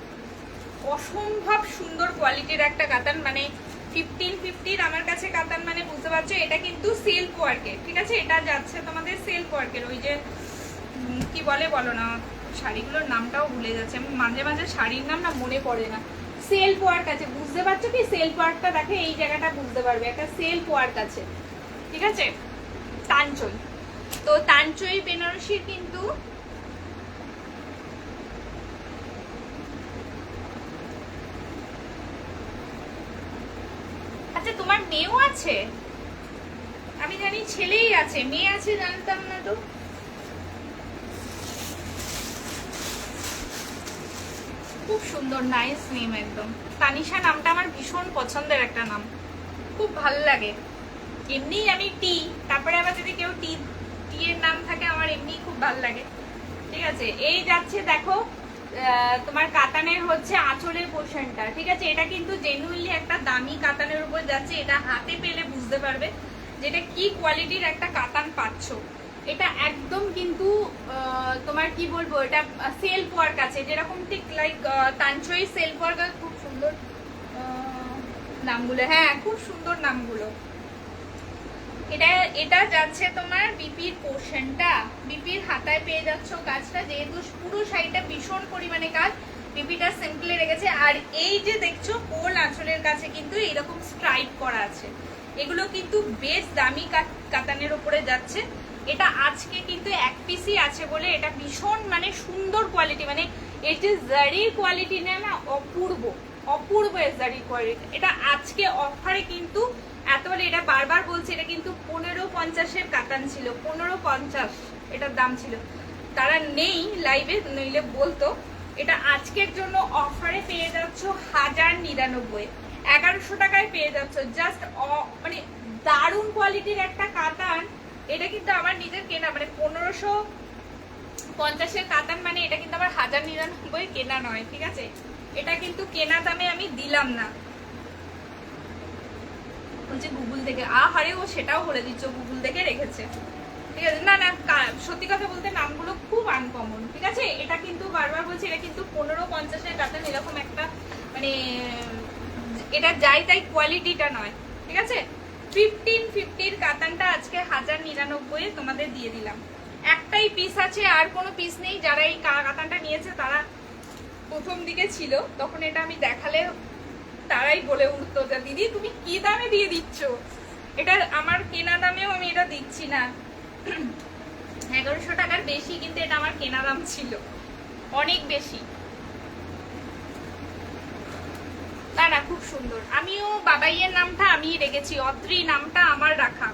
অসম্ভব সুন্দর কোয়ালিটির একটা কাতান, মানে 1550-র আমার কাছে কাতান মানে বুঝতে পারছো, এটা কিন্তু সিল্ক ওয়ার্কের, ঠিক আছে। এটা যাচ্ছে তোমাদের সিল্ক ওয়ার্কের, ওই যে কি বলে বলো না, শাড়িগুলোর নামটাও ভুলে যাচ্ছে আমি, মাঝে মাঝে শাড়ির নাম না মনে পড়ে না। সেলফ ওয়ার্ক আছে, বুঝতে পারছো কি? সেলফ ওয়ার্কটা দেখে এই জায়গাটা বুঝতে পারবে, একটা সেলফ ওয়ার্ক আছে, ঠিক আছে। টানচই তো তানচই বেনারসির কিন্তু আচ্ছা তোমার মেয়েও আছে? আমি জানি ছেলেই আছে, মেয়ে আছে জানতাম না তো। খুব সুন্দর, নাইস নেম একদম। তানিশা নামটা আমার ভীষণ পছন্দের একটা নাম, খুব ভালো লাগে। এমনি আমি টি, তারপরে আবার যদি কেউ টি টি এর নাম থাকে আমার এমনি খুব ভালো লাগে। ঠিক আছে, এই যাচ্ছে দেখো তোমার কাতানের হচ্ছে আঁচলের পোর্শনটা। ঠিক আছে, এটা কিন্তু জেনুইনলি একটা দামি কাতানের উপর যাচ্ছে। এটা হাতে পেলে বুঝতে পারবে যেটা কি কোয়ালিটির একটা কাতান পাচ্ছ। এটা একদম কিন্তু তোমার কি বলবো, এটা সেলফ ওয়ার্ক আছে, যেরকম ঠিক লাইক তানচই সেলফ ওয়ার্ক। খুব সুন্দর নামগুলো, হ্যাঁ খুব সুন্দর নামগুলো। এটা যাচ্ছে তোমার বিপির পোর্শনটা, বিপির হাতায় পেয়ে যাচ্ছ কাজটা, যেহেতু পুরো শাড়িটা ভীষণ পরিমাণে কাজ, বিপিটা সিম্পলে রেখেছে। আর এই যে দেখছো কোল আঁচলের কাছে কিন্তু এইরকম স্ট্রাইপ করা আছে, এগুলো কিন্তু বেশ দামি কাতানের উপরে যাচ্ছে। এটা আজকে কিন্তু এক পিসই আছে বলে এটা ভীষণ মানে সুন্দর কোয়ালিটি, মানে এর যে জারির কোয়ালিটি না অপূর্ব অপূর্ব জারির কোয়ালিটি। এটা আজকে অফারে কিন্তু এত বলে, এটা বারবার বলছে, এটা কিন্তু 1550-এর কাতান ছিল, 1550 এটার দাম ছিল। তারা নেই লাইভে, নইলে বলতো। এটা আজকের জন্য অফারে পেয়ে যাচ্ছ 1099, 1100 টাকায় পেয়ে যাচ্ছ। জাস্ট মানে দারুণ কোয়ালিটির একটা কাতান। এটা কিন্তু আমার নিজের কেনা, মানে 1550-এর কাতান, মানে এটা কিন্তু আমার 1099 কেনা নয়। ঠিক আছে, এটা কিন্তু কেনা দামে আমি দিলাম না। বলছে গুগল থেকে, আহারে ও সেটাও বলে দিচ্ছ গুগল থেকে রেখেছে। ঠিক আছে, না না সত্যি কথা বলতে নামগুলো খুব আনকমন। ঠিক আছে, এটা কিন্তু বারবার বলছি, এটা কিন্তু 1550-এর কাতান, এরকম একটা মানে এটা যাই তাই কোয়ালিটিটা নয়। ঠিক আছে, 1550-র কাতানটা আজকে 1099 তোমাদের দিয়ে দিলাম। একটাই পিস আছে, আর কোনো পিস নেই। যারা এই কাতানটা নিয়েছে তারা প্রথম দিকে ছিল, তখন এটা আমি দেখালে তারাই বলে উঠতো যে দিদি তুমি কি দামে দিয়ে দিচ্ছ, এটা আমার কেনা দামেও আমি এটা দিচ্ছি না। 1100 টাকার বেশি, কিন্তু এটা আমার কেনা দাম ছিল অনেক বেশি। না না খুব সুন্দর। আমিও বাবাইয়ের নামটা আমি রেখেছি, অত্রি নামটা আমার রাখা।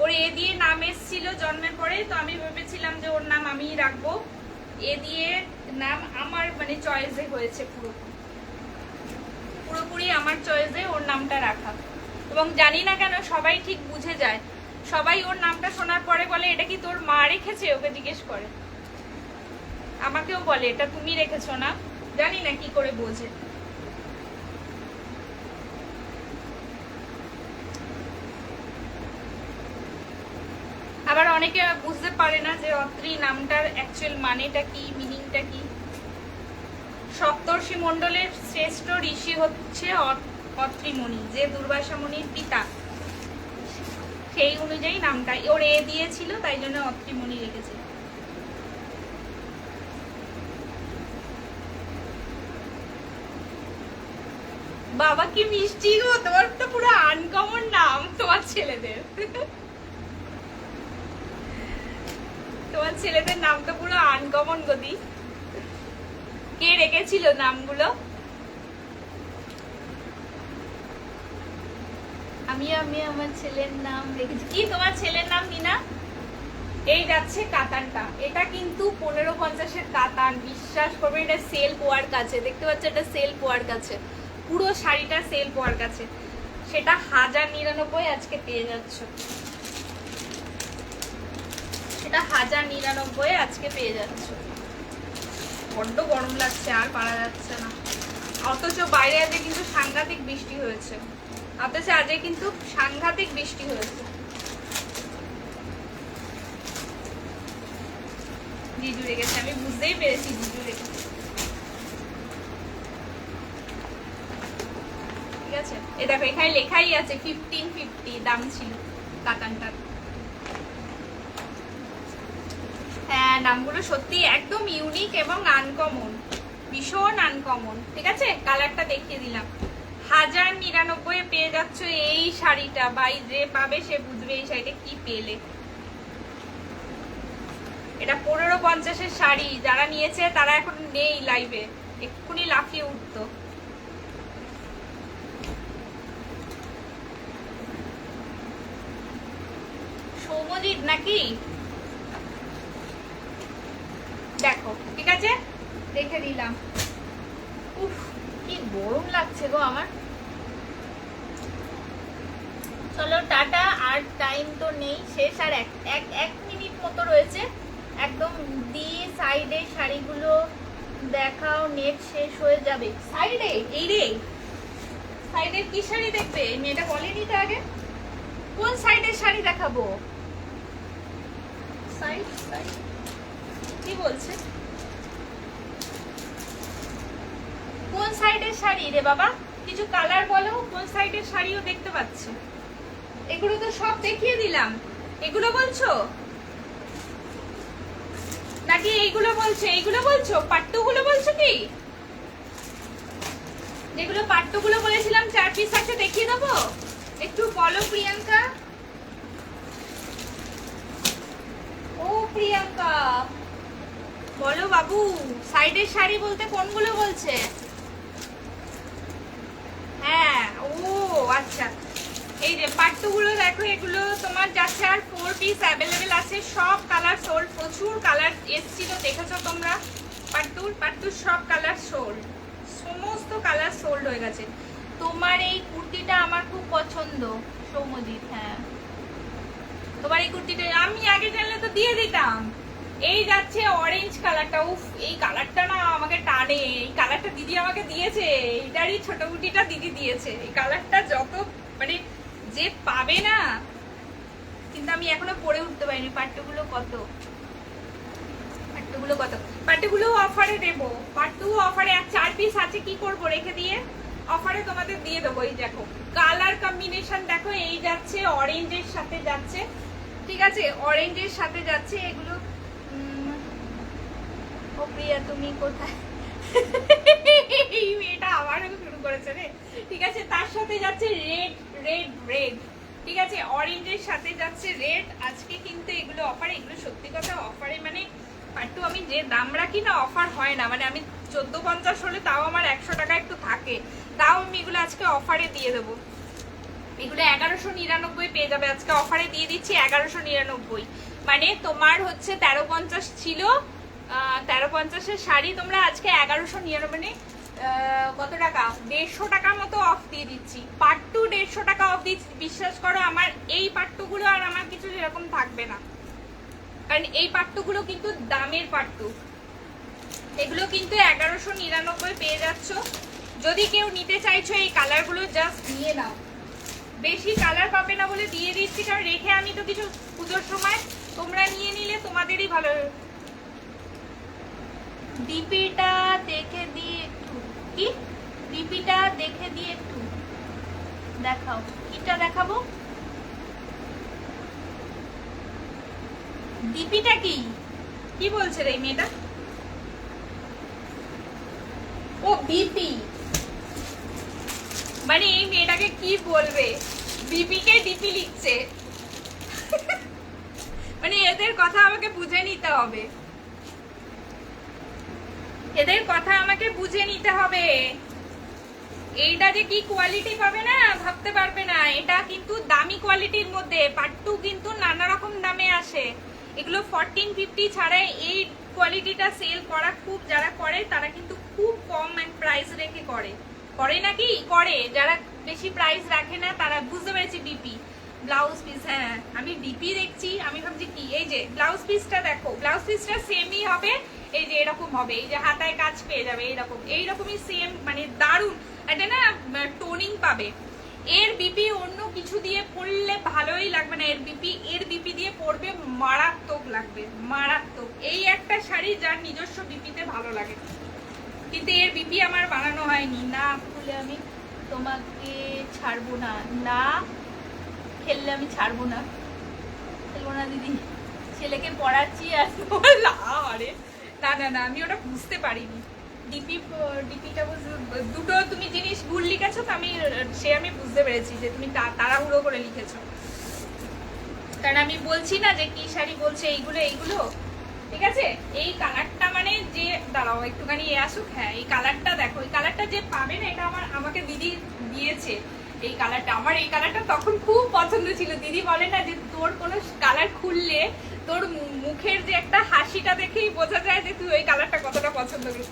ওর এ দিয়ে নাম এসেছিল জন্মের পরে, তো আমি ভেবেছিলাম যে ওর নাম আমিই রাখবো। এ দিয়ে নাম আমার মানে চয়েসে হয়েছে, পুরোপুরি আমার চয়েসে ওর নামটা রাখা। এবং জানি না কেন সবাই ঠিক বুঝে যায়, সবাই ওর নামটা শোনার পরে বলে এটা কি তোর মা রেখেছে, ওকে জিজ্ঞেস করে। আমাকেও বলে এটা তুমি রেখেছো না, জানি না কি করে বোঝে। আবার অনেকে বুঝতে পারে না যে অত্রি নামটার অ্যাকচুয়াল মানেটা কি, মিনিংটা কি। সপ্তর্ষি মণ্ডলের শ্রেষ্ঠ ঋষি হচ্ছে অত্রি মুনি, যে দুর্বাসা মুনির পিতা, সেই অনুযায়ী নামটা ওর এ দিয়েছিল, তাই জন্য অত্রি মুনি রেখেছে। বাবা কি মিষ্টি গো, তোমার তো পুরো আনকমন নাম তোমার ছেলেদের। তোমার ছেলেদের নাম তো পুরো আনকমন গদি। কে রেখেছিল নামগুলো? আমি আমার ছেলের নাম রেখেছি। কি তোমার ছেলের নাম মিনা? এই যাচ্ছে কাতানটা, এটা কিন্তু 1550-এর কাতান। বিশ্বাস করবে, এটা সেলফ ওয়ার্ক আছে, দেখতে পাচ্ছ এটা সেলফ ওয়ার্ক আছে, পুরো শাড়িটা সেলফ ওয়ার্ক আছে। সেটা 1099 আজকে পেয়ে যাচ্ছ, সেটা 1099 আজকে পেয়ে যাচ্ছ। বড্ড গরম লাগছে, আর পারা যাচ্ছে না। অথচ বাইরে আজকে কিন্তু সাংঘাতিক বৃষ্টি হয়েছে, অথচ আজকে কিন্তু সাংঘাতিক বৃষ্টি হয়েছে। জিজু রেখেছে, আমি বুঝতেই পেরেছি জিজু রেখেছে। ঠিক আছে, এই দেখো এখানে লেখাই আছে 1550 দাম ছিল কাতানটার। হ্যাঁ, নামগুলো সত্যি একদম ইউনিক এবং আনকমন, ভীষণ আনকমন। ঠিক আছে, কালারটা দেখিয়ে দিলাম। 1099 পেয়ে যাচ্ছ এই শাড়িটা। ভাই যে পাবে সে বুঝবে এই শাড়িটা কি পেলে। এটা 1550-এর শাড়ি, যারা নিয়েছে তারা এখন নেই লাইভে, এক্ষুনি লাফিয়ে উঠতো। সৌমজিৎ নাকি? দেখো ঠিক আছে, রেখে দিলাম। উফ কি গরম লাগছে গো আমার। চলো টাটা, আর টাইম তো নেই, শেষ আর এক মিনিট মতো রয়েছে একদম। দিয়ে সাইডের শাড়িগুলো দেখাও, নেট শেষ হয়ে যাবে। সাইডে এই রে, সাইডের কি শাড়ি দেখবে? মেয়েটা বলেনি তো আগে, কোন সাইডের শাড়ি দেখাবো? সাইড সাইড কি বলছে? কোন সাইডের শাড়ি রে বাবা? কিছু কালার বলো, কোন সাইডের শাড়িও দেখতে পাচ্ছি। এগুলো তো সব দেখিয়ে দিলাম। এগুলো বলছো নাকি এইগুলো বলছো? এইগুলো বলছো, পাট্টুগুলো বলছো কি? যেগুলো পাট্টুগুলো বলেছিলাম 4 পিস আছে, দেখিয়ে দেবো? একটু বলো প্রিয়াঙ্কা। ও প্রিয়াঙ্কা বলো বাবু, সাইডের শাড়ি বলতে কোনগুলো বলছে? হ্যাঁ ও আচ্ছা, এই যে পাট্টুগুলো দেখো, এগুলো তোমার যাচ্ছে আর 4 পিস অ্যাভেলেবেল আছে, সব কালার সোল্ড, প্রচুর কালার এসছিল, দেখেছো তোমরা? পাট্টুর সব কালার সোল্ড, সমস্ত কালার সোল্ড হয়ে গেছে। তোমার এই কুর্তিটা আমার খুব পছন্দ সৌমজিৎ। হ্যাঁ তোমার এই কুর্তিটা আমি আগে জানলে তো দিয়ে দিতাম। এই যাচ্ছে অরেঞ্জ কালারটা, উফ এই কালারটা না আমাকে টানে, এই কালারটা দিদি আমাকে দিয়েছে, এইটারই ছোট কুটিটা দিদি দিয়েছে। এই কালারটা যত মানে যে পাবে না, কিন্তু আমি এখনো পরে উঠতে পারিনি। পাট্টুগুলো কত? পাট্টুগুলো কত? পাট্টুগুলো অফারে দেবো, পাট্টু অফারে 4 পিস আছে, কি করবো রেখে দিয়ে অফারে তোমাদের দিয়ে দেবো। এই দেখো কালার কম্বিনেশন দেখো, এই যাচ্ছে অরেঞ্জের সাথে যাচ্ছে, ঠিক আছে অরেঞ্জের সাথে যাচ্ছে এগুলো। ও প্রিয়া তুমি কোথায়? এই মেয়েটা আবারও শুরু করেছে রে। ঠিক আছে তার সাথে যাচ্ছে রেড রেড রেড, ঠিক আছে অরেঞ্জের সাথে যাচ্ছে রেড। আজকে কিন্তু এগুলো অফারে, এগুলো সত্যি কথা অফারে, মানে পাট্টু আমি যে দাম রাখি না অফার হয় না, মানে আমি 1450 হলে তাও আমার 100 টাকা একটু থাকে, তাও আমি এগুলো আজকে অফারে দিয়ে দেবো। এগুলো 1199 পেয়ে যাবে, আজকে অফারে দিয়ে দিচ্ছি 1199। মানে তোমার হচ্ছে 1350 ছিল, 1350-এর শাড়ি তোমরা আজকে 1199, মানে কত টাকা? 150 টাকা মতো অফ দিয়ে দিচ্ছি। পাট্টু 150 টাকা অফ দিচ্ছি, বিশ্বাস করো আমার এই পাট্টুগুলো আর আমার কিছু সেরকম থাকবে না, কারণ এই পাট্টুগুলো কিন্তু দামের পাট্টু। এগুলো কিন্তু 1199 পেয়ে যাচ্ছ। যদি কেউ নিতে চাইছো এই কালারগুলো জাস্ট নিয়ে নাও, বেশি কালার পাবে না বলে দিয়ে দিচ্ছি, কারণ রেখে আমি তো কিছু পুজোর সময় তোমরা নিয়ে নিলে তোমাদেরই ভালো। ডিপিটা দেখে দিয়ে একটু, কি ডিপিটা দেখে দিয়ে একটু দেখাও, কিটা দেখাবো? ডিপিটা কি কি বলছে রে মেয়েটা? ও বিপি, মানে এই মেয়েটাকে কি বলবে, বিপি কে ডিপি লিখছে। মানে এদের কথা আমাকে বুঝে নিতে হবে, এদের কথা আমাকে বুঝে নিতে হবে। এইটা যে কি কোয়ালিটি পাবে না ভাবতে পারবে না, এটা কিন্তু দামি কোয়ালিটির মধ্যে। পাট্টু কিন্তু নানা রকম দামে আসে, এগুলো 1450 ছাড়া এই কোয়ালিটিটা সেল করা খুব, যারা করে তারা কিন্তু খুব কম প্রাইস রেখে করে, করে নাকি করে, যারা বেশি প্রাইস রাখে না তারা। বুঝতে পেরেছি ডিপি ব্লাউজ পিস, হ্যাঁ আমি ডিপি দেখছি, আমি ভাবছি কি, এই যে ব্লাউজ পিসটা দেখো, ব্লাউজ পিসটা সেমই হবে, এই যে এরকম হবে, এই যে হাতায় কাজ পেয়ে যাবে এইরকম, এইরকমই সেম, মানে দারুণ এটা না টোনিং পাবে। এর বিপি অন্য কিছু দিয়ে পরলে ভালোই লাগবে না, এর বিপি দিয়ে পরবে মারাত্মক লাগবে, মারাত্মক। এই একটা শাড়ি যার নিজস্ব বিপিতে ভালো লাগে, কিন্তু এর বিপি আমার বানানো হয়নি। না খুলে আমি তোমাকে ছাড়বো না, না খেললে আমি ছাড়বো না, খেলবো না দিদি, ছেলেকে পড়াচ্ছি আর আরে না না না, আমি ওটা বুঝতে পারিনি। ডিপিটা দুটো তুমি জিনিস ভুল লিখেছো তো, আমি বুঝতে পেরেছি যে তুমি তাড়াহুড়ো করে লিখেছো, কারণ আমি বলছি না যে কি শাড়ি বলছে, এইগুলো ঠিক আছে, এই কালারটা মানে যে দাঁড়াও একটুখানি আসুক, হ্যাঁ এই কালারটা দেখো, এই কালারটা যে পাবে না, এটা আমাকে দিদি দিয়েছে। এই কালারটা আমার, এই কালারটা তখন খুব পছন্দ ছিল। দিদি বলে না যে তোর কোনো কালার খুললে তোর মুখের যে একটা হাসিটা দেখেই বোঝা যায় যে তুই ওই কালারটা কতটা পছন্দ করিস।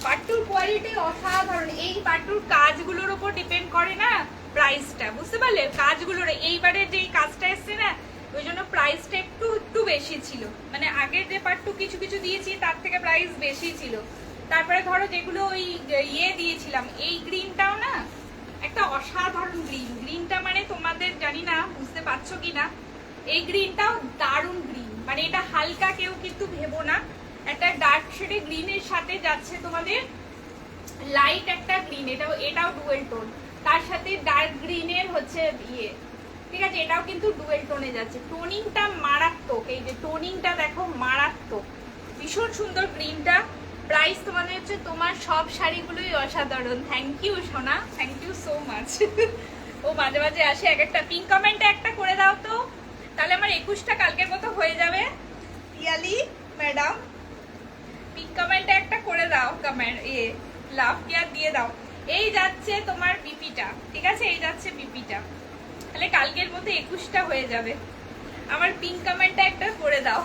পাট্টুর কোয়ালিটি অসাধারণ। এই পাট্টুর কাজগুলোর উপর ডিপেন্ড করে না প্রাইসটা, বুঝতে পারলে? কাজগুলোর এইবারে যে কাজটা এসছে না, ওই জন্য প্রাইসটা একটু বেশি ছিল। মানে আগের যে পাট্টু কিছু কিছু দিয়েছি তার থেকে প্রাইস বেশি ছিল। তারপরে ধরো যেগুলো ওই ইয়ে দিয়েছিলাম, এই গ্রিনটাও না একটা অসাধারণ গ্রিন। গ্রিনটা মানে তোমাদের জানি না বুঝতে পারছো কিনা, এই গ্রিনটাও দারুণ গ্রিন। মানে এটা হালকা কেউ কিন্তু ভেবো না, একটা ডার্ক শেডে গ্রিনের সাথে যাচ্ছে তোমাদের লাইট একটা গ্রিন, এটাও ডুয়েল টোন, তার সাথে ডার্ক গ্রিনের হচ্ছে ইয়ে, ঠিক আছে, এটাও কিন্তু ডুয়েল টোনে যাচ্ছে। টোনিংটা মারাত্মক, এই যে টোনিংটা দেখো মারাত্মক, ভীষণ সুন্দর গ্রিনটা। প্রাইস তোমাদের হচ্ছে, তোমার সব শাড়িগুলোই অসাধারণ। থ্যাংক ইউ সোনা, থ্যাংক ইউ সো মাচ। ও মাঝে মাঝে আসে এক একটা। পিঙ্ক কমেন্টে একটা করে দাও তো, তাহলে আমার 21টা কালকের মতো হয়ে যাবে। পিয়ালি ম্যাডাম পিঙ্ক কমেন্টে একটা করে দাও, কমেন্ট লাভ কেয়ার দিয়ে দাও। এই যাচ্ছে তোমার বিপিটা, ঠিক আছে, এই যাচ্ছে বিপিটা, তাহলে কালকের মতো 21টা হয়ে যাবে। আমার পিঙ্ক কমেন্টটা একটা করে দাও।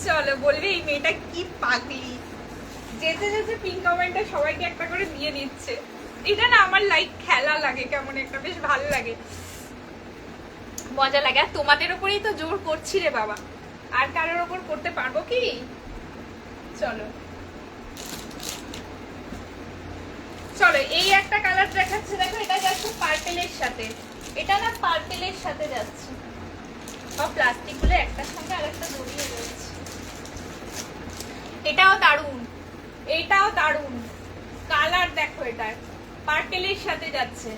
চলো, বলবে এই মেয়েটা কি পাগলি, যেতে যেতে পিঙ্ক কমেন্টটা সবাইকে একটা করে দিয়ে নিচ্ছে। এটা না আমার লাইক খেলা লাগে, কেমন একটা বেশ ভালো লাগে, মজা লাগে। আর তোমাদের উপরেই তো জোর করছি রে বাবা, আর কারোর ওপর করতে পারবো কি? চলো চলো, এই একটা কালার দেখাচ্ছে, দেখো এটা যাচ্ছে পার্পেলের সাথে, এটা না পার্পেলের সাথে যাচ্ছে, বা প্লাস্টিক গুলো একটার সঙ্গে আরেকটা জড়িয়ে রয়েছে। এটাও দারুণ, এটাও দারুণ কালার, দেখো এটা পার্পেলের সাথে যাচ্ছে,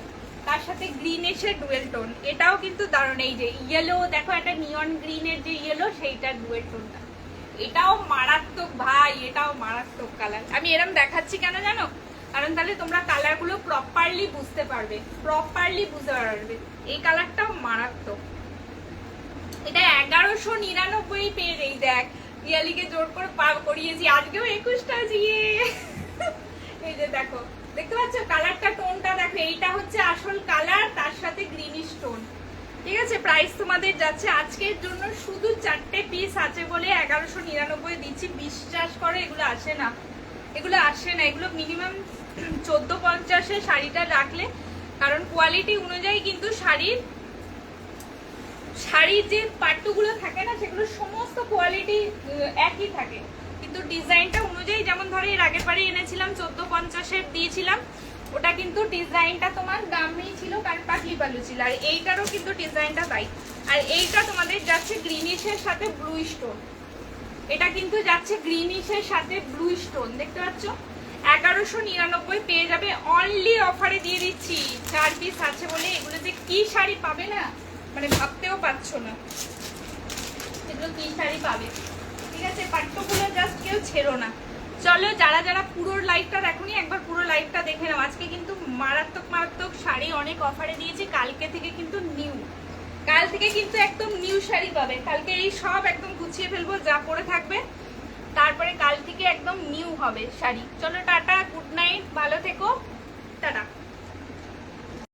তার সাথে গ্রিন এসে ডুয়েল টোন, এটাও কিন্তু দারুণ। এই যে ইয়েলো দেখো, একটা নিয়ন গ্রিনের যে ইয়েলো, সেইটার ডুয়েল টোনটা, এটাও মারাত্মক ভাই, এটাও মারাত্মক কালার। আমি এরম দেখাচ্ছি কেন জানো? কারণ তাহলে তোমরা কালারগুলো প্রপারলি বুঝতে পারবে, এই কালারটাও মারাত্মক। এটা 1199 পেয়ে যাই। দেখ পিয়ালিকে জোর করে করিয়েছি, আজকেও 21টা জিয়ে। এই যে দেখো, দেখতে পাচ্ছ কালারটা, টোনটা দেখো, এইটা হচ্ছে আসল কালার, তার সাথে গ্রিনিশ টোন, ঠিক আছে। প্রাইস তোমাদের যাচ্ছে আজকের জন্য শুধু 4টে পিস আছে বলে 1199 দিচ্ছি। বিশ্বাস করো এগুলো আসে না, এগুলো মিনিমাম 1450-এ শাড়িটা রাখলে, কারণ কোয়ালিটি অনুযায়ী কিন্তু শাড়ির যে পাট্টুগুলো থাকে না, সেগুলো সমস্ত কোয়ালিটি একই থাকে, কিন্তু ডিজাইনটা অনুযায়ী, যেমন ধরো এর আগের বারে এনেছিলাম 1450-এর দিয়েছিলাম, ওটা কিন্তু ডিজাইনটা তোমার দামই ছিল, কারণ পাটলি পালু ছিল। আর এইটারও কিন্তু ডিজাইনটা তাই। আর এইটা তোমাদের যাচ্ছে গ্রিনিশের সাথে ব্লু স্টোন, এটা কিন্তু যাচ্ছে গ্রিনিশের সাথে ব্লু স্টোন, দেখতে পাচ্ছ। 1199 পেয়ে যাবে, অনলি অফারে দিয়ে দিচ্ছি। 4 পিস আছে বলে এগুলো যে কি শাড়ি পাবে না, মানে ভাবতেও পারছো না এগুলো কি শাড়ি পাবে, ঠিক আছে। পাট্টুগুলো জাস্ট কেউ ছেড়ো না। চলো, যারা যারা পুরো লাইভটা দেখোনি, একবার পুরো লাইভটা দেখে নাও। আজকে কিন্তু মারাত্মক শাড়ি অনেক অফারে দিয়েছি। কালকে থেকে কিন্তু একদম নিউ শাড়ি পাবে। কালকে এই সব একদম গুছিয়ে ফেলবো, যা পরে থাকবে, তারপরে কাল থেকে একদম নিউ হবে শাড়ি। চলো টাটা, গুড নাইট, ভালো থেকো, টাটা।